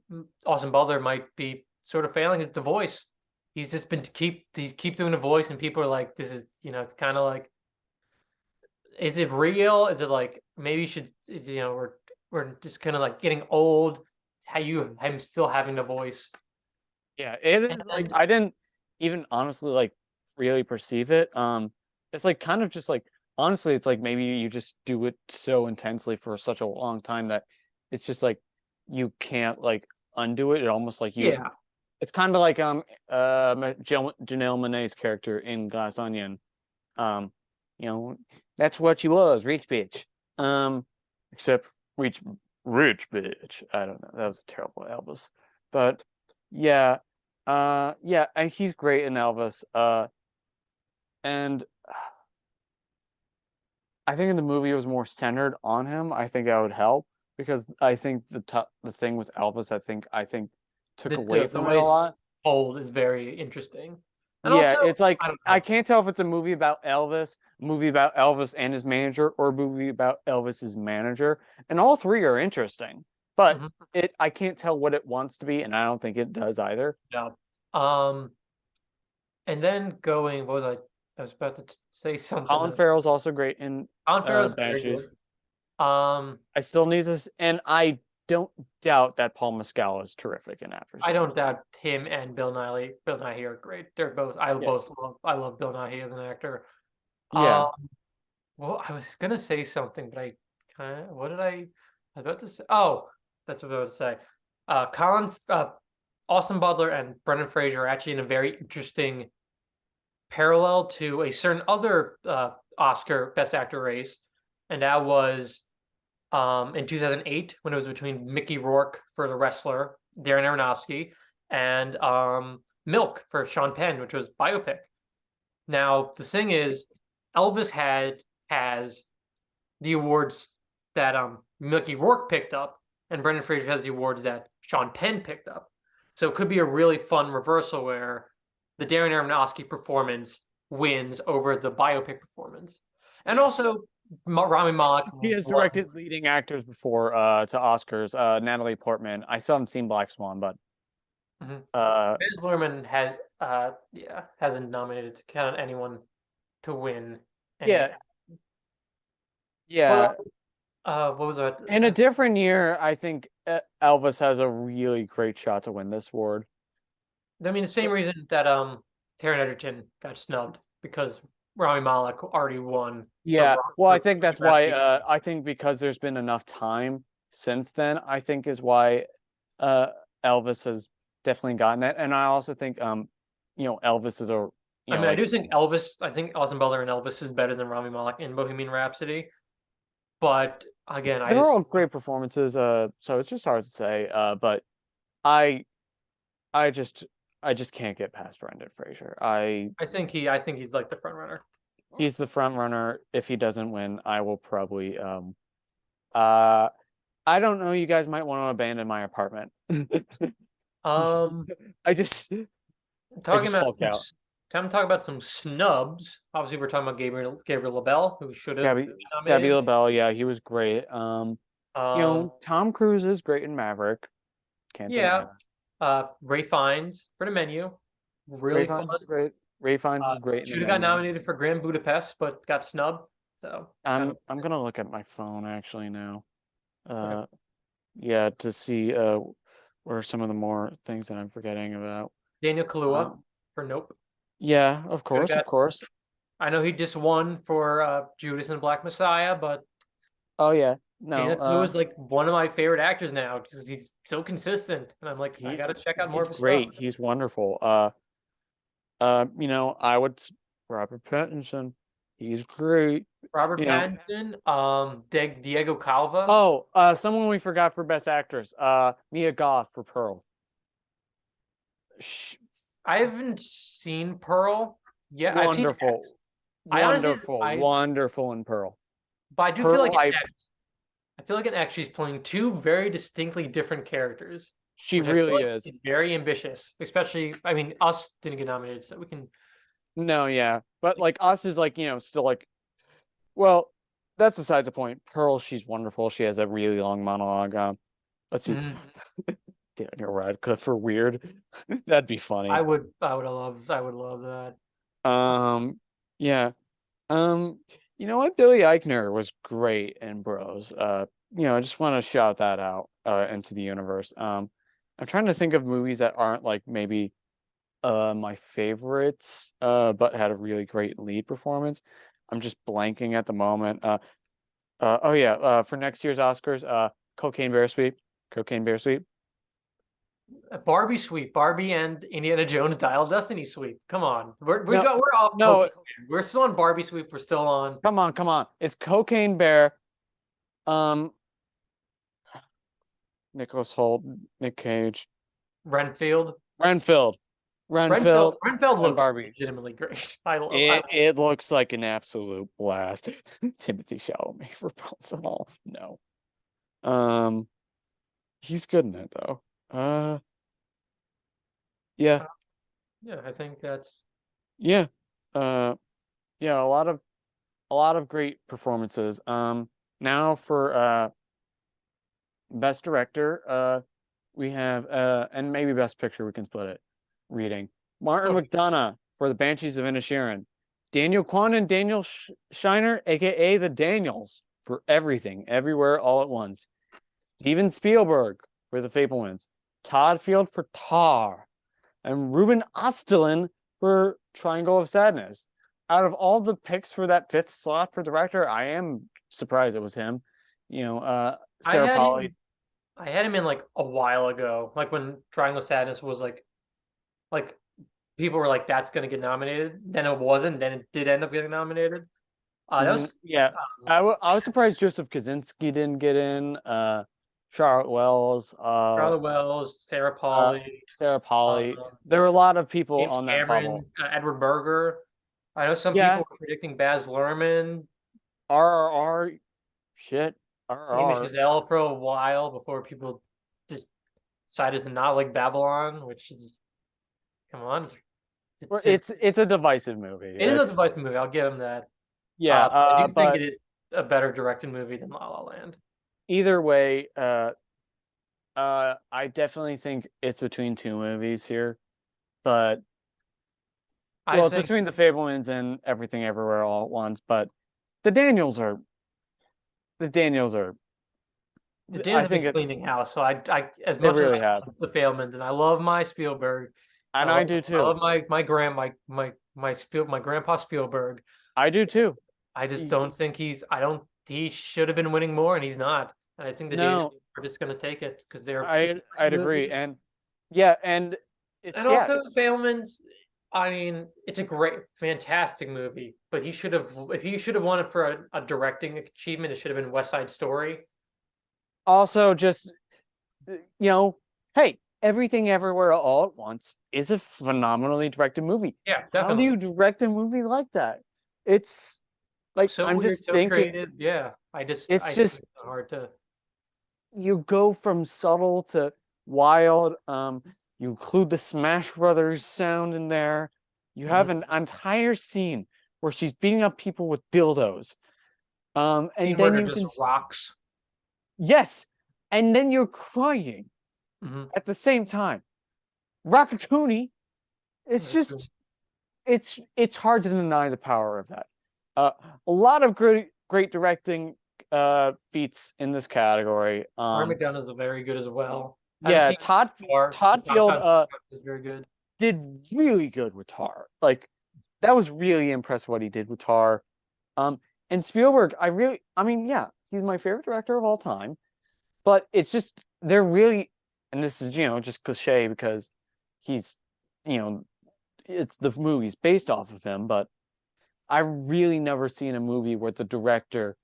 Austin Butler might be sort of failing is the voice. He's just been keep doing the voice, and people are like, this is it's kind of like, is it real? Is it like maybe you should we're just kind of like getting old. How you I'm still having the voice. Yeah, it is like And I didn't even honestly like really perceive it. It's like kind of just like honestly, it's like maybe you just do it so intensely for such a long time that it's just like you can't like undo it. It almost like you. yeah, It's kind of like Janelle Monáe's character in Glass Onion. Um, that's what she was, rich bitch. Except rich rich bitch. I don't know. That was a terrible Elvis, but yeah. Yeah, and he's great in Elvis. And I think in the movie it was more centered on him. I think that would help because I think the thing with Elvis, I think took away the from it way a it's lot. told is very interesting. And Yeah, also, it's like I don't I know. can't tell if it's a movie about Elvis, a movie about Elvis and his manager, or a movie about Elvis's manager. And all three are interesting, but Mhm. I can't tell what it wants to be, and I don't think it does either. Yeah. Um, and then going, what was I? I was about to say something. Colin Farrell's also great in Colin Farrell's very Banshees. good. Um, I still need this, and I don't doubt that Paul Mescal is terrific in that I persona. don't doubt him and Bill Nighy. Bill Nighy are great. They're both. I Yeah, both love. I love Bill Nighy as an actor. yeah. Well, I was gonna say something, but I kind of. What did I was about to say? Oh, that's what I was about to say. Austin Butler and Brendan Fraser are actually in a very interesting parallel to a certain other Oscar Best Actor race, and that was in 2008 when it was between Mickey Rourke for The Wrestler, Darren Aronofsky, and Milk for Sean Penn, which was biopic. Now the thing is, Elvis has the awards that Mickey Rourke picked up, and Brendan Fraser has the awards that Sean Penn picked up. So it could be a really fun reversal where the Darren Aronofsky performance wins over the biopic performance. And Yeah. also, Rami Malek. He has directed leading actors before to Oscars. Natalie Portman. I still haven't seen Black Swan, but Mhm. uh, Baz Luhrmann hasn't nominated kind of anyone to win any. yeah, But yeah. what was that? In a different year, I think Elvis has a really great shot to win this award. I mean, the same reason that Taron Egerton got snubbed because Rami Malek already won Yeah, well, I for think that's why. Rhapsody. I think because there's been enough time since then. I think is why uh, Elvis has definitely gotten it, and I also think Elvis is a I mean, I like do think Elvis. I think Austin Butler and Elvis is better than Rami Malek in Bohemian Rhapsody. But again, I they're all just great performances. So it's just hard to say. But I I just I just can't get past Brendan Fraser. I think he's like the front runner. He's the front runner. If he doesn't win, I will probably uh I don't know. You guys might want to abandon my apartment. Um, I just I talking just about hulk out. time to talk about some snubs. Obviously, we're talking about Gabriel LaBelle, who should have Gabby been Gabby nominated. LaBelle, yeah, he was great. Um, Tom Cruise is great in Maverick. Can't deny yeah. that. Ray Fiennes for the menu, Ray really fun. Fiennes is great. Ray Fiennes is great in the Should have got menu. nominated for Grand Budapest, but got snubbed. So I'm gonna look at my phone actually now. okay. Uh, yeah, to see what are some of the more things that I'm forgetting about. Daniel Kaluuya Um, for Nope. yeah, of We course, of got. course. I know he just won for Judas and the Black Messiah, but Oh yeah, no, Daniel Kaluuya is like one of my favorite actors now because he's so consistent, and I'm like, I he's gotta check out more he's of his stuff. great. He's wonderful. You know, Robert Pattinson. He's great. Robert You know, Pattinson, Diego Calva. oh, someone we forgot for Best Actress. Mia Goth for Pearl. Sh I haven't seen Pearl. Yeah, I've seen. Wonderful, I honestly, wonderful in Pearl. but I do feel like Pearl, I feel like an actor she's playing two very distinctly different characters, she which I feel really like is. is very ambitious. Especially, I mean, us didn't get nominated, so we can. No, yeah, but like us is like still like well, that's besides the point. Pearl, she's wonderful. She has a really long monologue. Let's see, Mhm. Daniel Radcliffe for Weird. That'd be funny. I would love that. Um, yeah. Um, you know what? Billy Eichner was great in Bros. I just want to shout that out into the universe. I'm trying to think of movies that aren't like maybe my favorites, but had a really great lead performance. I'm just blanking at the moment. Oh yeah, for next year's Oscars, Cocaine Bear Sweep, Cocaine Bear Sweep. Barbie sweep, Barbie and Indiana Jones Dial Destiny sweep. Come on, No, we're off no, cocaine. We're still on Barbie sweep. We're still on come on. It's Cocaine Bear. Um, Nicholas Hoult, Nick Cage, Renfield. Renfield, Renfield, Renfield and looks Barbie. legitimately great. I love. It looks like an absolute blast. Timothy Chalamet for Bones and all. No. Um, he's good in it though. Yeah, Yeah, I think that's. yeah. Uh, yeah. A lot of great performances. Now for best director, we have and maybe best picture. We can split it. Reading Martin Oh, McDonagh for The Banshees of Inisherin. Daniel Kwan and Daniel Shiner, aka the Daniels, for Everything, Everywhere, All at Once. Steven Spielberg for The Fablemans. Todd Field for Tar, and Ruben Ostlund for Triangle of Sadness. Out of all the picks for that fifth slot for director, I am surprised it was him. I Sarah had Polley. him. I had him in like a while ago, like when Triangle of Sadness was like people were like, "That's gonna get nominated." Then it wasn't. Then it did end up getting nominated. That was Yeah, I was surprised Joseph Kaczynski didn't get in. Charlotte Wells, Charlotte Wells, Sarah Polley, Sarah uh, Polley. There were a lot of people James on that Cameron, bubble. Edward Berger. I know some Yeah, people were predicting Baz Luhrmann, RRR, shit, Amy RRR. Chazelle for a while before people just decided to not like Babylon, which is come on, it's just It's a divisive movie. it is a It's divisive movie. I'll give him that. yeah, But I do think it but is a better directed movie than La La Land. either way, I definitely think it's between two movies here. But I well, it's think between The Fablemans and Everything Everywhere All at Once. But the Daniels are the Daniels are. the Daniels I have been think cleaning house. So I as they much as really I have, love the Failmans and I love my Spielberg, and I do I too. love my grandpa Spielberg. I do too. I just don't think I don't he should have been winning more and he's not. And I think the Daniels No, are just gonna take it because they're I'd agree, movie. and yeah, and And also Failman's I mean, it's a great, fantastic movie, but if he should have won it for a directing achievement, it should have been West Side Story. also just hey, Everything Everywhere All at Once is a phenomenally directed movie. Yeah, How do definitely. you direct a movie like that? It's like So I'm weird, just so thinking. creative. Yeah, It's I think just it's hard to. you go from subtle to wild. You include the Smash Brothers sound in there. You have Mhm. an entire scene where she's beating up people with dildos. And Scene where then they're you just can rocks. yes, and then you're crying Hmm. at the same time. Raccacoonie, it's That's true. just it's hard to deny the power of that. a lot of great directing feats in this category. Martin McDonagh's very good as well. I haven't Yeah, seen Tar. Todd Field Is very good. did really good with Tar. Like that was really impressive what he did with Tar. Um, and Spielberg, I mean, yeah, he's my favorite director of all time. But it's just they're really, and this is just cliche because he's, you know, it's the movie's based off of him. But I really never seen a movie where the director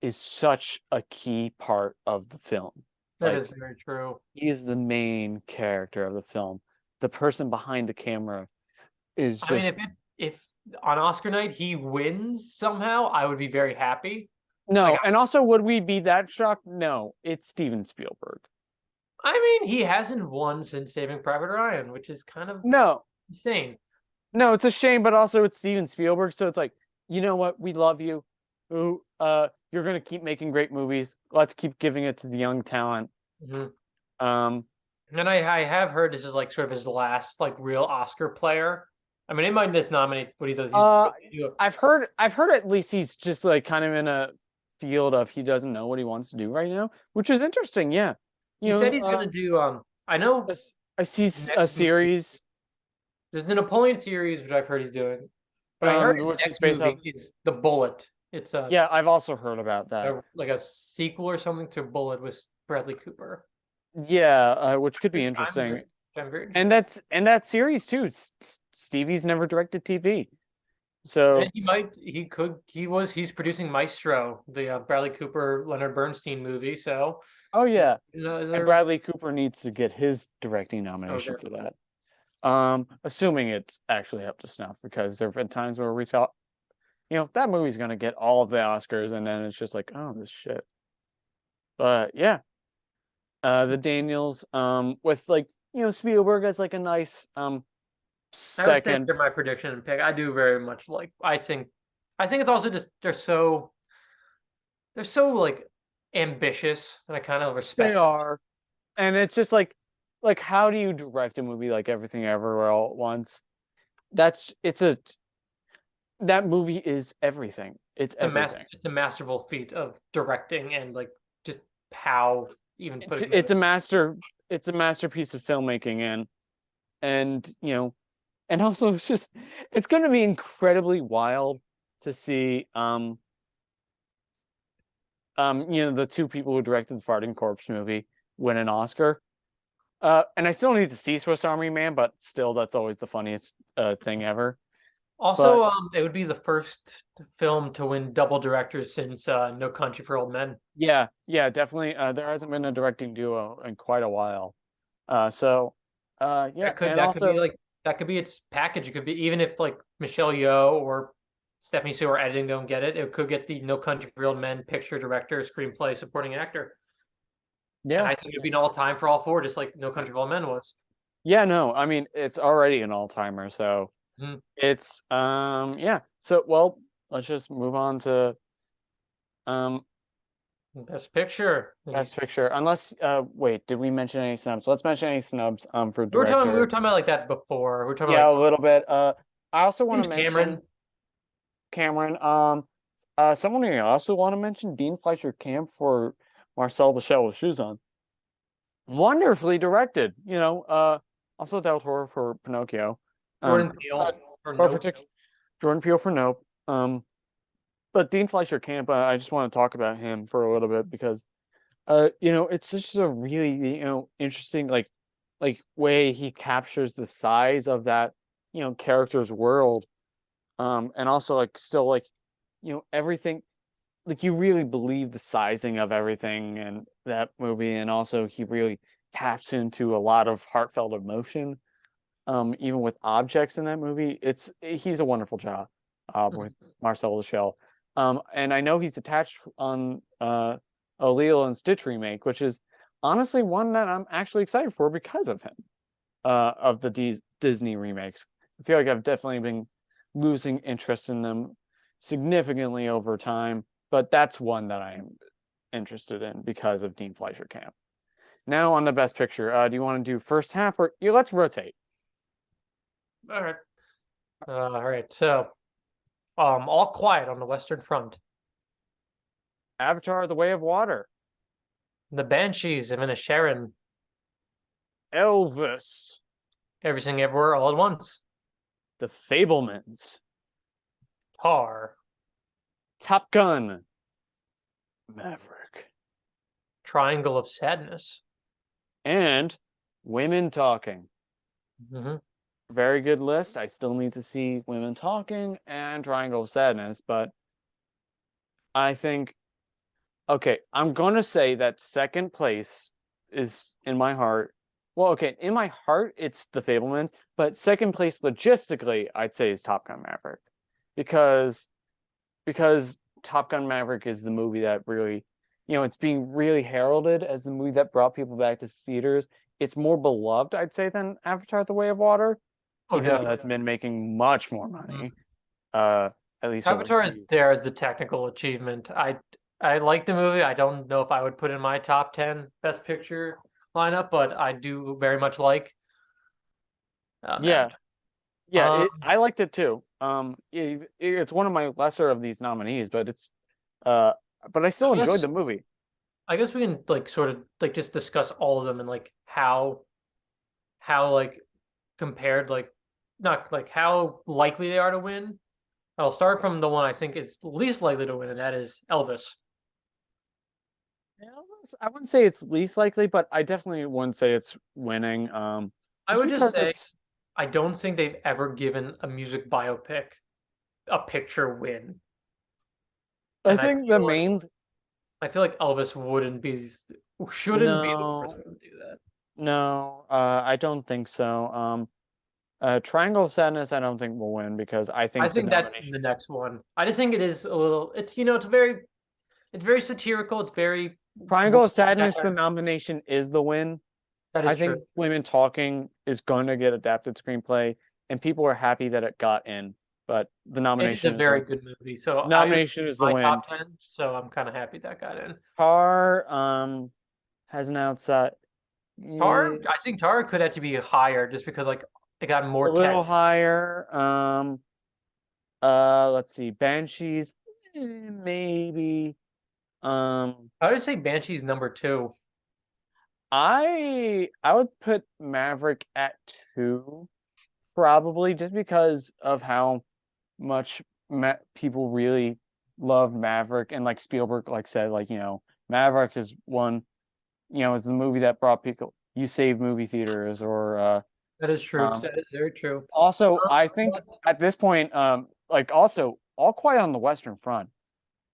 is such a key part of the film. That Like is very true. he's the main character of the film. The person behind the camera is I mean, just if on Oscar night he wins somehow, I would be very happy. Like, no. And also, would we be that shocked? No, it's Steven Spielberg. I mean, he hasn't won since Saving Private Ryan, which is kind of No, insane. no, it's a shame, but also it's Steven Spielberg, so it's like, you know what? We love you. Ooh, you're gonna keep making great movies. Let's keep giving it to the young talent. Mhm. Um, And I have heard this is like sort of his last like real Oscar player. I mean, it might just nominate what he does. uh, I've heard at least he's just like kind of in a field of he doesn't know what he wants to do right now, which is interesting. Yeah, He said he's gonna do. I know I see a next series, there's the Napoleon series, which I've heard he's doing, but I heard his which is next based off. movie is The Bullet. It's Yeah, I've also heard about that. like a sequel or something to Bullet with Bradley Cooper. Yeah, which could be Which interesting. I'm very And interested. that series too. Stevie's never directed TV, And so he's producing Maestro, the Bradley Cooper Leonard Bernstein movie. So, oh yeah. is And there? Bradley Cooper needs to get his directing Oh, nomination there. for that. Assuming it's actually up to snuff, because there have been times where we thought, that movie's gonna get all of the Oscars, and then it's just like, oh, this shit. But yeah, the Daniels, with like Spielberg as like a nice I would say second. they're my prediction and pick. I do very much like. I think it's also just they're so like ambitious, and I kind of They respect. are, and it's just like how do you direct a movie like Everything Everywhere All at Once? It's a that movie is everything. It's everything. It's a masterful feat of directing and like just how even It's putting it's together. a master it's a masterpiece of filmmaking, and and also it's going to be incredibly wild to see the two people who directed the Farting Corpse movie win an Oscar. And I still need to see Swiss Army Man, but still that's always the funniest thing ever. Also, But it would be the first film to win double directors since No Country for Old Men. yeah, definitely there hasn't been a directing duo in quite a while. So yeah, and That could be also like that could be its package. It could be even if like Michelle Yeoh or Stephanie Sue or editing don't get it, it could get the No Country for Old Men picture, director, screenplay, supporting actor. And yeah, I think it'd be an all time for all four, just like No Country for Old Men was. yeah, no, I mean it's already an all-timer, so Mhm. it's yeah. So well, let's just move on to um Best picture. Best Picture. Unless wait, did we mention any snubs? Let's mention any snubs for We were director. talking about like that before. We were talking Yeah, about a little bit. I also want to James mention Cameron. Cameron. Someone I also want to mention Dean Fleischer Camp for Marcel the Shell with Shoes On. Wonderfully directed. Also Del Toro for Pinocchio. Jordan But Peele for or Nope. particular Jordan Peele for Nope. But Dean Fleischer Camp, I just want to talk about him for a little bit because it's just a really, interesting like way he captures the size of that, character's world. And also like still like, everything, like you really believe the sizing of everything in that movie, and also he really taps into a lot of heartfelt emotion, even with objects in that movie. He's a wonderful job with Marcel the Shell. And I know he's attached on a Lilo and Stitch remake, which is honestly one that I'm actually excited for because of him, of the Disney remakes. I feel like I've definitely been losing interest in them significantly over time, but that's one that I'm interested in because of Dean Fleischer Camp. Now on the Best Picture, do you want to do first half or let's rotate? All right. All right. So All Quiet on the Western Front. Avatar: The Way of Water. The Banshees of Inisherin. Elvis. Everything Everywhere All at Once. The Fablemans. Tar. Top Gun. Maverick. Triangle of Sadness. And Women Talking. Hmm. Very good list. I still need to see Women Talking and Triangle of Sadness, but I think, okay, I'm gonna say that second place is in my heart. Well, okay, in my heart it's The Fablemans, but second place logistically, I'd say is Top Gun Maverick, because because Top Gun Maverick is the movie that really, it's being really heralded as the movie that brought people back to theaters. It's more beloved, I'd say, than Avatar: The Way of Water, Oh, even though definitely. that's been making much more money, Mhm. uh, at least Avatar is overseas. there as the technical achievement. I like the movie. I don't know if I would put in my top 10 Best Picture lineup, but I do very much like Yeah, Avatar. yeah, Um, I liked it too. It's one of my lesser of these nominees, uh, but I still I enjoyed guess the movie. I guess we can like sort of like just discuss all of them and like how like compared like not like how likely they are to win. I'll start from the one I think is least likely to win, and that is Elvis. Yeah, I wouldn't say it's least likely, but I definitely wouldn't say it's winning. I Just would just because say it's, I don't think they've ever given a music biopic a picture win. I And think the main, I feel like Elvis shouldn't be the first no, one to do that. no, I don't think so. Triangle of Sadness, I don't think will win because I I think the think that's nomination, the next one. I just think it is a little it's very satirical, it's very Triangle of Sadness, the nomination is the win. that is I true. think Women Talking is going to get adapted screenplay, and people are happy that it got in, but the It is a nomination is very good movie. So I would nomination is the my win. top 10, so I'm kind of happy that got in. Tar has an outside, Tar, yeah, I think Tar could actually be higher just because like it got a more little tech. higher. Let's see, Banshees, maybe. Um, I would say Banshee's number two. I would put Maverick at two, probably just because of how much people really love Maverick, and like Spielberg like said, like, Maverick is one, is the movie that brought people, you save movie theaters, or That is true. um That is very true. also I think But at this point, like, also All Quiet on the Western Front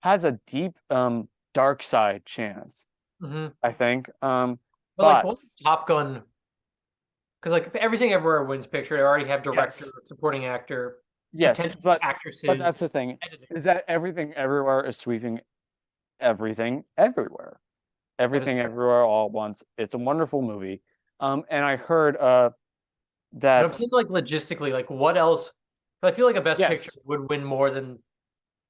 has a deep dark side chance, mhm. I think. But like But what Top Gun, because like if Everything Everywhere wins picture, they already have director, yes, supporting actor, yes, potential but actresses, that's the thing, editing. is that Everything Everywhere is sweeping everything everywhere. That is Everything true. Everywhere All at Once. It's a wonderful movie. And I heard But I'm that, thinking like logistically, like what else? I feel like a Best Picture yes, would win more than.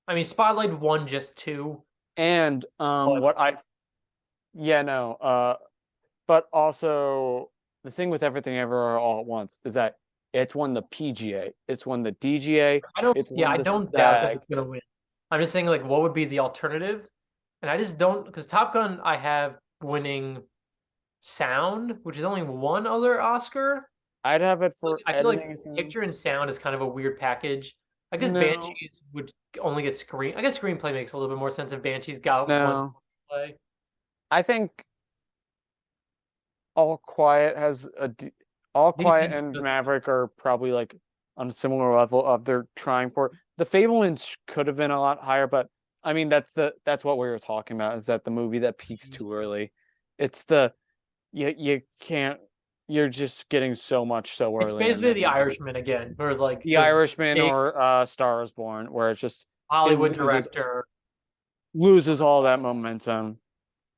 I mean, Spotlight won just two, and but what I yeah, no, but also the thing with Everything Everywhere All at Once is that it's won the PGA, it's won the DGA, I don't. it's Yeah, won I the don't doubt that SAG. it's gonna win. I'm just saying like what would be the alternative, and I just don't because Top Gun I have winning sound, which is only one other Oscar. I'd have it for I feel like editing and sound. picture and sound is kind of a weird package. I guess No, Banshees would only get screen. I guess screenplay makes a little bit more sense if Banshees got one no. play. I think All Quiet has All Quiet DP and does- Maverick are probably like on a similar level of they're trying for. The Fablemans could have been a lot higher, but I mean that's what we were talking about, is that the movie that peaks too early. It's the you can't, you're just getting so much so It's early, and basically The then Irishman again, where it's like The the Irishman big or Star is Born, where it Hollywood director. loses all that momentum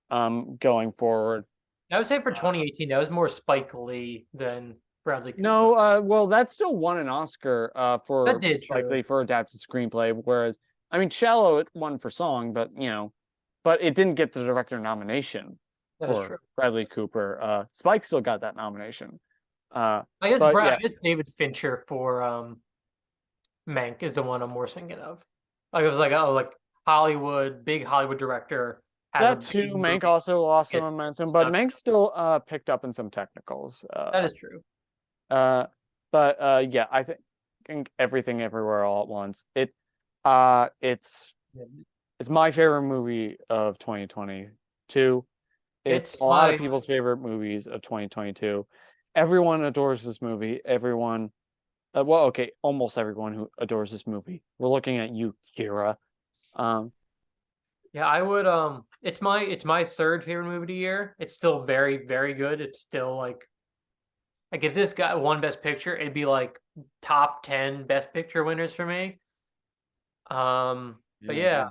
going forward. I would say for Uh, 2018, that was more Spike Lee than Bradley Cooper. No, well, that still won an Oscar That for did Spike true. Lee for adapted screenplay, whereas I mean, Shallow, it won for song, but but it didn't get the director nomination That is for true. Bradley Cooper. Spike still got that nomination. Uh, I guess but yeah, David Fincher for Mank is the one I'm more thinking of. Like it was like, oh, like Hollywood, big Hollywood director has a That big too, Mank movie. also lost some It's momentum, but not. Mank still picked up in some technicals. That is true. Uh, but yeah, I think Everything Everywhere All at Once. Uh it's it's my favorite movie of 2022. It's It's a lot of my people's favorite movies of 2022. Everyone adores this movie. Everyone, well, okay, almost everyone who adores this movie. We're looking at you, Kira. Um, Yeah, I would it's my third favorite movie of the year. It's still very, very good. It's still like if this guy won Best Picture, it'd be like top 10 Best Picture winners for me. But yeah, yeah,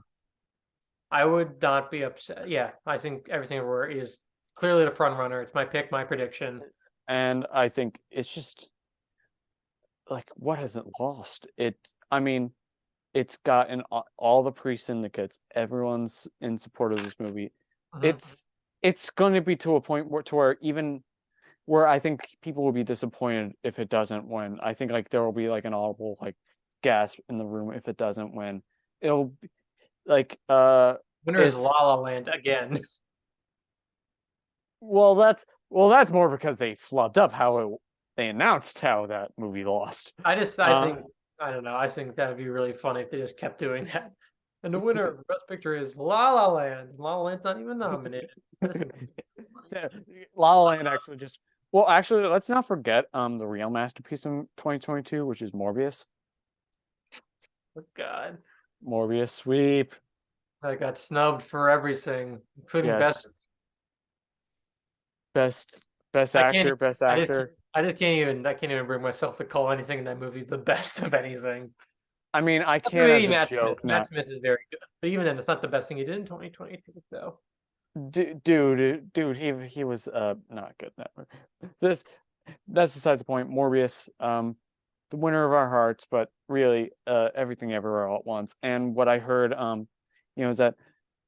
I would not be upset. Yeah, I think Everything Everywhere is clearly the front runner. It's my pick, my prediction. and I think it's just like what has it lost? I mean, it's gotten all the pre-syndicates. Everyone's in support of this movie. Mhm. It's going to be to a point where even where I think people will be disappointed if it doesn't win. I think like there will be like an audible like gasp in the room if it doesn't win. It'll like Winner is La it's La Land again. that's more because they flubbed up they announced how that movie lost. I Uh, think I don't know. I think that would be really funny if they just kept doing that. And the winner of Best Picture is La La Land. La La Land's not even nominated. That is funny. Yeah, La La Land actually just well, actually, let's not forget the real masterpiece in 2022, which is Morbius. Oh God. Morbius sweep. I got snubbed for everything, including Yes. best. Best best I can't. actor, best I just. actor. I just can't even. I can't even bring myself to call anything in that movie the best of anything. I mean, I can't Maybe as a Matt Smith. joke Matt not Smith is very good, but even then, it's not the best thing he did in 2022. So dude, he was not good in that movie. This that's besides the point. Morbius, the winner of our hearts, but really Everything Everywhere All at Once. And what I heard is that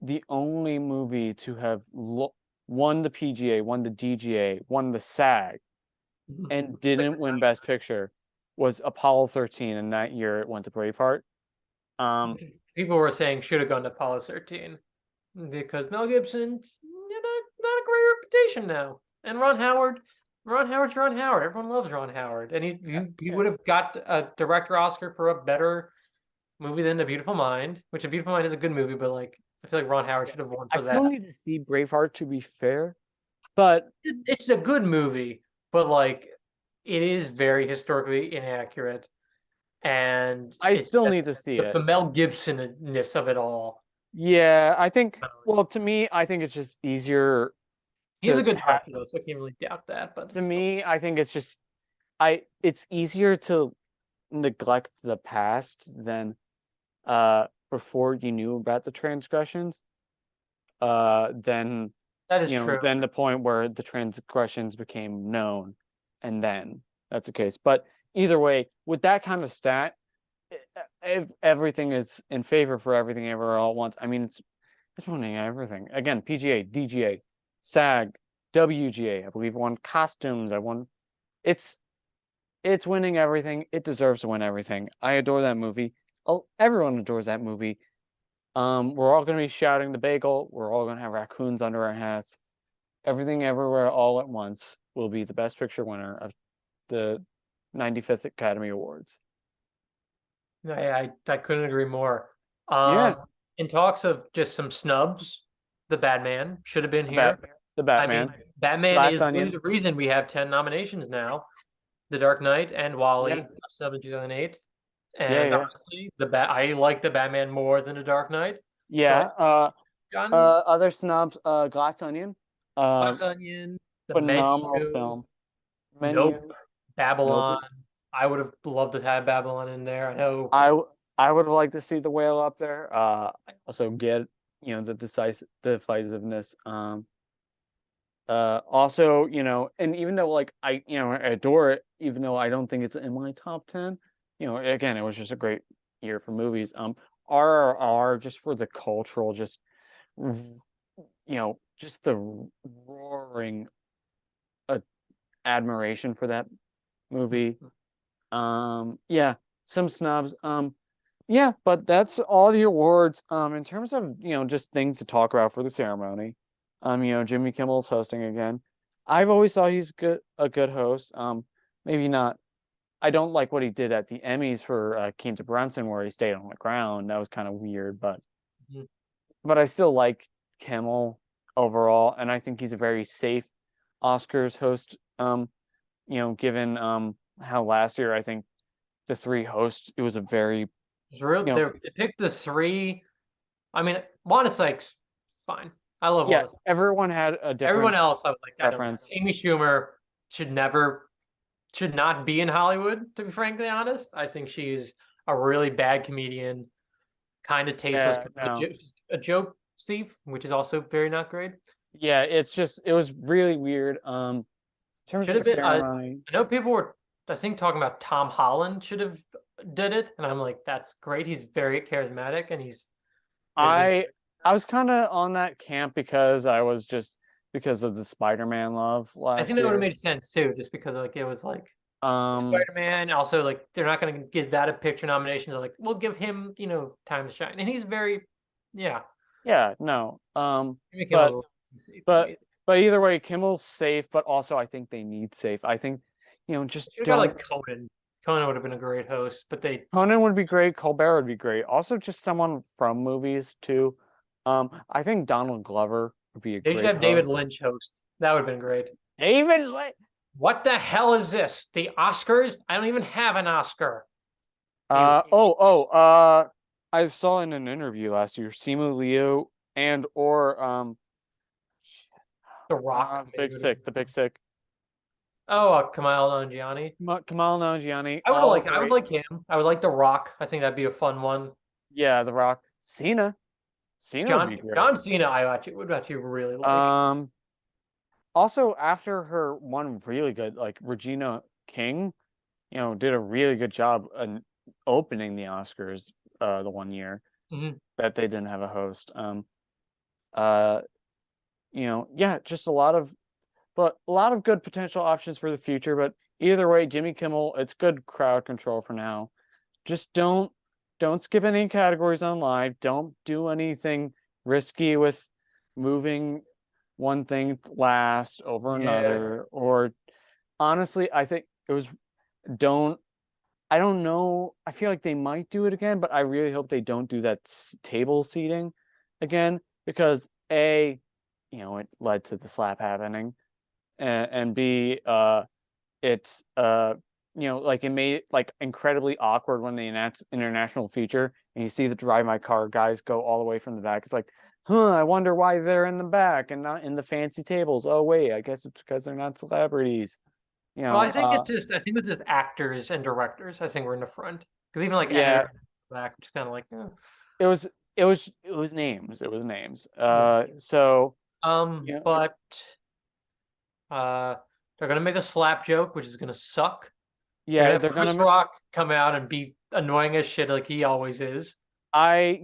the only movie to have won the PGA, won the DGA, won the SAG, and didn't win Best Picture was Apollo 13, and that year it went to Braveheart. Um, people were saying should have gone to Apollo 13 because Mel Gibson, not a great reputation now, and Ron Howard. Ron Howard's Ron Howard. Everyone loves Ron Howard, and he yeah. would have got a director Oscar for a better movie than The Beautiful Mind, which A Beautiful Mind is a good movie, but like I feel like Ron Howard Yeah. should have won I for still that. need to see Braveheart to be fair, but It's a good movie, but like it is very historically inaccurate, and I it's still need to see the it. Mel Gibson-ness of it all. Yeah, I think, well, to me, I think it's just easier He's a to good have, director though, so I can't really doubt that. But to it's still, me, I think it's just, it's easier to neglect the past than before you knew about the transgressions, than, that is true. than the point where the transgressions became known, and then that's the case. But either way, with that kind of stat, if everything is in favor for Everything Everywhere All at Once, I mean, it's winning everything. Again, PGA, DGA, SAG, WGA. I believe won costumes. I won. It's it's winning everything. It deserves to win everything. I adore that movie. Oh, everyone adores that movie. We're all gonna be shouting the bagel. We're all gonna have raccoons under our hats. Everything Everywhere All at Once will be the Best Picture winner of the 95th Academy Awards. I couldn't agree more. Yeah, In talks of just some snubs, the Batman should have been the Bat, here. the I mean, Batman, Batman Glass is really Onion. the reason we have 10 nominations now. The Dark Knight and Yeah, Wally, sub in 2008. yeah, And yeah, honestly, I like the Batman more than the Dark Knight. So I yeah. gotten Other snubs. Glass Onion. Glass Um, Onion, The Phenomenal Menu, film. Nope, Menu. Babylon. Nope. I would have loved to have Babylon in there. I know. I would like to see the whale up there. I also get the decisiveness. Also and even though like I adore it, even though I don't think it's in my top 10. Again, it was just a great year for movies. RRR just for the cultural, just the roaring uh, admiration for that movie. Yeah, some snubs. Yeah, but that's all the awards. In terms of, just things to talk about for the ceremony. Jimmy Kimmel's hosting again. I've always thought he's a good host. Maybe not. I don't like what he did at the Emmys for Came to Brunson, where he stayed on the ground. That was kind of weird, Mhm. but I still like Kimmel overall, and I think he's a very safe Oscars host. Given how last year I think the three hosts, it was a very It's real. you know They picked the three. I mean, Wanda Sykes, fine. I love yeah, Wanda Sykes. everyone had a Everyone different else, I was like, I don't care. preference. Amy Schumer should never, should not be in Hollywood. To be frankly honest, I think she's a really bad comedian, kind of tasteless, Yeah, kind of no. a joke thief, which is also very not great. Yeah, it was really weird. In terms Should of the have been. ceremony, I know people were, I think, talking about Tom Holland should have did it, and I'm like, that's great. He's very charismatic, and he's really good. I I was kind of on that camp because of the Spider-Man love I think last that would have year. made sense too, just because like it was like Um, Spider-Man. Also, like they're not going to give that a picture nomination. They're like, we'll give him, time to shine, and he's very, yeah. yeah, no. Jimmy Kimmel's But a little too safe for but me. but either way, Kimmel's safe, but also I think they need safe. I think, They just should have got don't. like Conan. Conan would have been a great host, but Conan would be great. Colbert would be great. Also, just someone from movies too. I think Donald Glover would be a they should great have David host. Lynch host. That would have been great. David, What the hell is this? The Oscars? I don't even have an Oscar. You oh, idiots. I saw in an interview last year, Simu Liu and or The Rock, the maybe Big would have Sick, been. the Big Sick, Oh, Kamal Nanjiani. Kamal Nanjiani, I would all like. I would great. like him. I would like The Rock. I think that'd be a fun one. Yeah, The Rock, Cena would be great. John Cena. I actually would actually really like. Um, Also after her one really good, like Regina King, did a really good job in opening the Oscars the one year Mhm. that they didn't have a host. Uh, yeah, just a lot of good potential options for the future. But either way, Jimmy Kimmel, it's good crowd control for now. Just don't skip any categories on live. Don't do anything risky with moving one thing last over Yeah. another. Or honestly, I think it was don't I don't know. I feel like they might do it again, but I really hope they don't do that table seating again because A, it led to the slap happening, and B, it's like it made it like incredibly awkward when they announced international feature and you see the drive my car guys go all the way from the back. It's like, I wonder why they're in the back and not in the fancy tables. Oh wait, I guess it's because they're not celebrities. You Well, I know, think it's just. I think it's just actors and directors. I think we're in the front because even like yeah, editors in the back, which is kind of like. it was it was names. It was names. Yeah. So yeah, But uh, they're gonna make a slap joke, which is gonna suck. They're yeah, gonna they're have Chris gonna. Rock come out and be annoying as shit, like he always is. I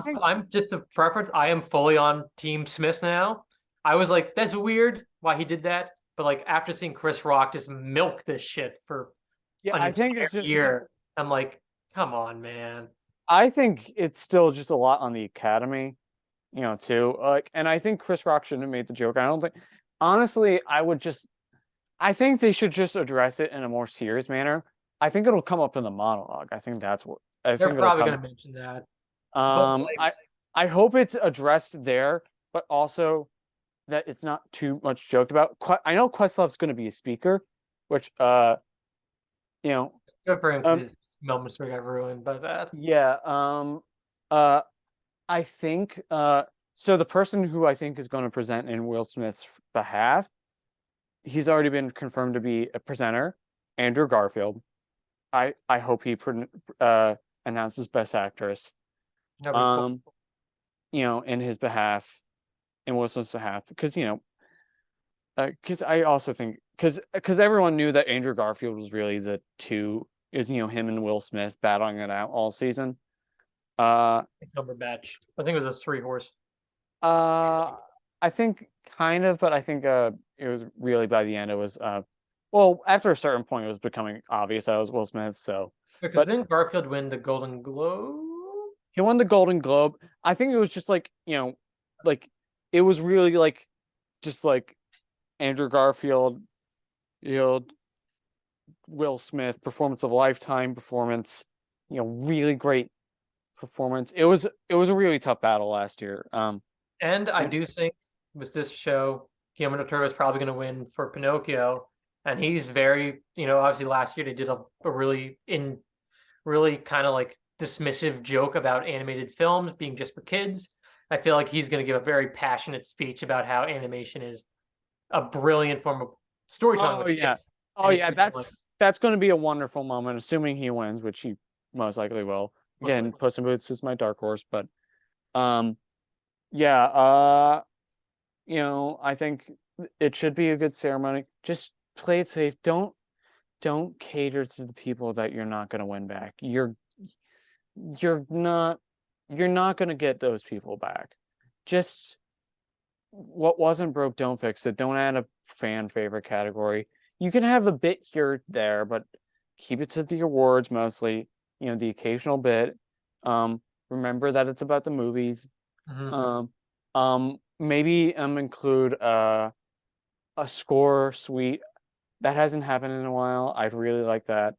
think I'm just a preference. I am fully on Team Smith now. I was like, that's weird why he did that. But like after seeing Chris Rock just milk this shit for yeah, an I think entire it's just. year, I'm like, come on, man. I think it's still just a lot on the Academy, too. Like, and I think Chris Rock shouldn't have made the joke. I don't think, honestly, I think they should just address it in a more serious manner. I think it'll come up in the monologue. I They're think it'll probably come. gonna mention that. But Um, like, I, I hope it's addressed there, but also that it's not too much joked about. I know Questlove's going to be a speaker, which, you know, good for him because um, his moments got ruined by that. yeah, uh, I think, so the person who I think is going to present in Will Smith's behalf, he's already been confirmed to be a presenter, Andrew Garfield. I hope he announces Best Actress. That'd be cool. Um, in his behalf, in Will Smith's behalf, because because I also think because everyone knew that Andrew Garfield was really the two is him and Will Smith battling it out all season. Uh, Cumberbatch. I think it was a three horse. uh, I think kind of, but I think it was really by the end it was well after a certain point it was becoming obvious that it was Will Smith. So Because But didn't Garfield win the Golden Globe? he won the Golden Globe. I think it was just like, like it was really like just like Andrew Garfield, you know, Will Smith, performance of a lifetime performance, really great performance. It was a really tough battle last year. And I And do think with this show, Guillermo del Toro is probably going to win for Pinocchio, and he's very, obviously last year they did a really kind of like dismissive joke about animated films being just for kids. I feel like he's going to give a very passionate speech about how animation is a brilliant form of storytelling oh with yeah. kids, Oh and he's yeah, going to like that's going to be a wonderful moment, assuming he wins, which he most likely will. most Again, likely. Puss in Boots is my dark horse, but um yeah, I think it should be a good ceremony. Just play it safe. Don't cater to the people that you're not going to win back. You're not you're not going to get those people back. Just what wasn't broke, don't fix it. Don't add a fan favorite category. You can have a bit here there, but keep it to the awards mostly. The occasional bit. Um, Remember that it's about the movies. Mhm. Maybe include a score suite. That hasn't happened in a while. I'd really like that.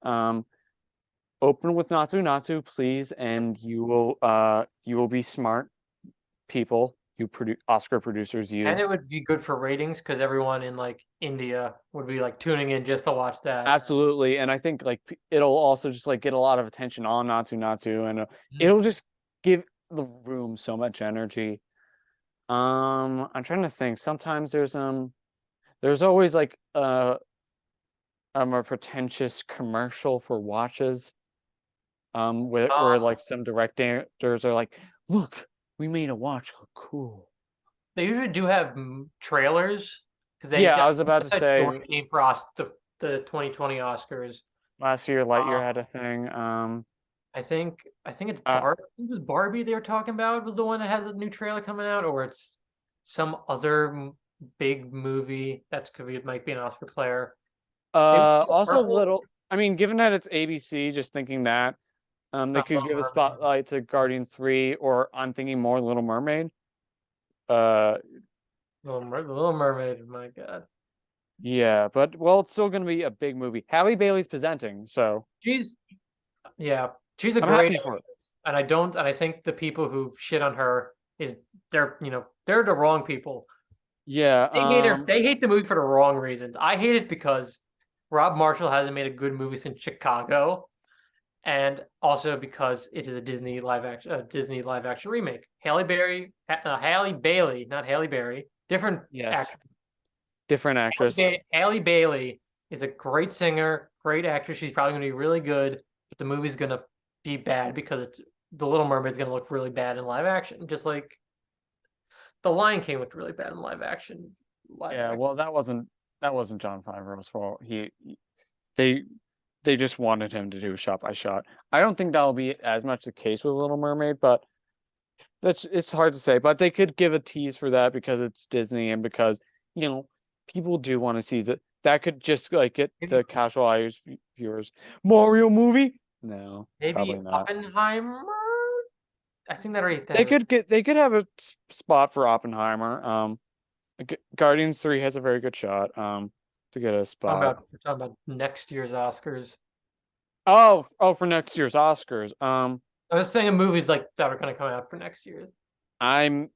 Um, Open with Natsu Natsu, please, and you will be smart people. You Oscar producers, And you it would be good for ratings because everyone in like India would be like tuning in just to watch that. absolutely. And I think like it'll also just like get a lot of attention on Natsu Natsu, and Mhm. it'll just give the room so much energy. I'm trying to think. Sometimes there's always like a pretentious commercial for watches. Where Uh, like some directors are like, look, we made a watch look cool. they usually do have trailers because Yeah, I that, was about to that story say came for the 2020 Oscars. last year Lightyear Uh, had a thing. I think it's Uh, Barbie. It was Barbie they were talking about was the one that has a new trailer coming out, or it's some other big movie that's could be it might be an Oscar player. Maybe also Marvel. little. I mean, given that it's ABC, just thinking that they could Little give a Mermaid. spotlight to Guardians 3, or I'm thinking more Little Mermaid. Uh, Little Mermaid. My God. yeah, but well, it's still gonna be a big movie. Halle Bailey's presenting, so She's Yeah, she's a I'm great happy for it. actress, and I think the people who shit on her is they're the wrong people. Yeah. They hate her. They hate the movie for the wrong reasons. I hate it because Rob Marshall hasn't made a good movie since Chicago, and also because it is a Disney live action remake. Halle Bailey, not Halle Berry, different Yes. actor. Different actress. Halle Bailey is a great singer, great actress. She's probably going to be really good, but the movie's going to be bad because it's The Little Mermaid's going to look really bad in live action, just like The Lion King looked really bad in live action. Live Yeah, action. well, that wasn't John Favreau's fault. They they just wanted him to do shot by shot. I don't think that'll be as much the case with Little Mermaid, but it's hard to say. But they could give a tease for that because it's Disney, and because you know people do want to see that. That could just like get Maybe the casual eyes viewers. Mario movie? No, maybe probably not. Oppenheimer. I think that already They has. could get they could have a spot for Oppenheimer. Guardians 3 has a very good shot to get a spot. We're talking about next year's Oscars. Oh, for next year's Oscars. I was saying movies like that are going to come out for next year. I'm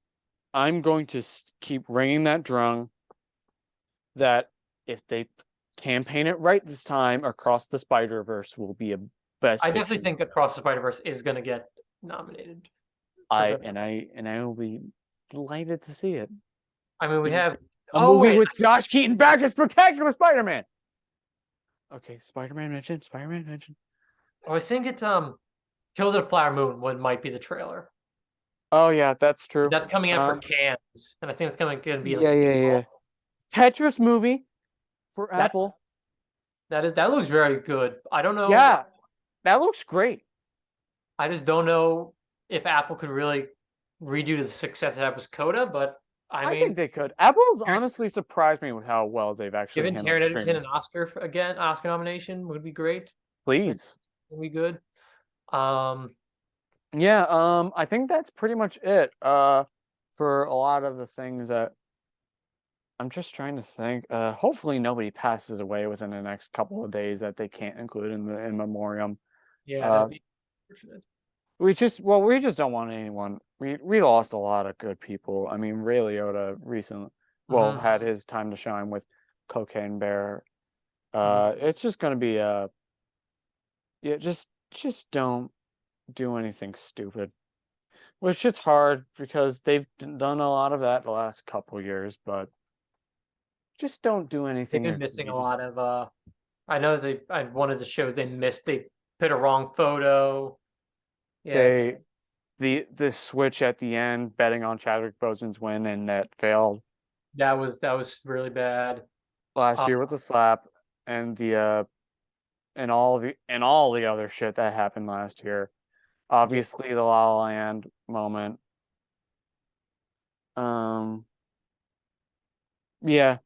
I'm going to keep ringing that drum that if they campaign it right this time, Across the Spider-Verse will be a Best I Picture definitely think winner. Across the Spider Verse is going to get nominated for I best. and I and I will be delighted to see it. I mean, we You know, have. a Oh movie wait, with Josh Keaton back as Spectacular Spider-Man. Okay, Spider-Man mentioned. Spider-Man mentioned. I think it's Kills of the Flower Moon. What might be the trailer? Oh yeah, that's true. That's coming out for Um, Cannes, and I think it's coming going to be like yeah, yeah, yeah. April. Tetris movie for That Apple. that looks very good. I don't know. Yeah, that looks great. I just don't know if Apple could really redo the success that was Coda, but I I mean, think they could. Apple's honestly surprised me with how well they've actually giving handled Taron Egerton streaming. an Oscar again, Oscar nomination would be great. But Please. We good. Um, Yeah, I think that's pretty much it. For a lot of the things that I'm just trying to think. Hopefully nobody passes away within the next couple of days that they can't include in the in memoriam. yeah, Uh, that'd be unfortunate. we just don't want anyone. We lost a lot of good people. I mean, Ray Liotta recently, well, Hmm. had his time to shine with Cocaine Bear. Hmm. It's just gonna be yeah, just don't do anything stupid. Which it's hard because they've done a lot of that the last couple years, but just don't do They've anything been missing a lot egregious. of. I know I wanted to show they missed. They put a wrong photo. Yeah, They the switch at the end, betting on Chadwick Boseman's win, and that failed that was really bad. last Uh, year with the slap and the and all the other shit that happened last year. yeah, Obviously, the La La Land moment. Um, yeah,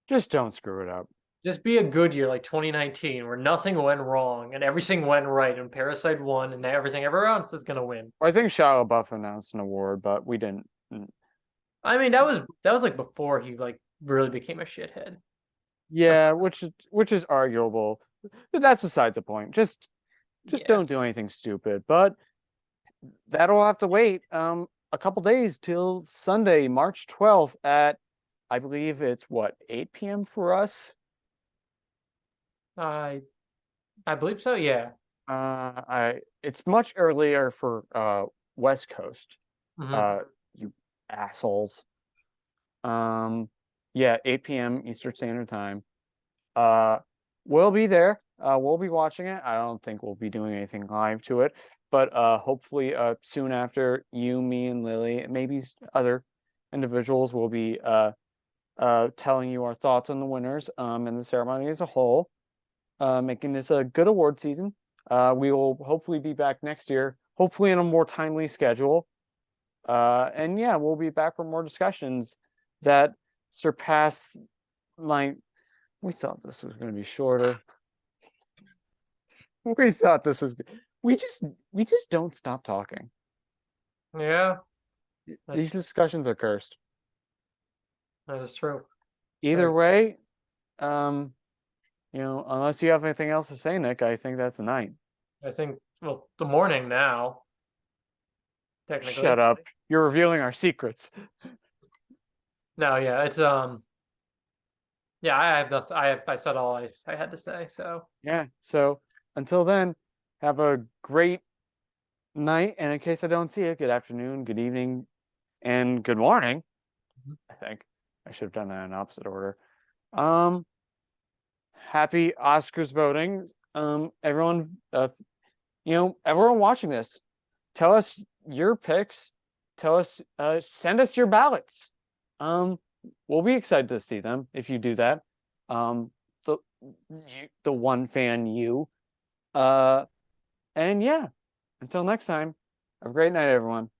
just don't screw it up. just be a good year like 2019 where nothing went wrong and everything went right and Parasite won and everything everyone else is gonna win. I think Shia LaBeouf announced an award, but we didn't. I mean, that was like before he like really became a shithead. Yeah, which is arguable, but that's besides the point. Just Yeah. don't do anything stupid. But that'll have to wait a couple days till Sunday, March 12th at I believe it's what 8 p.m. for us. I I believe so, yeah. I it's much earlier for West Coast. Hmm. Uh, you assholes. Um, yeah, 8 p.m. Eastern Standard Time. Uh, we'll be there. We'll be watching it. I don't think we'll be doing anything live to it, but hopefully soon after you, me, and Lily, maybe other individuals will be telling you our thoughts on the winners and the ceremony as a whole, making this a good award season. We will hopefully be back next year, hopefully in a more timely schedule. And yeah, we'll be back for more discussions that surpass my. We thought this was going to be shorter. We thought this was. We just we just don't stop talking. Yeah, These that's discussions are cursed. that is true. It's Either very way, um, unless you have anything else to say, Nick, I think that's the night. I think well the morning now, Shut technically. up. You're revealing our secrets. No, yeah, it's yeah, I have nothing I said all I had to say, so Yeah. So until then, have a great night. And in case I don't see it, good afternoon, good evening, and good morning. I think I should have done that in opposite order. Um, happy Oscars voting. Everyone, everyone watching this, tell us your picks. Tell us, send us your ballots. Um, we'll be excited to see them if you do that. Um, the the one fan you. Uh, and yeah, until next time, have a great night, everyone.